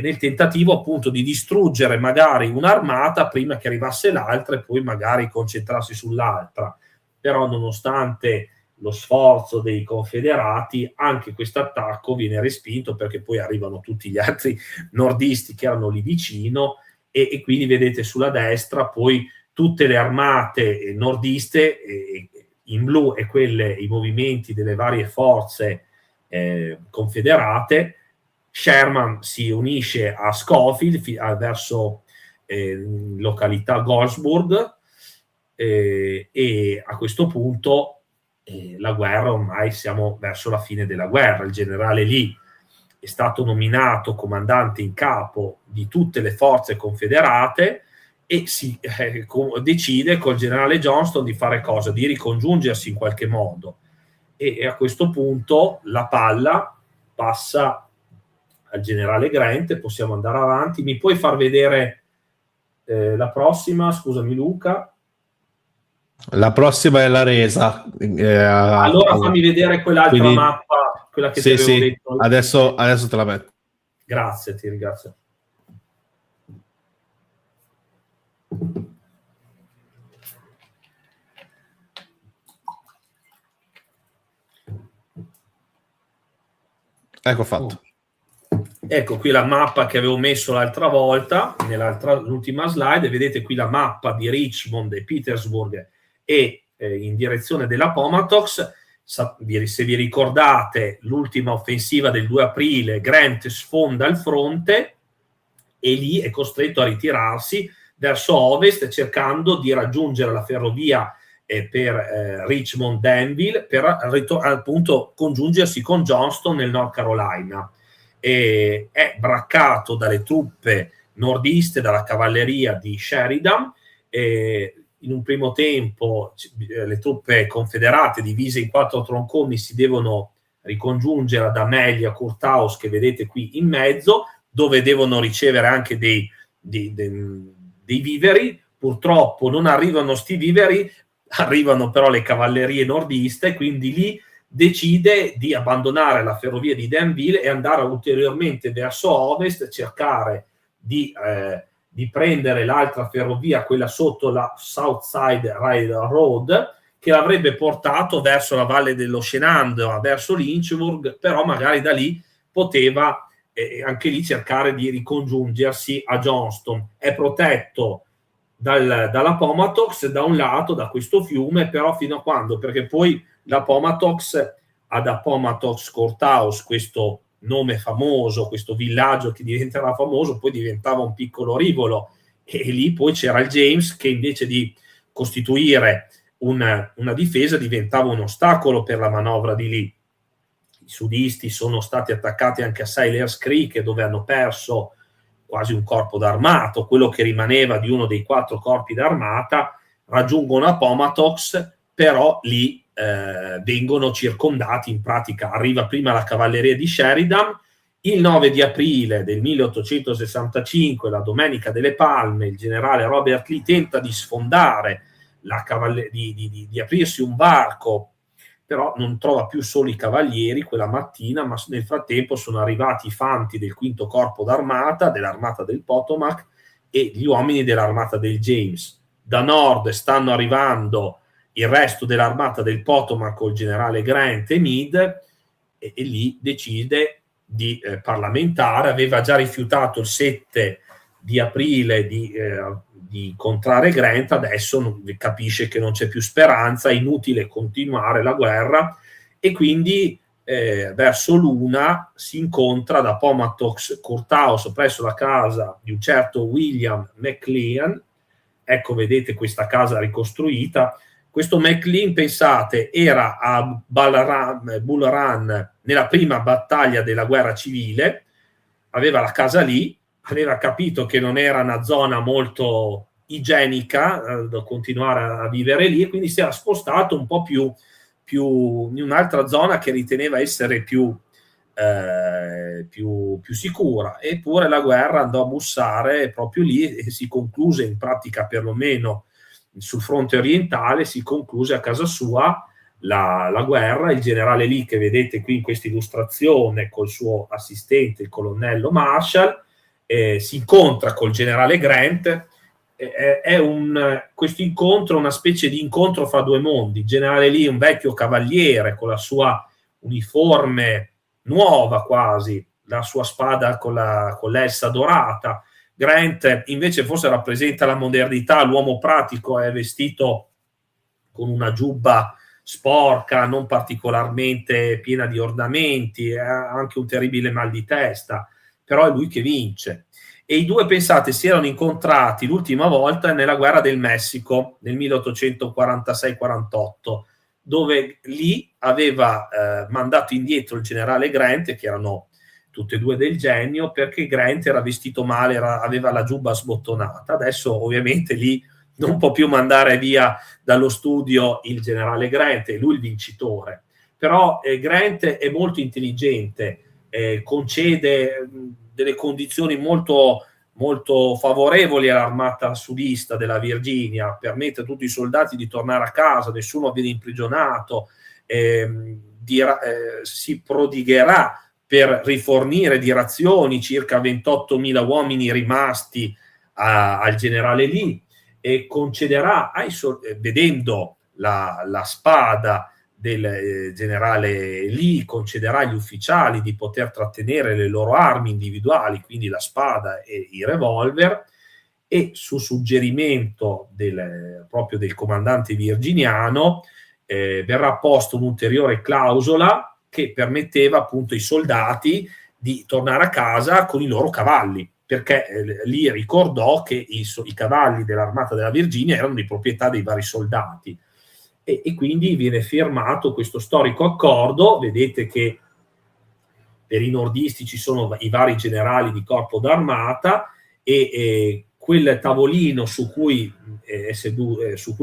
nel tentativo appunto di distruggere magari un'armata prima che arrivasse l'altra e poi magari concentrarsi sull'altra. Però nonostante lo sforzo dei confederati, anche questo attacco viene respinto, perché poi arrivano tutti gli altri nordisti che erano lì vicino, e quindi vedete sulla destra poi tutte le armate nordiste in blu e i movimenti delle varie forze confederate. Sherman si unisce a Schofield verso località Goldsburg, e a questo punto la guerra, ormai siamo verso la fine della guerra. Il generale Lee è stato nominato comandante in capo di tutte le forze confederate e si decide col generale Johnston di fare cosa? Di ricongiungersi in qualche modo, e a questo punto la palla passa al generale Grant. Possiamo andare avanti. Mi puoi far vedere la prossima? Scusami Luca. La prossima è la resa. Allora fammi vedere quell'altra Quindi, mappa, quella che ti sì, avevo sì, detto. adesso te la metto. Grazie, ti ringrazio. Ecco fatto. Ecco qui la mappa che avevo messo l'altra volta, l'ultima slide, vedete qui la mappa di Richmond e Petersburg e in direzione dell'Appomattox. Se vi ricordate l'ultima offensiva del 2 aprile, Grant sfonda il fronte e lì è costretto a ritirarsi verso ovest cercando di raggiungere la ferrovia per Richmond-Danville per appunto congiungersi con Johnston nel North Carolina. È braccato dalle truppe nordiste, dalla cavalleria di Sheridan. In un primo tempo le truppe confederate divise in 4 tronconi si devono ricongiungere ad Amelia Courthouse, che vedete qui in mezzo, dove devono ricevere anche dei viveri. Purtroppo non arrivano sti viveri, arrivano però le cavallerie nordiste, quindi lì decide di abbandonare la ferrovia di Danville e andare ulteriormente verso ovest, cercare di prendere l'altra ferrovia, quella sotto la Southside Railroad, che l'avrebbe portato verso la valle dello Shenandoah, verso Lynchburg, però magari da lì poteva anche lì cercare di ricongiungersi a Johnston. È protetto dall'Appomattox da un lato, da questo fiume, però fino a quando? Perché poi l'Appomattox ad Appomattox Courthouse, questo nome famoso, questo villaggio che diventerà famoso, poi diventava un piccolo rivolo, e lì poi c'era il James che invece di costituire una difesa diventava un ostacolo per la manovra di lì. I sudisti sono stati attaccati anche a Sailors Creek, dove hanno perso quasi un corpo d'armato, quello che rimaneva di uno dei 4 corpi d'armata. Raggiungono Appomattox, però lì vengono circondati. In pratica arriva prima la cavalleria di Sheridan. Il 9 di aprile del 1865, la Domenica delle Palme, il generale Robert Lee tenta di sfondare di aprirsi un varco, però non trova più solo i cavalieri quella mattina, ma nel frattempo sono arrivati i fanti del 5° corpo d'armata, dell'armata del Potomac, e gli uomini dell'armata del James. Da nord stanno arrivando il resto dell'armata del Potomac col generale Grant e Meade, e lì decide di parlamentare. Aveva già rifiutato il 7 di aprile di incontrare Grant, adesso capisce che non c'è più speranza, è inutile continuare la guerra, e quindi verso l'una si incontra da Appomattox Courthouse presso la casa di un certo William McLean. Ecco, vedete questa casa ricostruita. Questo McLean, pensate, era a Bull Run nella prima battaglia della guerra civile, aveva la casa lì, aveva capito che non era una zona molto igienica da continuare a vivere lì, e quindi si era spostato un po' più in un'altra zona che riteneva essere più sicura. Eppure la guerra andò a bussare proprio lì e si concluse, in pratica perlomeno sul fronte orientale, si concluse a casa sua la guerra. Il generale Lee, che vedete qui in questa illustrazione col suo assistente, il colonnello Marshall, si incontra col generale Grant. Questo incontro è una specie di incontro fra 2 mondi. Il generale Lee, un vecchio cavaliere con la sua uniforme nuova quasi, la sua spada con l'elsa dorata. Grant invece forse rappresenta la modernità, l'uomo pratico, è vestito con una giubba sporca, non particolarmente piena di ornamenti, ha anche un terribile mal di testa, però è lui che vince. E i due, pensate, si erano incontrati l'ultima volta nella guerra del Messico nel 1846-48, dove Lee aveva mandato indietro il generale Grant, che erano tutte e 2 del genio, perché Grant era vestito male, aveva la giubba sbottonata. Adesso ovviamente Lee non può più mandare via dallo studio il generale Grant, è lui il vincitore. Però Grant è molto intelligente, concede delle condizioni molto molto favorevoli all'armata sudista della Virginia, permette a tutti i soldati di tornare a casa, nessuno viene imprigionato, si prodigherà per rifornire di razioni circa 28.000 uomini rimasti al generale Lee, e concederà, vedendo la spada del generale Lee, concederà agli ufficiali di poter trattenere le loro armi individuali, quindi la spada e i revolver, e su suggerimento proprio del comandante virginiano verrà posta un'ulteriore clausola che permetteva appunto ai soldati di tornare a casa con i loro cavalli, perché Lee ricordò che i cavalli dell'armata della Virginia erano di proprietà dei vari soldati, e quindi viene firmato questo storico accordo. Vedete che per i nordisti ci sono i vari generali di corpo d'armata, e quel tavolino su cui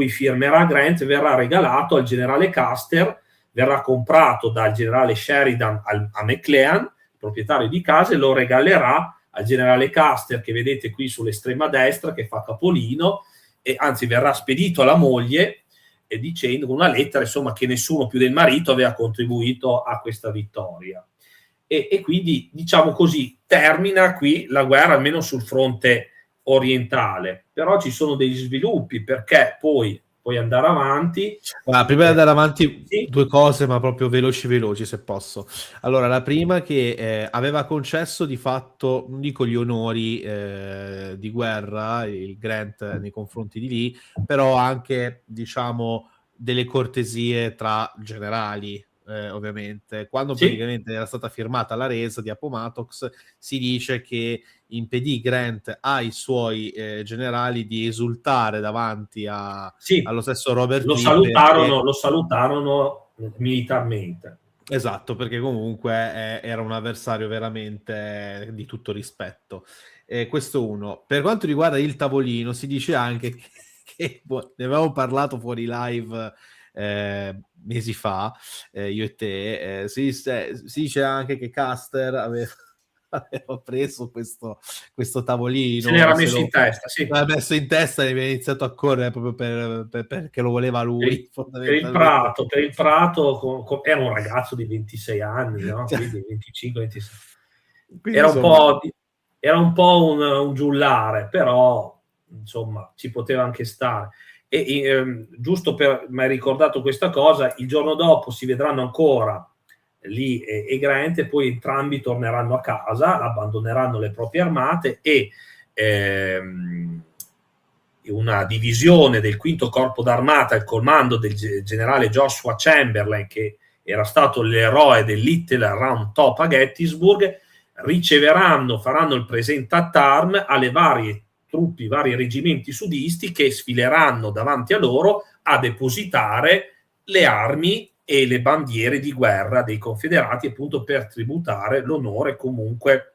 firmerà Grant verrà regalato al generale Custer, verrà comprato dal generale Sheridan a McClellan, proprietario di casa, e lo regalerà al generale Custer, che vedete qui sull'estrema destra, che fa capolino, e anzi verrà spedito alla moglie, dicendo una lettera, insomma, che nessuno più del marito aveva contribuito a questa vittoria. E quindi, diciamo così, termina qui la guerra, almeno sul fronte orientale. Però ci sono degli sviluppi, perché poi puoi andare avanti. Prima di andare avanti, sì. 2 cose, ma proprio veloci se posso. Allora, la prima, che aveva concesso di fatto, non dico gli onori di guerra, il Grant nei confronti di Lee, però anche, diciamo, delle cortesie tra generali. Ovviamente, quando praticamente era stata firmata la resa di Appomattox, si dice che impedì Grant ai suoi generali di esultare davanti allo stesso Robert Lee. Lo salutarono militarmente. Esatto, perché comunque era un avversario veramente di tutto rispetto. Questo uno. Per quanto riguarda il tavolino, si dice anche che ne avevamo parlato fuori live mesi fa, io e te, si dice anche che Custer aveva preso questo tavolino, se l'era messo in testa, l'ha messo in testa e aveva iniziato a correre proprio perché lo voleva lui. Per il Prato era un ragazzo di 26 anni, no? Quindi 25-26. Era un po' un giullare, però insomma ci poteva anche stare. Giusto mi hai ricordato questa cosa, il giorno dopo si vedranno ancora Lee e Grant, e poi entrambi torneranno a casa, abbandoneranno le proprie armate, e una divisione del quinto corpo d'armata al comando del generale Joshua Chamberlain, che era stato l'eroe del Little Round Top a Gettysburg, faranno il present arm alle varie truppi, vari reggimenti sudisti, che sfileranno davanti a loro a depositare le armi e le bandiere di guerra dei confederati, appunto per tributare l'onore comunque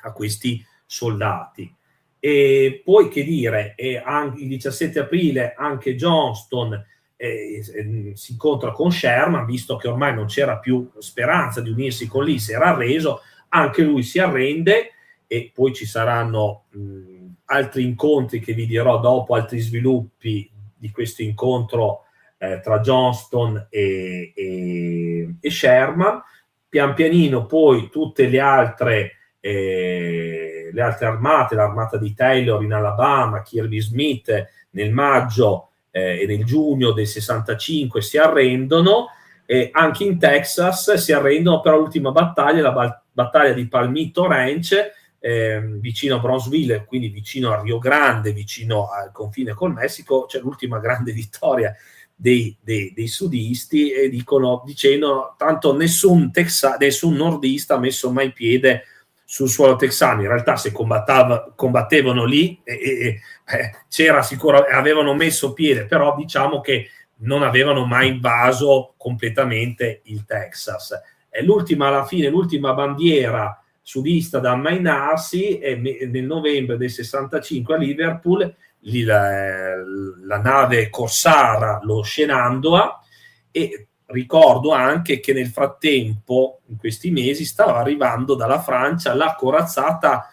a questi soldati. E poi, che dire, anche il 17 aprile anche Johnston si incontra con Sherman, visto che ormai non c'era più speranza di unirsi con Lee, si era arreso, anche lui si arrende, e poi ci saranno altri incontri che vi dirò dopo, altri sviluppi di questo incontro tra Johnston e Sherman. Pian pianino poi tutte le altre armate, l'armata di Taylor in Alabama, Kirby Smith nel maggio e nel giugno del 65 si arrendono, e anche in Texas si arrendono per l'ultima battaglia, la battaglia di Palmito Ranch, vicino a Bronzeville, quindi vicino a Rio Grande, vicino al confine col Messico. C'è l'ultima grande vittoria dei sudisti, e dicendo tanto nessun nordista ha messo mai piede sul suolo texano. In realtà, se combattevano lì, c'era sicuro, avevano messo piede, però diciamo che non avevano mai invaso completamente il Texas. Alla fine l'ultima bandiera sudista da ammainarsi è nel novembre del 65 a Liverpool, la nave corsara, lo Shenandoah. E ricordo anche che nel frattempo, in questi mesi, stava arrivando dalla Francia la corazzata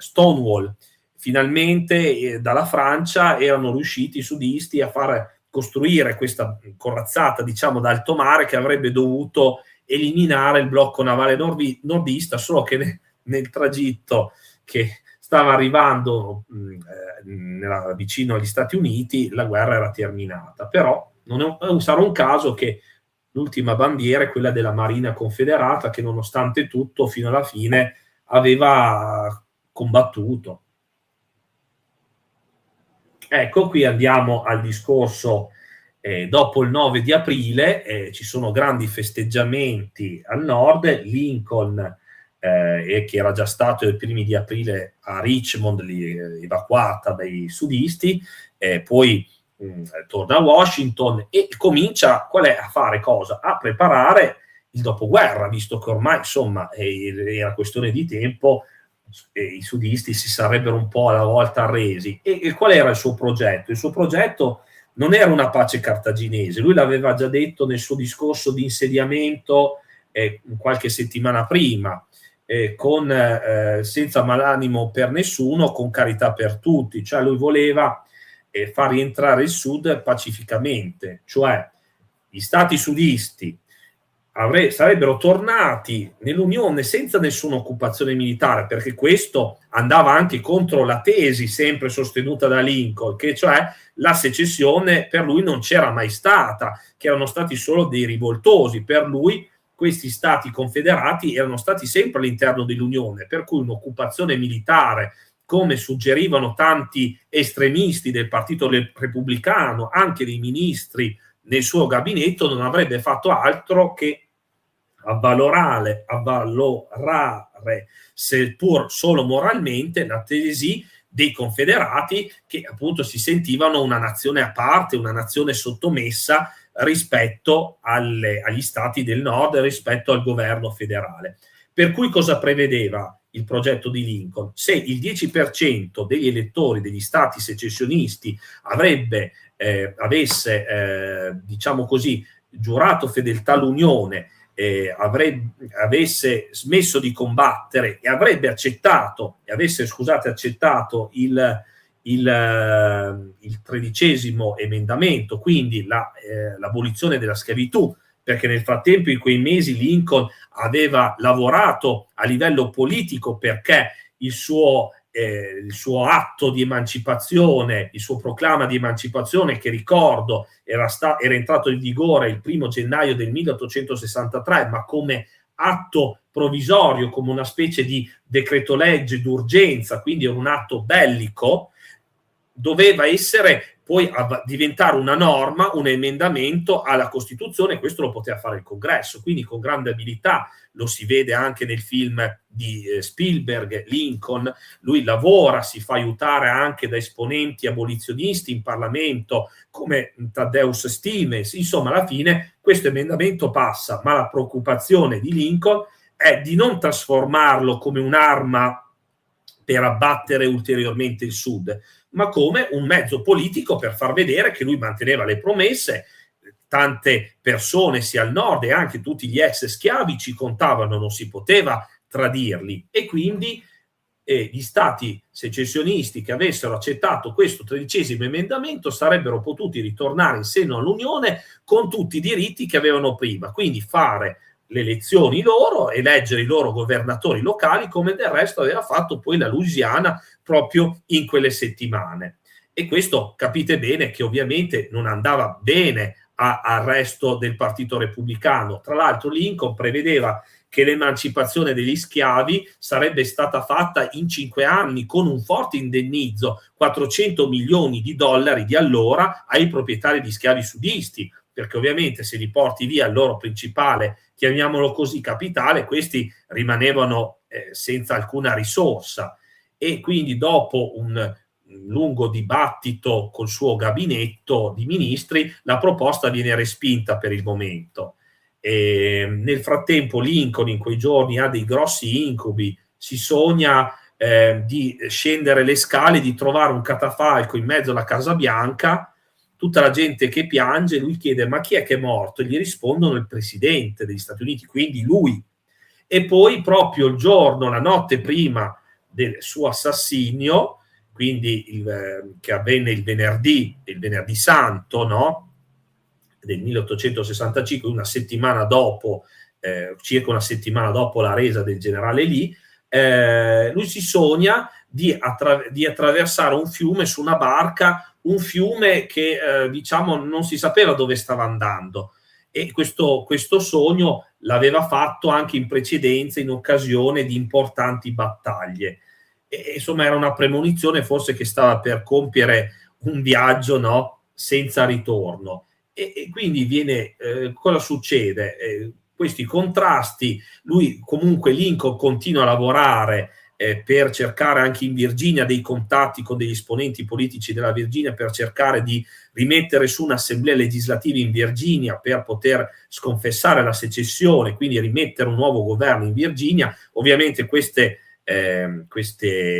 Stonewall. Finalmente dalla Francia erano riusciti i sudisti a far costruire questa corazzata, diciamo, d'alto mare che avrebbe dovuto eliminare il blocco navale nordista, solo che nel tragitto che stava arrivando vicino agli Stati Uniti la guerra era terminata. Però sarà un caso che l'ultima bandiera è quella della Marina Confederata, che nonostante tutto fino alla fine aveva combattuto. Ecco, qui andiamo al discorso. Dopo il 9 di aprile ci sono grandi festeggiamenti al nord. Lincoln, che era già stato i primi di aprile a Richmond, evacuata dai sudisti, poi torna a Washington e comincia a fare cosa? A preparare il dopoguerra, visto che ormai insomma era questione di tempo, i sudisti si sarebbero un po' alla volta arresi. E qual era il suo progetto? Il suo progetto non era una pace cartaginese, lui l'aveva già detto nel suo discorso di insediamento qualche settimana prima, senza malanimo per nessuno, con carità per tutti. Cioè lui voleva far rientrare il Sud pacificamente, cioè gli stati sudisti sarebbero tornati nell'Unione senza nessuna occupazione militare, perché questo andava anche contro la tesi sempre sostenuta da Lincoln, che cioè la secessione per lui non c'era mai stata, che erano stati solo dei rivoltosi. Per lui questi stati confederati erano stati sempre all'interno dell'Unione, per cui un'occupazione militare, come suggerivano tanti estremisti del Partito Repubblicano, anche dei ministri nel suo gabinetto, non avrebbe fatto altro che avvalorare, seppur solo moralmente, la tesi dei confederati, che appunto si sentivano una nazione a parte, una nazione sottomessa rispetto agli stati del nord, rispetto al governo federale. Per cui cosa prevedeva il progetto di Lincoln? Se il 10% degli elettori degli stati secessionisti avesse diciamo così, giurato fedeltà all'Unione, avesse smesso di combattere e avesse accettato il 13° emendamento, quindi l'abolizione della schiavitù, perché nel frattempo in quei mesi Lincoln aveva lavorato a livello politico perché il suo atto di emancipazione, il suo proclama di emancipazione, che ricordo era entrato in vigore il 1° gennaio del 1863, ma come atto provvisorio, come una specie di decreto legge d'urgenza, quindi era un atto bellico, doveva essere poi diventare una norma, un emendamento alla Costituzione. Questo lo poteva fare il Congresso, quindi con grande abilità. Lo si vede anche nel film di Spielberg, Lincoln. Lui lavora, si fa aiutare anche da esponenti abolizionisti in Parlamento come Thaddeus Stevens. Insomma, alla fine questo emendamento passa, ma la preoccupazione di Lincoln è di non trasformarlo come un'arma per abbattere ulteriormente il Sud, ma come un mezzo politico per far vedere che lui manteneva le promesse. Tante persone sia al nord e anche tutti gli ex schiavi ci contavano, non si poteva tradirli, e quindi gli stati secessionisti che avessero accettato questo 13° emendamento sarebbero potuti ritornare in seno all'Unione con tutti i diritti che avevano prima, quindi fare le elezioni loro, eleggere i loro governatori locali, come del resto aveva fatto poi la Louisiana proprio in quelle settimane. E questo capite bene che ovviamente non andava bene al resto del Partito Repubblicano. Tra l'altro Lincoln prevedeva che l'emancipazione degli schiavi sarebbe stata fatta in 5 anni con un forte indennizzo, $400 milioni di allora, ai proprietari di schiavi sudisti, perché ovviamente se li porti via il loro principale, chiamiamolo così, capitale, questi rimanevano senza alcuna risorsa. E quindi dopo un lungo dibattito col suo gabinetto di ministri, la proposta viene respinta per il momento. Nel frattempo Lincoln in quei giorni ha dei grossi incubi, si sogna di scendere le scale, di trovare un catafalco in mezzo alla Casa Bianca, tutta la gente che piange. Lui chiede: ma chi è che è morto? E gli rispondono: il presidente degli Stati Uniti, quindi lui. E poi proprio il giorno, la notte prima del suo assassinio, quindi che avvenne il venerdì santo, no? Del 1865, una settimana dopo, circa una settimana dopo la resa del generale Lee, lui si sogna di attraversare un fiume su una barca, un fiume che diciamo non si sapeva dove stava andando, e questo sogno l'aveva fatto anche in precedenza in occasione di importanti battaglie, e insomma era una premonizione forse che stava per compiere un viaggio, no? Senza ritorno. E quindi cosa succede? Questi contrasti, lui comunque, Lincoln, continua a lavorare per cercare anche in Virginia dei contatti con degli esponenti politici della Virginia, per cercare di rimettere su un'assemblea legislativa in Virginia per poter sconfessare la secessione, quindi rimettere un nuovo governo in Virginia. Ovviamente queste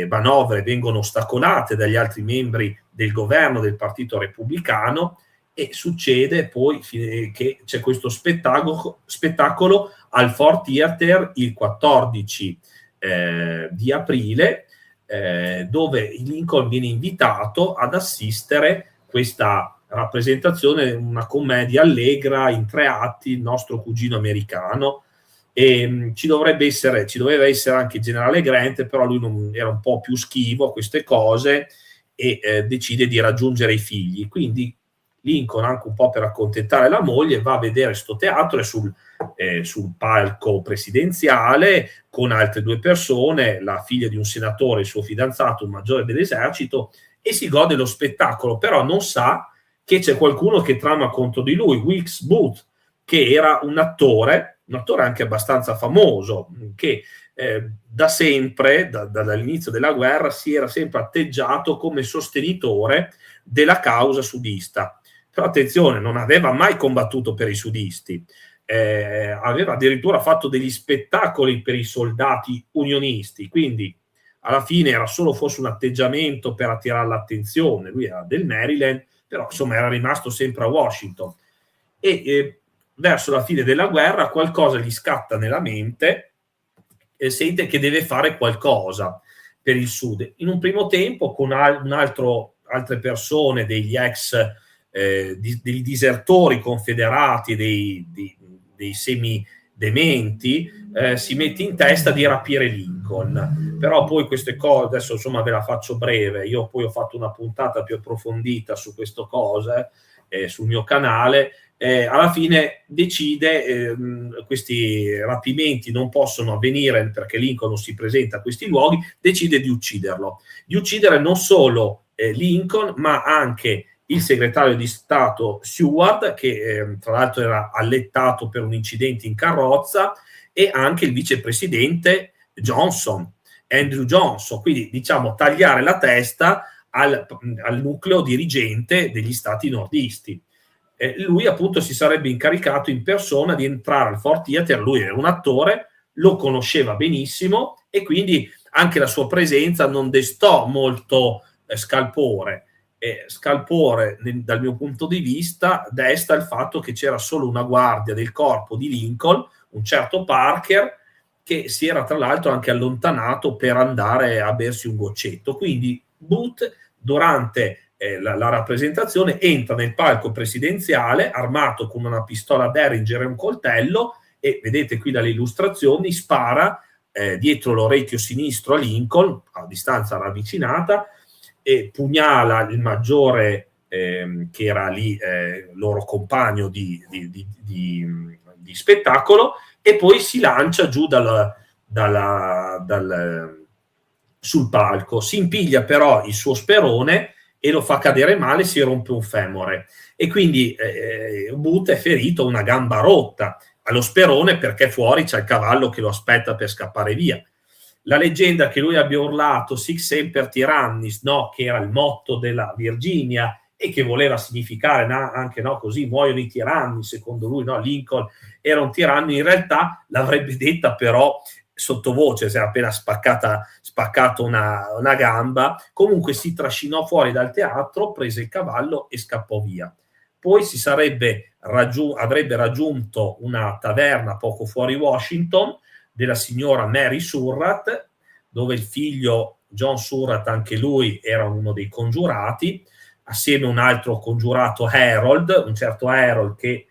manovre vengono ostacolate dagli altri membri del governo del Partito Repubblicano, e succede poi che c'è questo spettacolo al Ford Theater il 14 di aprile, dove Lincoln viene invitato ad assistere questa rappresentazione, una commedia allegra in 3 atti, Il nostro cugino americano, e ci doveva essere anche il generale Grant, però lui era un po' più schivo a queste cose, e decide di raggiungere i figli. Quindi Lincoln, anche un po' per accontentare la moglie, va a vedere sto teatro, è sul palco presidenziale con altre 2 persone, la figlia di un senatore, il suo fidanzato, un maggiore dell'esercito, e si gode lo spettacolo, però non sa che c'è qualcuno che trama contro di lui, Wilkes Booth, che era un attore anche abbastanza famoso, che da sempre, dall'inizio della guerra, si era sempre atteggiato come sostenitore della causa sudista. Però attenzione, non aveva mai combattuto per i sudisti, aveva addirittura fatto degli spettacoli per i soldati unionisti, quindi alla fine era solo forse un atteggiamento per attirare l'attenzione. Lui era del Maryland, però insomma era rimasto sempre a Washington, e verso la fine della guerra qualcosa gli scatta nella mente e sente che deve fare qualcosa per il Sud. In un primo tempo con altre persone, degli ex dei disertori confederati, dei semi-dementi, si mette in testa di rapire Lincoln. Però poi queste cose, adesso insomma ve la faccio breve, io poi ho fatto una puntata più approfondita su queste cose sul mio canale. Alla fine decide questi rapimenti non possono avvenire perché Lincoln non si presenta a questi luoghi, decide di uccidere non solo Lincoln, ma anche il segretario di Stato Seward, che tra l'altro era allettato per un incidente in carrozza, e anche il vicepresidente Andrew Johnson, quindi diciamo tagliare la testa al nucleo dirigente degli stati nordisti. Lui appunto si sarebbe incaricato in persona di entrare al Ford Theater, lui era un attore, lo conosceva benissimo, e quindi anche la sua presenza non destò molto scalpore. Scalpore dal mio punto di vista desta il fatto che c'era solo una guardia del corpo di Lincoln, un certo Parker, che si era tra l'altro anche allontanato per andare a bersi un goccetto. Quindi Booth, durante la rappresentazione, entra nel palco presidenziale armato con una pistola Derringer e un coltello, e vedete qui dalle illustrazioni spara dietro l'orecchio sinistro a Lincoln a distanza ravvicinata, e pugnala il maggiore che era lì loro compagno di spettacolo, e poi si lancia giù sul palco. Si impiglia però il suo sperone e lo fa cadere male, si rompe un femore, e quindi Booth è ferito a una gamba rotta allo sperone, perché fuori c'è il cavallo che lo aspetta per scappare via. La leggenda che lui abbia urlato Sic semper tyrannis, no, che era il motto della Virginia e che voleva significare anche no, così muoiono i tiranni, secondo lui no, Lincoln era un tiranno, in realtà l'avrebbe detta però sottovoce, si era appena spaccato una gamba. Comunque si trascinò fuori dal teatro, prese il cavallo e scappò via. Poi avrebbe raggiunto una taverna poco fuori Washington della signora Mary Surratt, dove il figlio John Surratt, anche lui era uno dei congiurati, assieme a un altro congiurato Harold, un certo Harold che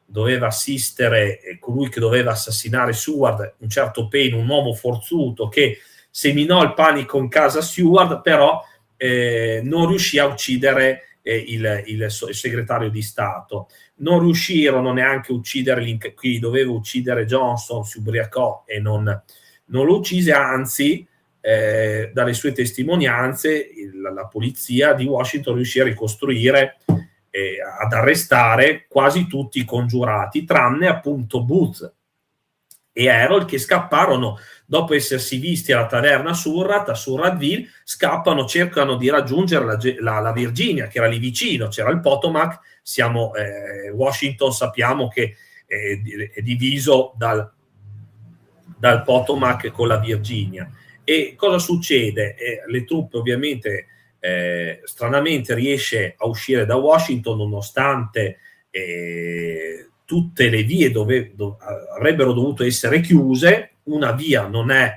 doveva assistere colui che doveva assassinare Seward, un certo Payne, un uomo forzuto che seminò il panico in casa Seward, però non riuscì a uccidere il segretario di Stato. Non riuscirono neanche a uccidere chi doveva uccidere Johnson, si ubriacò e non lo uccise, anzi dalle sue testimonianze la polizia di Washington riuscì a ricostruire, ad arrestare quasi tutti i congiurati, tranne appunto Booth e Harold, che scapparono dopo essersi visti alla taverna Surratt, a Surrattville, scappano, cercano di raggiungere la Virginia, che era lì vicino, c'era il Potomac, Washington sappiamo che è diviso dal Potomac con la Virginia. E cosa succede? Le truppe ovviamente stranamente riesce a uscire da Washington, nonostante tutte le vie avrebbero dovuto essere chiuse. Una via non è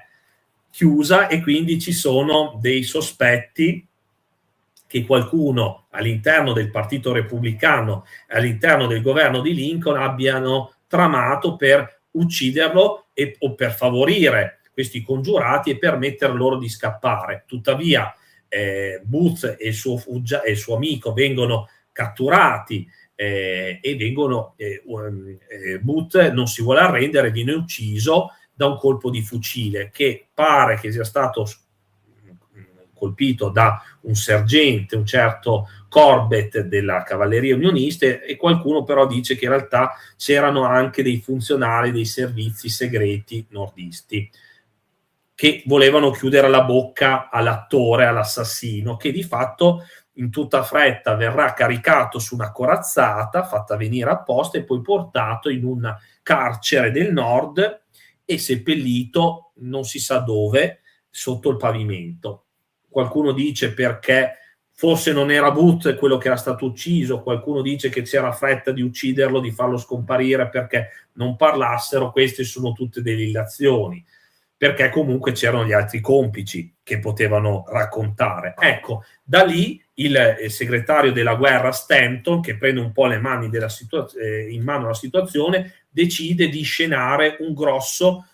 chiusa e quindi ci sono dei sospetti che qualcuno all'interno del Partito Repubblicano, all'interno del governo di Lincoln, abbiano tramato per ucciderlo o per favorire questi congiurati e permettere loro di scappare. Tuttavia Booth e il suo amico vengono catturati e Booth non si vuole arrendere, viene ucciso da un colpo di fucile che pare che sia stato colpito da un sergente, un certo Corbett della cavalleria unionista, e qualcuno però dice che in realtà c'erano anche dei funzionari dei servizi segreti nordisti che volevano chiudere la bocca all'attore, all'assassino, che di fatto in tutta fretta verrà caricato su una corazzata fatta venire apposta e poi portato in un carcere del nord e seppellito non si sa dove, sotto il pavimento. Qualcuno dice perché forse non era Booth quello che era stato ucciso, qualcuno dice che c'era fretta di ucciderlo, di farlo scomparire perché non parlassero. Queste sono tutte delle illazioni, perché comunque c'erano gli altri complici che potevano raccontare. Ecco, da lì il segretario della guerra Stanton, che prende un po' le mani in mano la situazione, decide di scenare un grosso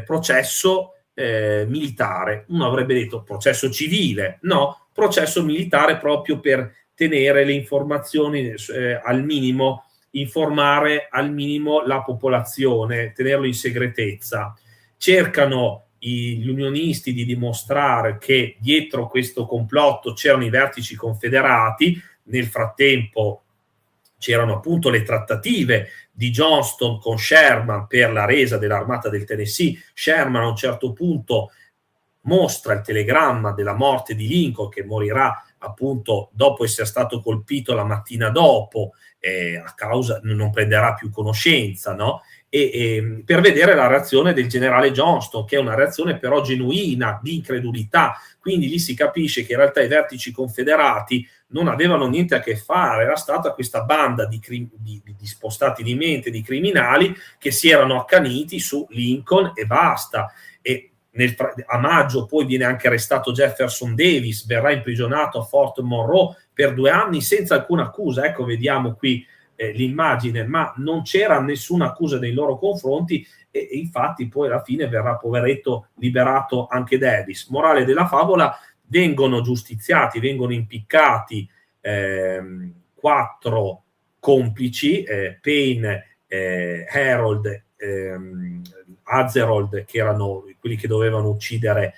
processo militare. Uno avrebbe detto processo civile, no, processo militare, proprio per tenere le informazioni al minimo, informare al minimo la popolazione, tenerlo in segretezza. Cercano gli unionisti di dimostrare che dietro questo complotto c'erano i vertici confederati. Nel frattempo c'erano appunto le trattative di Johnston con Sherman per la resa dell'armata del Tennessee. Sherman a un certo punto mostra il telegramma della morte di Lincoln, che morirà appunto dopo essere stato colpito la mattina dopo, a causa, non prenderà più conoscenza, no? E per vedere la reazione del generale Johnston, che è una reazione però genuina, di incredulità. Quindi lì si capisce che in realtà i vertici confederati non avevano niente a che fare, era stata questa banda di spostati di mente, di criminali che si erano accaniti su Lincoln e basta. E a maggio poi viene anche arrestato Jefferson Davis, verrà imprigionato a Fort Monroe per 2 anni senza alcuna accusa. Ecco, vediamo qui l'immagine, ma non c'era nessuna accusa nei loro confronti e infatti poi alla fine verrà, poveretto, liberato anche Davis. Morale della favola: vengono giustiziati, vengono impiccati 4 complici, Payne, Harold, Atzerold, che erano quelli che dovevano uccidere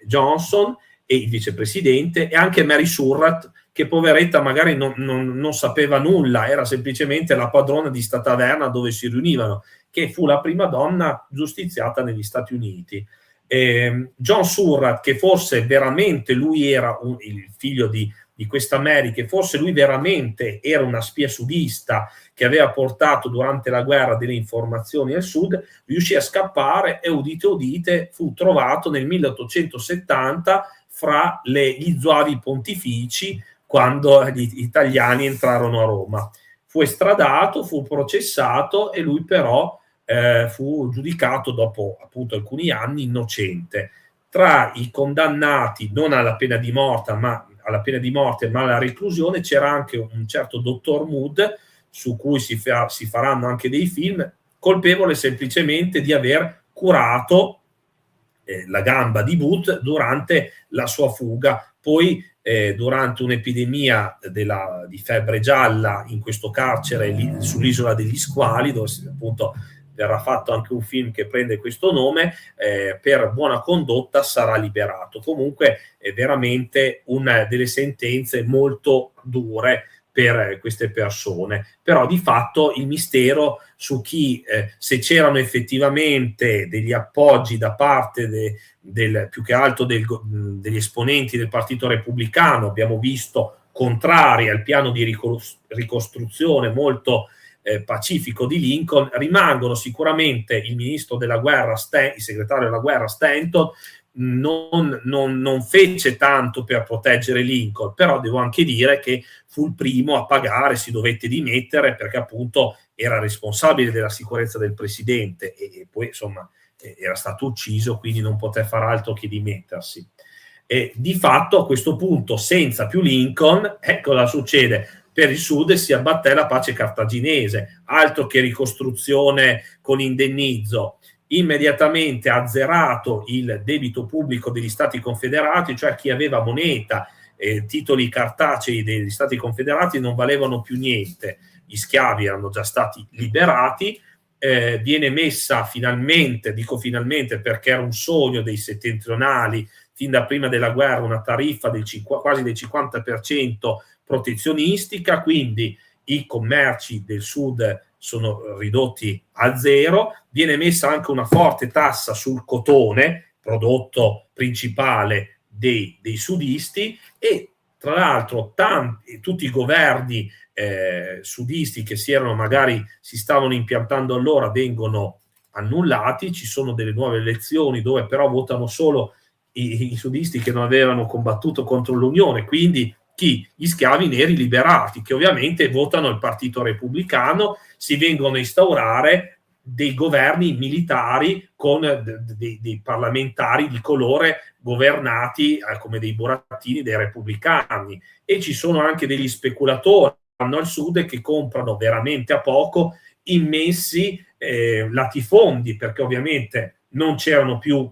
Johnson, e il vicepresidente, e anche Mary Surratt, che poveretta magari non sapeva nulla, era semplicemente la padrona di sta taverna dove si riunivano, che fu la prima donna giustiziata negli Stati Uniti. John Surratt, che forse veramente lui era il figlio di questa Mary, che forse lui veramente era una spia sudista che aveva portato durante la guerra delle informazioni al sud, riuscì a scappare e, udite udite, fu trovato nel 1870 fra gli zuavi pontifici, quando gli italiani entrarono a Roma. Fu estradato, fu processato e lui però fu giudicato dopo appunto alcuni anni innocente. Tra i condannati non alla pena di morte, ma alla reclusione, c'era anche un certo dottor Mood, su cui si faranno anche dei film, colpevole semplicemente di aver curato la gamba di Booth durante la sua fuga. Poi durante un'epidemia di febbre gialla in questo carcere sull'isola degli Squali, dove appunto verrà fatto anche un film che prende questo nome, per buona condotta sarà liberato. Comunque è veramente una delle sentenze molto dure per queste persone, però di fatto il mistero su chi, se c'erano effettivamente degli appoggi da parte più che altro degli esponenti del Partito Repubblicano, abbiamo visto contrari al piano di ricostruzione molto pacifico di Lincoln, rimangono sicuramente il ministro della guerra, il segretario della guerra Stanton, non fece tanto per proteggere Lincoln, però devo anche dire che fu il primo a pagare, si dovette dimettere perché appunto era responsabile della sicurezza del presidente e poi insomma era stato ucciso, quindi non poté far altro che dimettersi. E di fatto a questo punto, senza più Lincoln, cosa succede? Per il sud si abbatté la pace cartaginese, altro che ricostruzione con indennizzo. Immediatamente azzerato il debito pubblico degli Stati Confederati, cioè chi aveva moneta, titoli cartacei degli Stati Confederati non valevano più niente, gli schiavi erano già stati liberati, viene messa finalmente, dico finalmente perché era un sogno dei settentrionali, fin da prima della guerra, una tariffa quasi del 50% protezionistica, quindi i commerci del sud sono ridotti a zero, viene messa anche una forte tassa sul cotone, prodotto principale dei sudisti, e tra l'altro tutti i governi sudisti che si stavano impiantando allora vengono annullati, ci sono delle nuove elezioni dove però votano solo i sudisti che non avevano combattuto contro l'Unione, quindi gli schiavi neri liberati, che ovviamente votano il Partito Repubblicano, si vengono a instaurare dei governi militari con dei parlamentari di colore governati come dei burattini dei repubblicani, e ci sono anche degli speculatori al sud che comprano veramente a poco immensi latifondi, perché ovviamente non c'erano più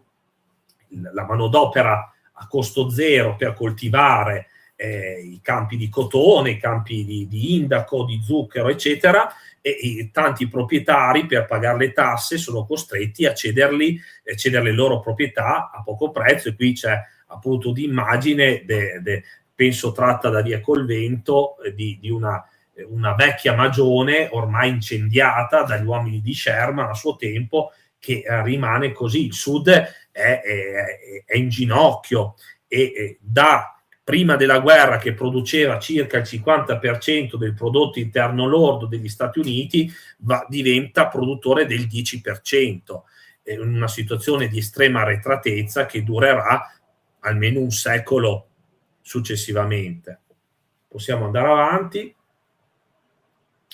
la manodopera a costo zero per coltivare i campi di cotone, i campi di indaco, di zucchero, eccetera, e tanti proprietari per pagare le tasse sono costretti a cedere le loro proprietà a poco prezzo. E qui c'è appunto un'immagine, penso tratta da Via Colvento, di una vecchia magione ormai incendiata dagli uomini di Sherman a suo tempo, che rimane così. Il sud è in ginocchio e da prima della guerra, che produceva circa il 50% del prodotto interno lordo degli Stati Uniti, diventa produttore del 10%, in una situazione di estrema arretratezza che durerà almeno un secolo successivamente. Possiamo andare avanti.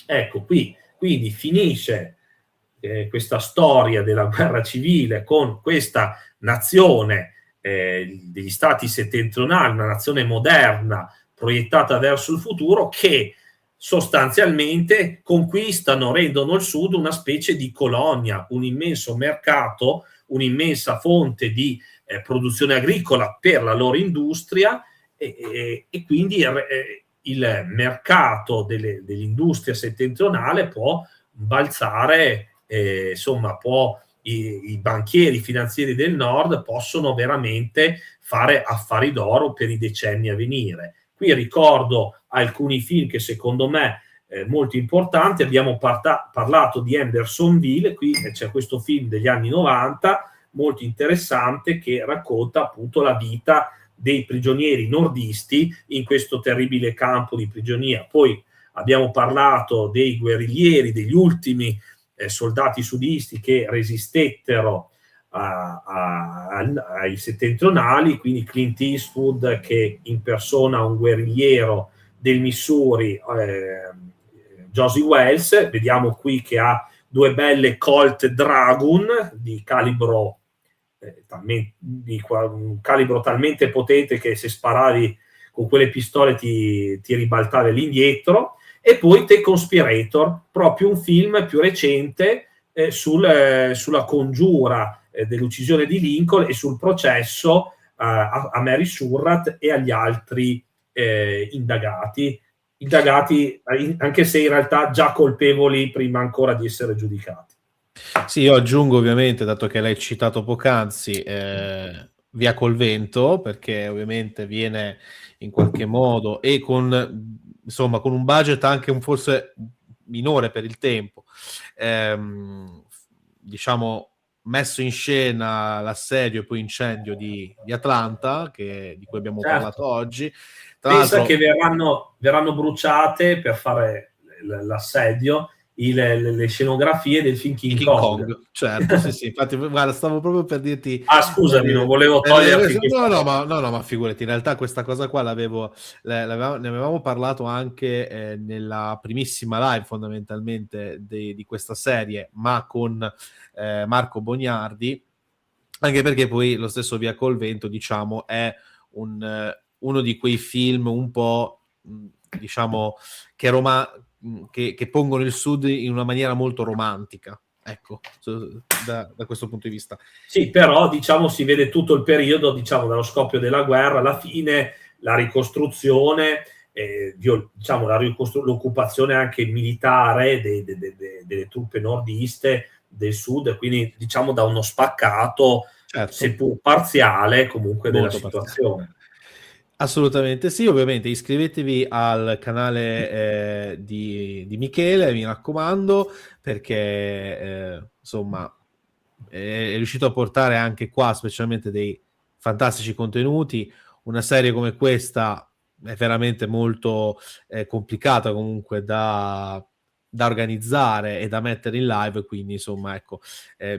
Ecco qui, quindi finisce questa storia della guerra civile con questa nazione degli stati settentrionali, una nazione moderna proiettata verso il futuro, che sostanzialmente conquistano, rendono il sud una specie di colonia, un immenso mercato, un'immensa fonte di produzione agricola per la loro industria, e quindi il mercato dell'industria settentrionale può balzare, insomma i banchieri finanzieri del nord possono veramente fare affari d'oro per i decenni a venire. Qui ricordo alcuni film che secondo me molto importanti. Abbiamo parlato di Hendersonville, qui c'è questo film degli anni 90 molto interessante che racconta appunto la vita dei prigionieri nordisti in questo terribile campo di prigionia. Poi abbiamo parlato dei guerriglieri, degli ultimi soldati sudisti che resistettero ai settentrionali, quindi Clint Eastwood che impersona un guerrigliero del Missouri, Josie Wells. Vediamo qui che ha due belle Colt Dragoon di calibro un calibro talmente potente che se sparavi con quelle pistole ti ribaltavi all'indietro, e poi The Conspirator, proprio un film più recente sulla congiura dell'uccisione di Lincoln e sul processo a Mary Surratt e agli altri indagati, anche se in realtà già colpevoli prima ancora di essere giudicati. Sì, io aggiungo ovviamente, dato che l'hai citato poc'anzi, Via col vento, perché ovviamente viene in qualche modo e con un budget anche forse minore per il tempo, diciamo messo in scena l'assedio e poi incendio di Atlanta, di cui abbiamo parlato oggi. Tra Pensa l'altro, che verranno bruciate per fare l'assedio le scenografie del film King Kong. Certo, sì, infatti, guarda, stavo proprio per dirti. Scusami, non volevo toglierti. No, ma figurati, in realtà questa cosa qua ne avevamo parlato anche nella primissima live, fondamentalmente, di questa serie, ma con Marco Bognardi, anche perché poi lo stesso Via col vento, diciamo, è uno di quei film un po', diciamo, che pongono il Sud in una maniera molto romantica, ecco, da questo punto di vista. Sì, però diciamo si vede tutto il periodo, diciamo dallo scoppio della guerra alla fine, la ricostruzione, diciamo l'occupazione anche militare delle truppe nordiste del Sud, quindi diciamo da uno spaccato, certo, seppur parziale, comunque molto della situazione. Parziale. Assolutamente sì, ovviamente iscrivetevi al canale di Michele, mi raccomando, perché insomma è riuscito a portare anche qua specialmente dei fantastici contenuti. Una serie come questa è veramente molto complicata comunque da organizzare e da mettere in live, quindi insomma ecco,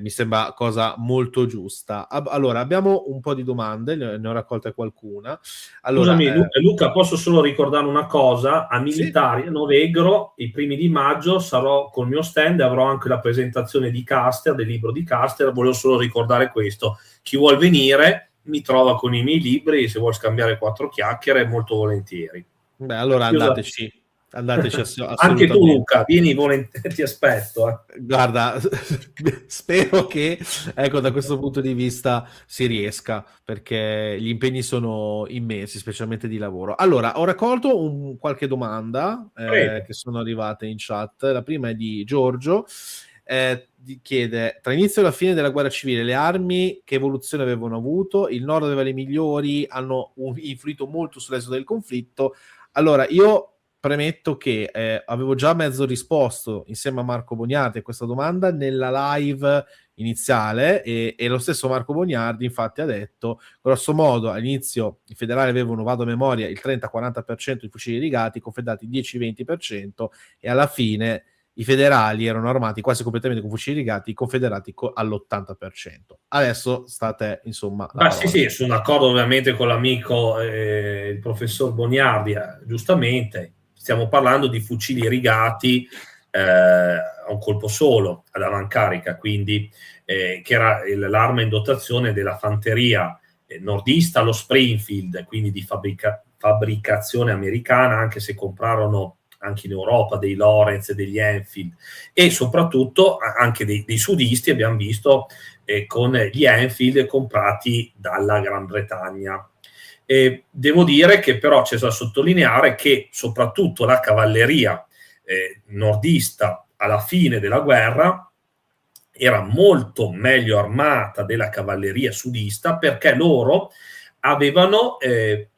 mi sembra cosa molto giusta. Allora, abbiamo un po' di domande, ne ho raccolte qualcuna. Allora, scusami Luca, posso solo ricordare una cosa: a Militari, sì, a Novegro, i primi di maggio sarò col mio stand e avrò anche la presentazione di Caster, del libro di Caster. Volevo solo ricordare questo: chi vuol venire mi trova con i miei libri, se vuol scambiare 4 chiacchiere molto volentieri. Beh, allora andateci assolutamente. Anche tu Luca, vieni volentieri, ti aspetto. Guarda, spero che, ecco, da questo punto di vista si riesca, perché gli impegni sono immensi, specialmente di lavoro. Allora, ho raccolto qualche domanda che sono arrivate in chat. La prima è di Giorgio, chiede: tra l'inizio e la fine della guerra civile le armi che evoluzione avevano avuto? Il nord aveva le migliori, hanno influito molto sull'esito del conflitto. Allora, io premetto che avevo già mezzo risposto insieme a Marco Bognardi a questa domanda nella live iniziale, e lo stesso Marco Bognardi infatti ha detto, grosso modo, all'inizio i federali avevano, vado a memoria, il 30-40% di fucili rigati, i confederati 10-20%, e alla fine i federali erano armati quasi completamente con fucili rigati, i confederati all'80%. Adesso state, insomma, sì, sono d'accordo ovviamente con l'amico il professor Bognardi, giustamente. Stiamo parlando di fucili rigati a un colpo solo, ad avancarica, quindi che era l'arma in dotazione della fanteria nordista, lo Springfield, quindi di fabbricazione americana, anche se comprarono anche in Europa dei Lawrence e degli Enfield, e soprattutto anche dei sudisti, abbiamo visto, con gli Enfield comprati dalla Gran Bretagna. Devo dire che però c'è da sottolineare che soprattutto la cavalleria nordista alla fine della guerra era molto meglio armata della cavalleria sudista, perché loro avevano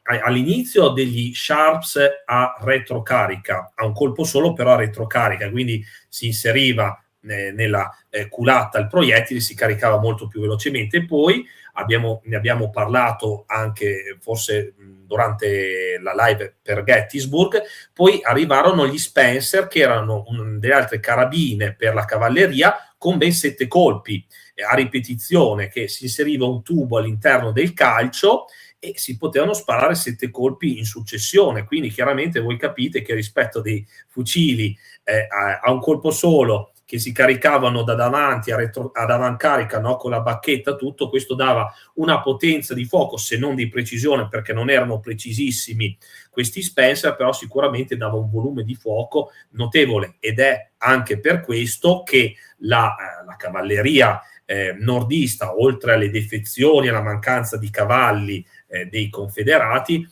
all'inizio degli Sharps a retrocarica, a un colpo solo però a retrocarica, quindi si inseriva nella culatta il proiettile, si caricava molto più velocemente. E poi ne abbiamo parlato anche forse durante la live per Gettysburg. Poi arrivarono gli Spencer, che erano delle altre carabine per la cavalleria con ben 7 colpi a ripetizione, che si inseriva un tubo all'interno del calcio e si potevano sparare 7 colpi in successione. Quindi chiaramente voi capite che rispetto dei fucili a un colpo solo che si caricavano da davanti ad avancarica, no? Con la bacchetta, tutto questo dava una potenza di fuoco, se non di precisione, perché non erano precisissimi questi Spencer, però sicuramente dava un volume di fuoco notevole, ed è anche per questo che la cavalleria nordista, oltre alle defezioni e alla mancanza di cavalli dei confederati,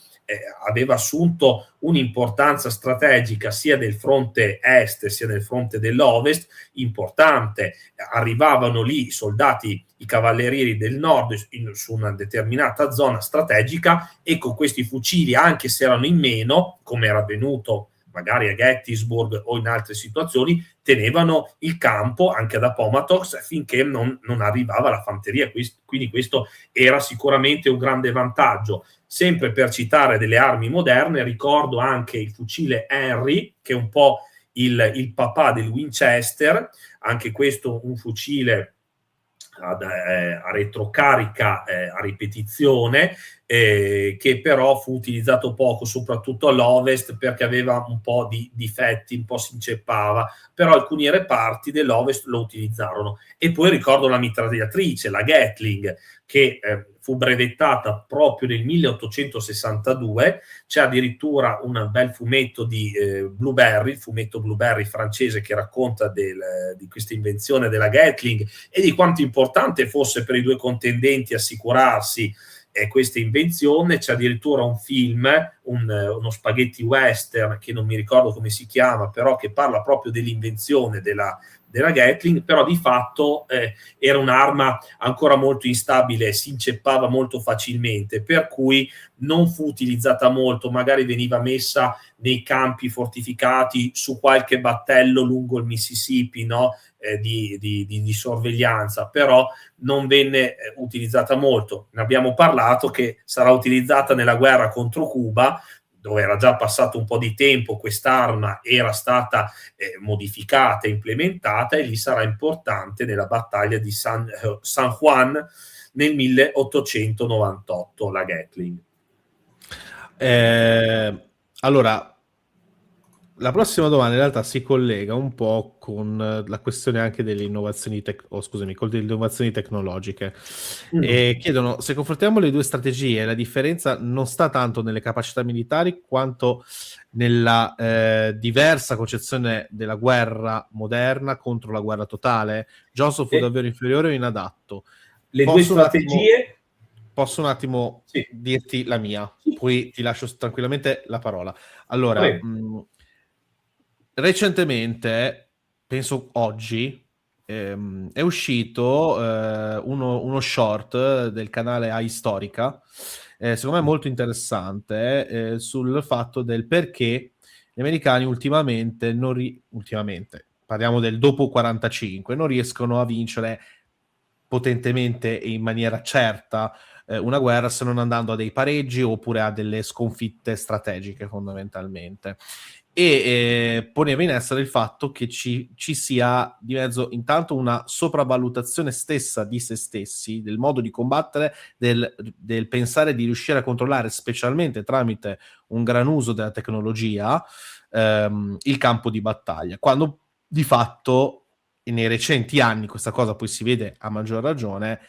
aveva assunto un'importanza strategica sia del fronte est sia del fronte dell'ovest importante. Arrivavano lì i soldati, i cavallerieri del nord su una determinata zona strategica, e con questi fucili, anche se erano in meno, come era avvenuto magari a Gettysburg o in altre situazioni, tenevano il campo anche ad Appomattox finché non arrivava la fanteria. Quindi questo era sicuramente un grande vantaggio. Sempre per citare delle armi moderne, ricordo anche il fucile Henry, che è un po' il papà del Winchester, anche questo un fucile a retrocarica a ripetizione, che però fu utilizzato poco, soprattutto all'ovest, perché aveva un po' di difetti, un po' si inceppava, però alcuni reparti dell'ovest lo utilizzarono. E poi ricordo la mitragliatrice, la Gatling, che fu brevettata proprio nel 1862. C'è addirittura un bel fumetto di Blueberry, il fumetto Blueberry francese, che racconta di questa invenzione della Gatling e di quanto importante fosse per i due contendenti assicurarsi questa invenzione. C'è addirittura un film, uno spaghetti western, che non mi ricordo come si chiama, però che parla proprio dell'invenzione della Gatling, però di fatto era un'arma ancora molto instabile, si inceppava molto facilmente, per cui non fu utilizzata molto. Magari veniva messa nei campi fortificati, su qualche battello lungo il Mississippi, no? Di sorveglianza, però non venne utilizzata molto. Ne abbiamo parlato che sarà utilizzata nella guerra contro Cuba, dove era già passato un po' di tempo, quest'arma era stata modificata e implementata, e lì sarà importante nella battaglia di San Juan nel 1898, la Gatling. Allora, la prossima domanda in realtà si collega un po' con la questione anche delle innovazioni, con le innovazioni tecnologiche. E chiedono: se confrontiamo le due strategie, la differenza non sta tanto nelle capacità militari quanto nella diversa concezione della guerra moderna contro la guerra totale. Johnson fu davvero inferiore o inadatto? Le due strategie... Posso un attimo dirti la mia, poi ti lascio tranquillamente la parola. Allora, recentemente, penso oggi, è uscito uno short del canale iStorica, secondo me molto interessante, sul fatto del perché gli americani ultimamente, parliamo del dopo 45, non riescono a vincere potentemente e in maniera certa una guerra, se non andando a dei pareggi oppure a delle sconfitte strategiche, fondamentalmente. E poneva in essere il fatto che ci sia di mezzo intanto una sopravvalutazione stessa di se stessi, del modo di combattere, del pensare di riuscire a controllare, specialmente tramite un gran uso della tecnologia, il campo di battaglia, quando di fatto nei recenti anni, questa cosa poi si vede a maggior ragione,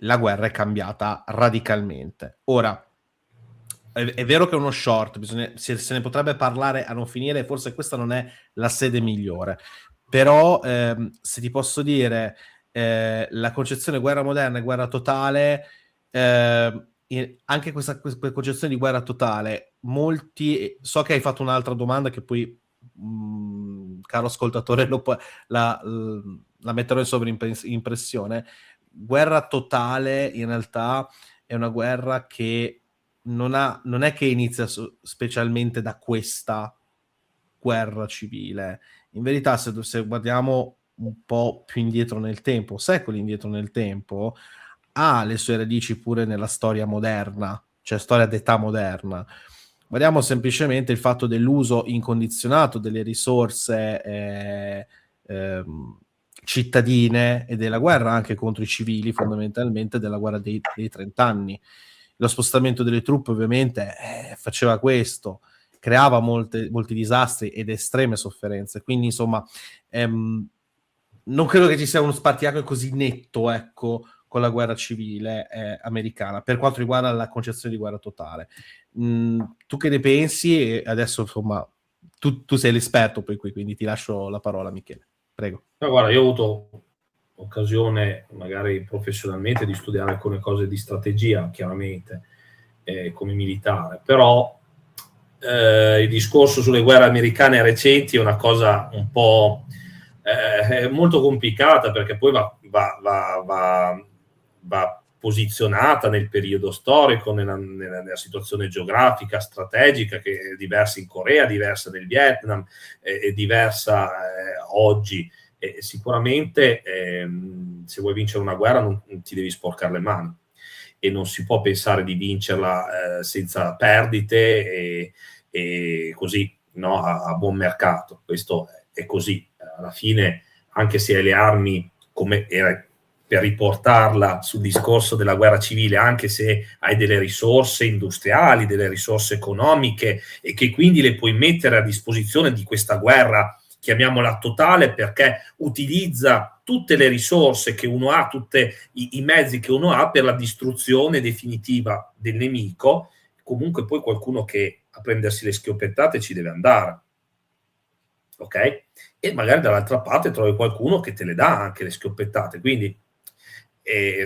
la guerra è cambiata radicalmente. Ora, è vero che è uno short, se ne potrebbe parlare a non finire, forse questa non è la sede migliore, però se ti posso dire, la concezione guerra moderna e guerra totale, anche questa concezione di guerra totale, so che hai fatto un'altra domanda che poi caro ascoltatore la metterò in sovrimpressione. Guerra totale in realtà è una guerra che non è che inizia specialmente da questa guerra civile. In verità, se guardiamo un po' più indietro nel tempo, secoli indietro nel tempo, ha le sue radici pure nella storia moderna, cioè storia d'età moderna. Guardiamo semplicemente il fatto dell'uso incondizionato delle risorse cittadine e della guerra anche contro i civili, fondamentalmente della guerra dei 30 anni. Lo spostamento delle truppe ovviamente faceva questo, creava molti disastri ed estreme sofferenze. Quindi insomma non credo che ci sia uno spartiacque così netto, ecco, con la guerra civile americana, per quanto riguarda la concezione di guerra totale. Tu che ne pensi? E adesso, insomma, tu sei l'esperto poi qui, quindi ti lascio la parola, Michele. Prego. No, guarda, io ho avuto occasione, magari professionalmente, di studiare alcune cose di strategia, chiaramente, come militare, però il discorso sulle guerre americane recenti è una cosa un po' molto complicata, perché poi va posizionata nel periodo storico, nella situazione geografica, strategica, che è diversa in Corea, diversa nel Vietnam, è diversa oggi. Sicuramente se vuoi vincere una guerra non ti devi sporcare le mani, e non si può pensare di vincerla senza perdite e così, no, a buon mercato. Questo è così. Alla fine, anche se hai le armi, come era, per riportarla sul discorso della guerra civile, anche se hai delle risorse industriali, delle risorse economiche, e che quindi le puoi mettere a disposizione di questa guerra, chiamiamola totale, perché utilizza tutte le risorse che uno ha, tutti i mezzi che uno ha per la distruzione definitiva del nemico. Comunque poi qualcuno che a prendersi le schioppettate ci deve andare, ok? E magari dall'altra parte trovi qualcuno che te le dà anche le schioppettate. Quindi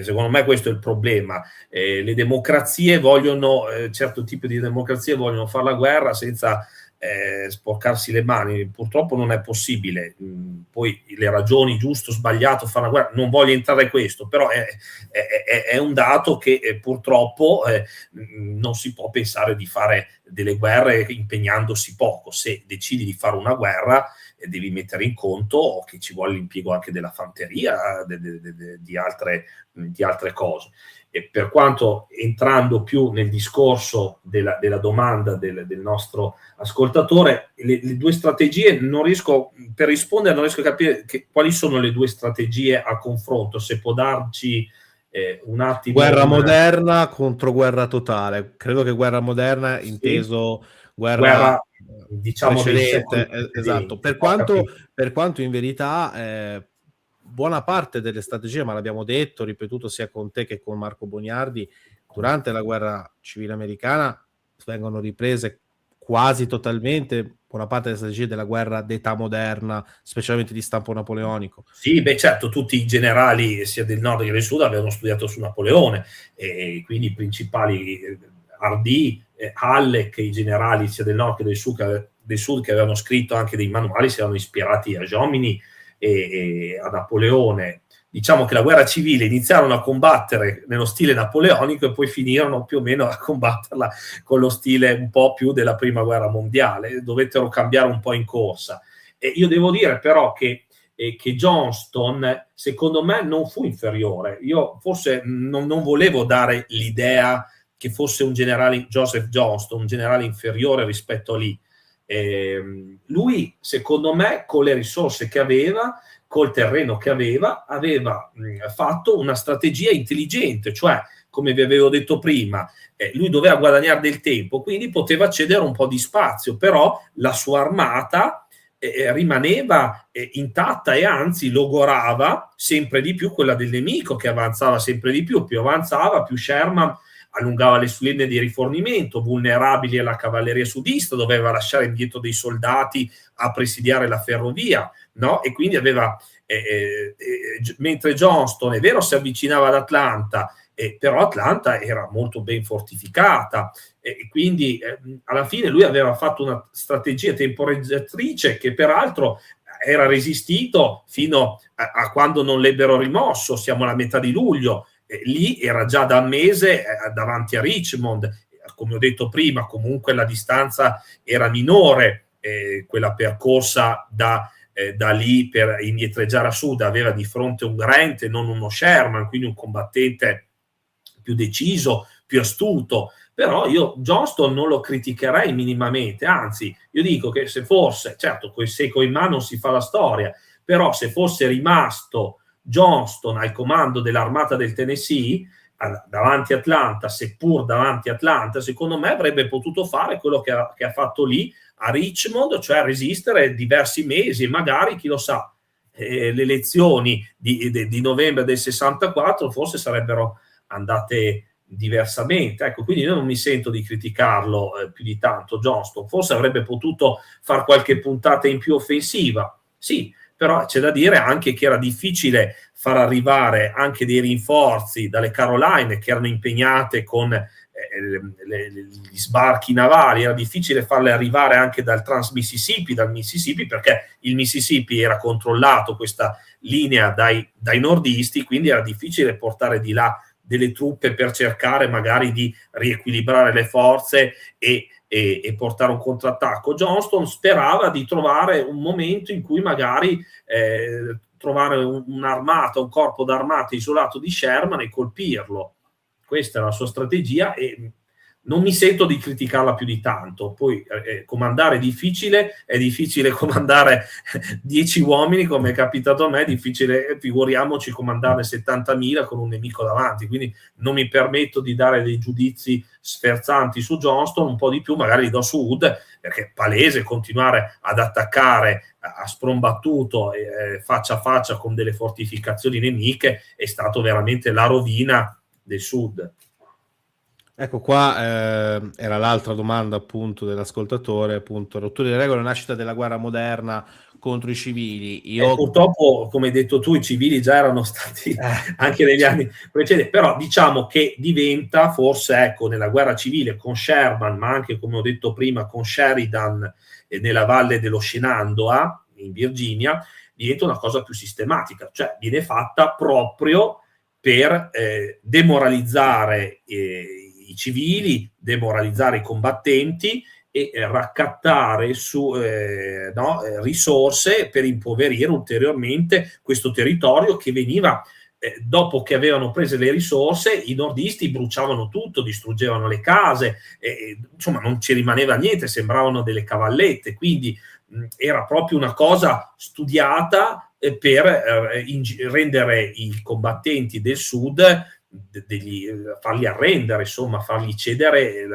secondo me questo è il problema. Le democrazie vogliono, certo tipo di democrazie vogliono fare la guerra senza sporcarsi le mani. Purtroppo non è possibile. Poi le ragioni, giusto o sbagliato fare la guerra, non voglio entrare in questo, però è un dato che purtroppo non si può pensare di fare delle guerre impegnandosi poco. Se decidi di fare una guerra, devi mettere in conto che ci vuole l'impiego anche della fanteria, di altre cose. E per quanto, entrando più nel discorso della domanda del nostro ascoltatore, le due strategie, non riesco a capire quali sono le due strategie a confronto, se può darci un attimo. Guerra moderna contro guerra totale. Credo che guerra moderna, inteso guerra diciamo precedente, esatto. Per quanto in verità buona parte delle strategie, ma l'abbiamo detto, ripetuto sia con te che con Marco Boniardi, durante la guerra civile americana vengono riprese quasi totalmente buona parte delle strategie della guerra d'età moderna, specialmente di stampo napoleonico. Sì, beh, certo, tutti i generali sul nord che del sud avevano studiato su Napoleone, e quindi i principali Hardee, Halleck, i generali sia del nord che del sud che avevano scritto anche dei manuali, si erano ispirati a Jomini e a Napoleone. Diciamo che la guerra civile iniziarono a combattere nello stile napoleonico e poi finirono più o meno a combatterla con lo stile un po' più della prima guerra mondiale. Dovettero cambiare un po' in corsa. E io devo dire però che Johnston, secondo me, non fu inferiore. Io forse non volevo dare l'idea che fosse un generale, Joseph Johnston, un generale inferiore rispetto a Lee. Lui, secondo me, con le risorse che aveva, col terreno che aveva fatto una strategia intelligente, cioè, come vi avevo detto prima, lui doveva guadagnare del tempo, quindi poteva cedere un po' di spazio, però la sua armata rimaneva intatta e anzi logorava sempre di più quella del nemico, che avanzava sempre di più avanzava, più Sherman allungava le sue linee di rifornimento, vulnerabili alla cavalleria sudista, doveva lasciare indietro dei soldati a presidiare la ferrovia, no? E quindi aveva, mentre Johnston, è vero, si avvicinava ad Atlanta, però Atlanta era molto ben fortificata, e quindi alla fine lui aveva fatto una strategia temporeggiatrice che peraltro era resistito fino a quando non l'ebbero rimosso. Siamo alla metà di luglio, lì era già da un mese davanti a Richmond. Come ho detto prima, comunque la distanza era minore, quella percorsa da lì per indietreggiare a sud. Aveva di fronte un Grant e non uno Sherman, quindi un combattente più deciso, più astuto. Però io Johnston non lo criticherei minimamente, anzi io dico che se fosse, certo coi secco in mano non si fa la storia, però se fosse rimasto Johnston al comando dell'armata del Tennessee davanti a Atlanta, seppur davanti a Atlanta, secondo me avrebbe potuto fare quello che ha fatto lì a Richmond, cioè resistere diversi mesi e magari, chi lo sa, le elezioni di novembre del 64 forse sarebbero andate diversamente. Ecco, quindi io non mi sento di criticarlo più di tanto Johnston, forse avrebbe potuto fare qualche puntata in più offensiva, sì, però c'è da dire anche che era difficile far arrivare anche dei rinforzi dalle Caroline che erano impegnate con gli sbarchi navali, era difficile farle arrivare anche dal Trans-Mississippi, dal Mississippi, perché il Mississippi era controllato, questa linea, dai nordisti, quindi era difficile portare di là delle truppe per cercare magari di riequilibrare le forze e portare un contrattacco. Johnston sperava di trovare un momento in cui magari trovare un'armata, un corpo d'armata isolato di Sherman e colpirlo. Questa è la sua strategia e non mi sento di criticarla più di tanto. Poi comandare è difficile comandare 10 uomini come è capitato a me, è difficile, figuriamoci comandarne 70.000 con un nemico davanti, quindi non mi permetto di dare dei giudizi sferzanti su Johnston, un po' di più magari li do su Hood, perché è palese continuare ad attaccare a sprombattuto faccia a faccia con delle fortificazioni nemiche è stato veramente la rovina del Sud. Ecco qua era l'altra domanda appunto dell'ascoltatore, appunto rotture delle regole, nascita della guerra moderna contro i civili. Purtroppo, come hai detto tu, i civili già erano stati anche negli anni precedenti, però diciamo che diventa forse, ecco, nella guerra civile con Sherman, ma anche come ho detto prima con Sheridan nella valle dello Shenandoah in Virginia, diventa una cosa più sistematica, cioè viene fatta proprio per demoralizzare i civili, demoralizzare i combattenti e raccattare risorse per impoverire ulteriormente questo territorio che veniva, dopo che avevano preso le risorse, i nordisti bruciavano tutto, distruggevano le case, insomma non ci rimaneva niente, sembravano delle cavallette, quindi era proprio una cosa studiata per rendere i combattenti del sud, farli arrendere, insomma, fargli cedere,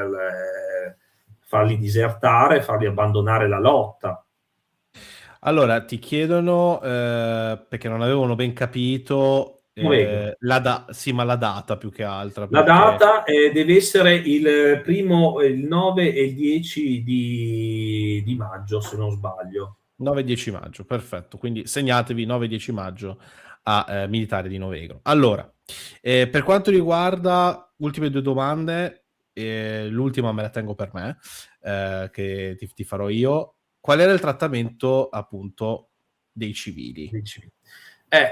farli disertare, farli abbandonare la lotta. Allora, ti chiedono, perché non avevano ben capito, la data più che altra. La perché... data deve essere il 9 e il 10 di maggio, se non sbaglio. 9-10 maggio, perfetto. Quindi segnatevi 9-10 maggio a Militare di Novegro. Allora, per quanto riguarda ultime due domande, l'ultima me la tengo per me, che ti farò io. Qual era il trattamento appunto dei civili?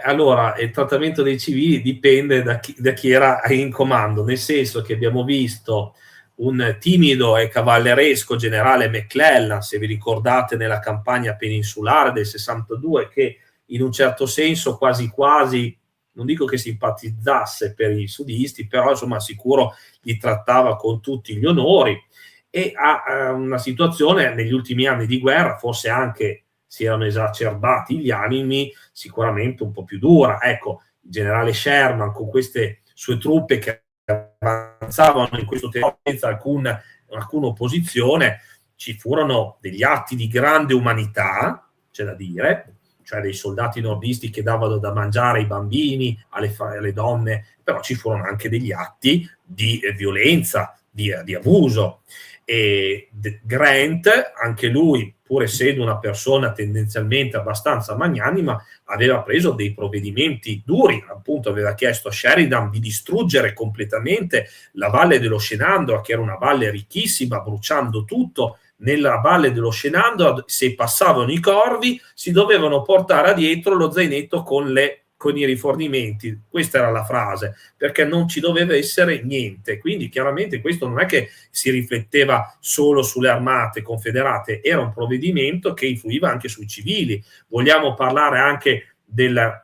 Allora, il trattamento dei civili dipende da chi era in comando, nel senso che abbiamo visto un timido e cavalleresco generale McClellan, se vi ricordate nella campagna peninsulare del 62, che in un certo senso quasi quasi, non dico che simpatizzasse per i sudisti, però insomma sicuro li trattava con tutti gli onori, e ha una situazione negli ultimi anni di guerra, forse anche si erano esacerbati gli animi, sicuramente un po' più dura. Ecco, il generale Sherman con queste sue truppe che avanzavano in questo territorio senza alcuna opposizione, ci furono degli atti di grande umanità, c'è da dire, cioè dei soldati nordisti che davano da mangiare ai bambini, alle donne, però ci furono anche degli atti di violenza, di abuso. E Grant, anche lui, pur essendo una persona tendenzialmente abbastanza magnanima, aveva preso dei provvedimenti duri, appunto aveva chiesto a Sheridan di distruggere completamente la valle dello Shenandoah, che era una valle ricchissima, bruciando tutto. Nella valle dello Shenandoah, se passavano i corvi, si dovevano portare dietro lo zainetto con i rifornimenti. Questa era la frase, perché non ci doveva essere niente. Quindi chiaramente questo non è che si rifletteva solo sulle armate confederate, era un provvedimento che influiva anche sui civili. Vogliamo parlare anche delle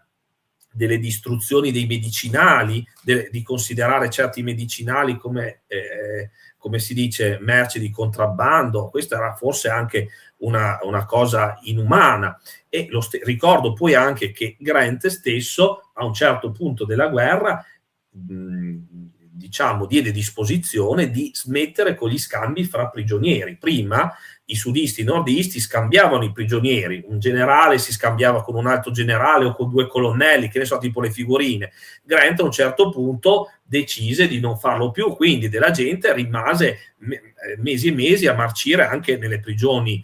distruzioni dei medicinali, di considerare certi medicinali come si dice, merci di contrabbando. Questa era forse anche una cosa inumana. E ricordo poi anche che Grant stesso, a un certo punto della guerra, diciamo, diede disposizione di smettere con gli scambi fra prigionieri. Prima i sudisti e i nordisti scambiavano i prigionieri, un generale si scambiava con un altro generale o con 2 colonnelli, che ne so, tipo le figurine. Grant a un certo punto decise di non farlo più, quindi della gente rimase mesi e mesi a marcire anche nelle prigioni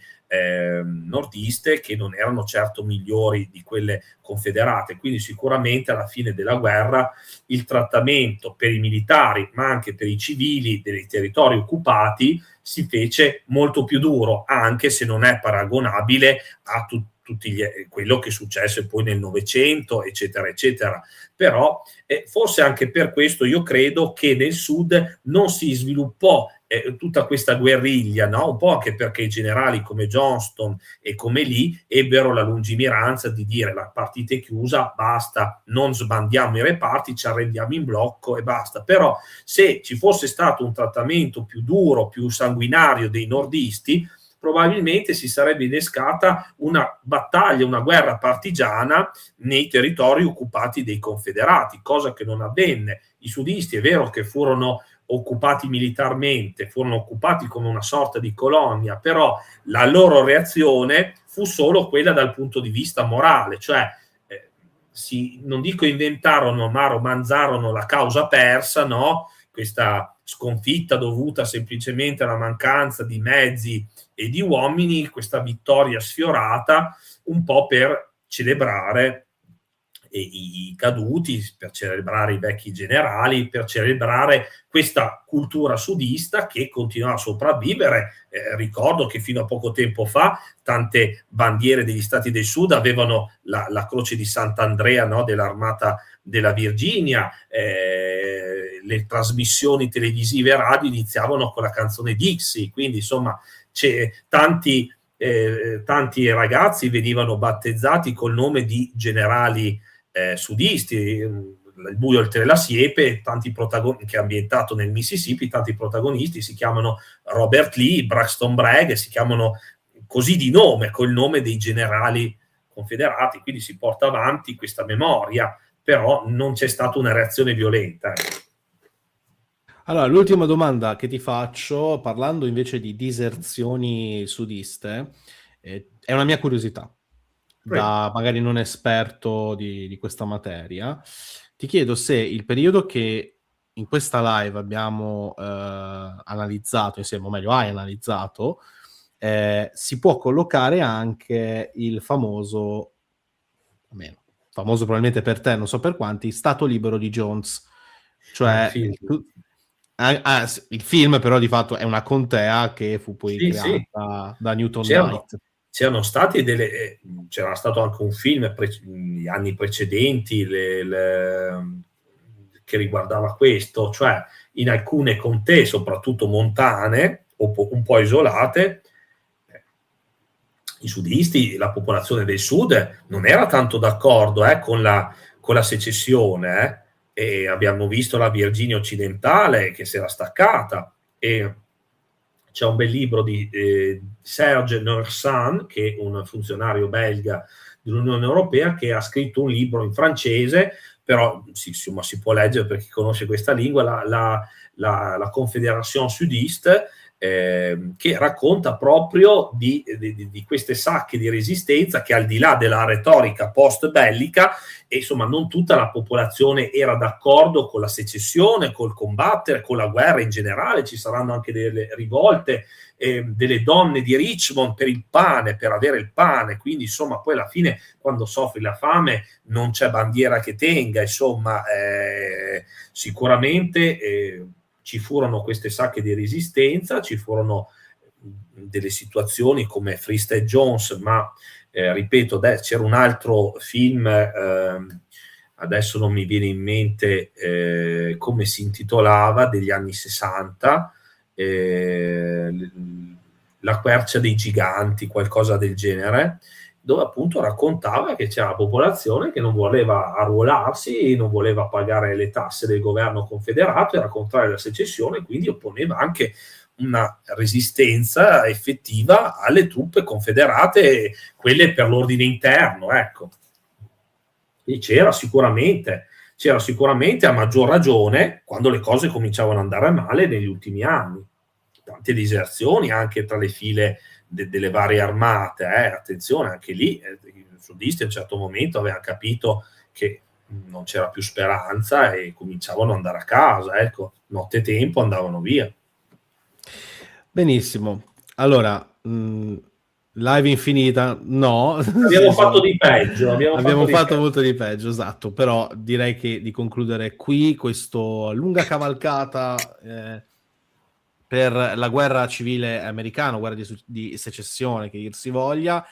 nordiste, che non erano certo migliori di quelle confederate. Quindi sicuramente alla fine della guerra il trattamento per i militari, ma anche per i civili dei territori occupati, si fece molto più duro, anche se non è paragonabile a quello che successe poi nel Novecento, eccetera, eccetera. Però forse anche per questo io credo che nel sud non si sviluppò tutta questa guerriglia, no? Un po' anche perché i generali come Johnston e come Lee ebbero la lungimiranza di dire: la partita è chiusa, basta, non sbandiamo i reparti, ci arrendiamo in blocco e basta. Però se ci fosse stato un trattamento più duro, più sanguinario dei nordisti, probabilmente si sarebbe innescata una battaglia, una guerra partigiana nei territori occupati dei confederati, cosa che non avvenne. I sudisti è vero che furono occupati militarmente, furono occupati come una sorta di colonia, però la loro reazione fu solo quella dal punto di vista morale, cioè non dico inventarono, ma romanzarono la causa persa, no? Questa sconfitta dovuta semplicemente alla mancanza di mezzi e di uomini, questa vittoria sfiorata, un po' per celebrare i caduti, per celebrare i vecchi generali, per celebrare questa cultura sudista che continua a sopravvivere. Ricordo che fino a poco tempo fa tante bandiere degli stati del sud avevano la croce di Sant'Andrea, no, dell'armata della Virginia. Le trasmissioni televisive e radio iniziavano con la canzone Dixie, quindi insomma tanti ragazzi venivano battezzati col nome di generali sudisti. Il buio oltre la siepe, tanti protagonisti, che è ambientato nel Mississippi, tanti protagonisti si chiamano Robert Lee, Braxton Bragg, si chiamano così di nome, col nome dei generali confederati, quindi si porta avanti questa memoria, però non c'è stata una reazione violenta. Allora, l'ultima domanda che ti faccio, parlando invece di diserzioni sudiste, è una mia curiosità, da magari non esperto di questa materia. Ti chiedo se il periodo che in questa live abbiamo analizzato insieme, o meglio hai analizzato, si può collocare anche il famoso, almeno famoso probabilmente per te, non so per quanti, Stato Libero di Jones. Cioè il film però di fatto è una contea che fu poi creata da Newton Knight. C'erano stati c'era stato anche un film negli anni precedenti che riguardava questo, cioè in alcune contee, soprattutto montane o un po' isolate, i sudisti, la popolazione del sud non era tanto d'accordo con la secessione, e abbiamo visto la Virginia occidentale che si era staccata, e c'è un bel libro di Serge Nersan, che è un funzionario belga dell'Unione Europea, che ha scritto un libro in francese, però insomma, si può leggere per chi conosce questa lingua, la Confédération Sudiste, che racconta proprio di queste sacche di resistenza che, al di là della retorica post-bellica, e insomma non tutta la popolazione era d'accordo con la secessione, col combattere, con la guerra in generale. Ci saranno anche delle rivolte, delle donne di Richmond per il pane, per avere il pane, quindi insomma poi alla fine, quando soffri la fame, non c'è bandiera che tenga, insomma sicuramente ci furono queste sacche di resistenza, ci furono delle situazioni come Freestyle Jones, ma ripeto, c'era un altro film, adesso non mi viene in mente come si intitolava, degli anni 60, La quercia dei giganti, qualcosa del genere, dove appunto raccontava che c'era la popolazione che non voleva arruolarsi, non voleva pagare le tasse del governo confederato, era contraria alla secessione, quindi opponeva anche una resistenza effettiva alle truppe confederate, quelle per l'ordine interno, ecco. E c'era c'era sicuramente a maggior ragione quando le cose cominciavano ad andare male negli ultimi anni. Tante diserzioni anche tra le file delle varie armate, attenzione, anche lì i sudisti a un certo momento avevano capito che non c'era più speranza e cominciavano ad andare a casa, ecco, nottetempo andavano via. Benissimo, allora, live infinita, no. Abbiamo fatto di peggio. Abbiamo fatto molto di peggio, esatto, però direi che di concludere qui questa lunga cavalcata per la guerra civile americana, guerra di secessione che dir si voglia.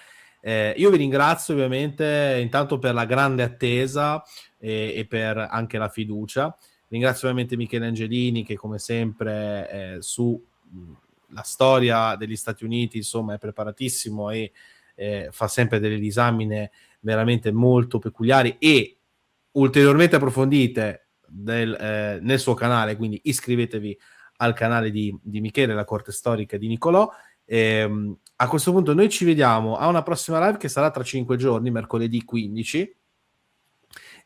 Io vi ringrazio ovviamente intanto per la grande attesa e per anche la fiducia. Ringrazio ovviamente Michele Angelini che come sempre su la storia degli Stati Uniti insomma è preparatissimo e fa sempre delle disamine veramente molto peculiari e ulteriormente approfondite nel suo canale, quindi iscrivetevi al canale di Michele, la corte storica di Nicolò. A questo punto noi ci vediamo a una prossima live che sarà tra 5 giorni, mercoledì 15,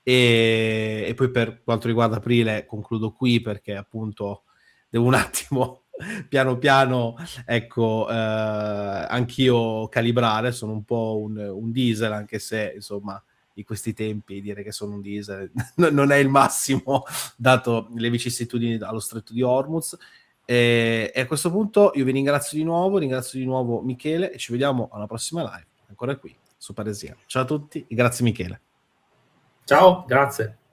e poi per quanto riguarda aprile concludo qui perché appunto devo un attimo piano piano ecco anch'io calibrare, sono un po' un diesel, anche se insomma di questi tempi dire che sono un diesel non è il massimo dato le vicissitudini allo stretto di Hormuz. E a questo punto io vi ringrazio di nuovo Michele e ci vediamo alla prossima live ancora qui su Paresia. Ciao a tutti e grazie Michele. Ciao, grazie.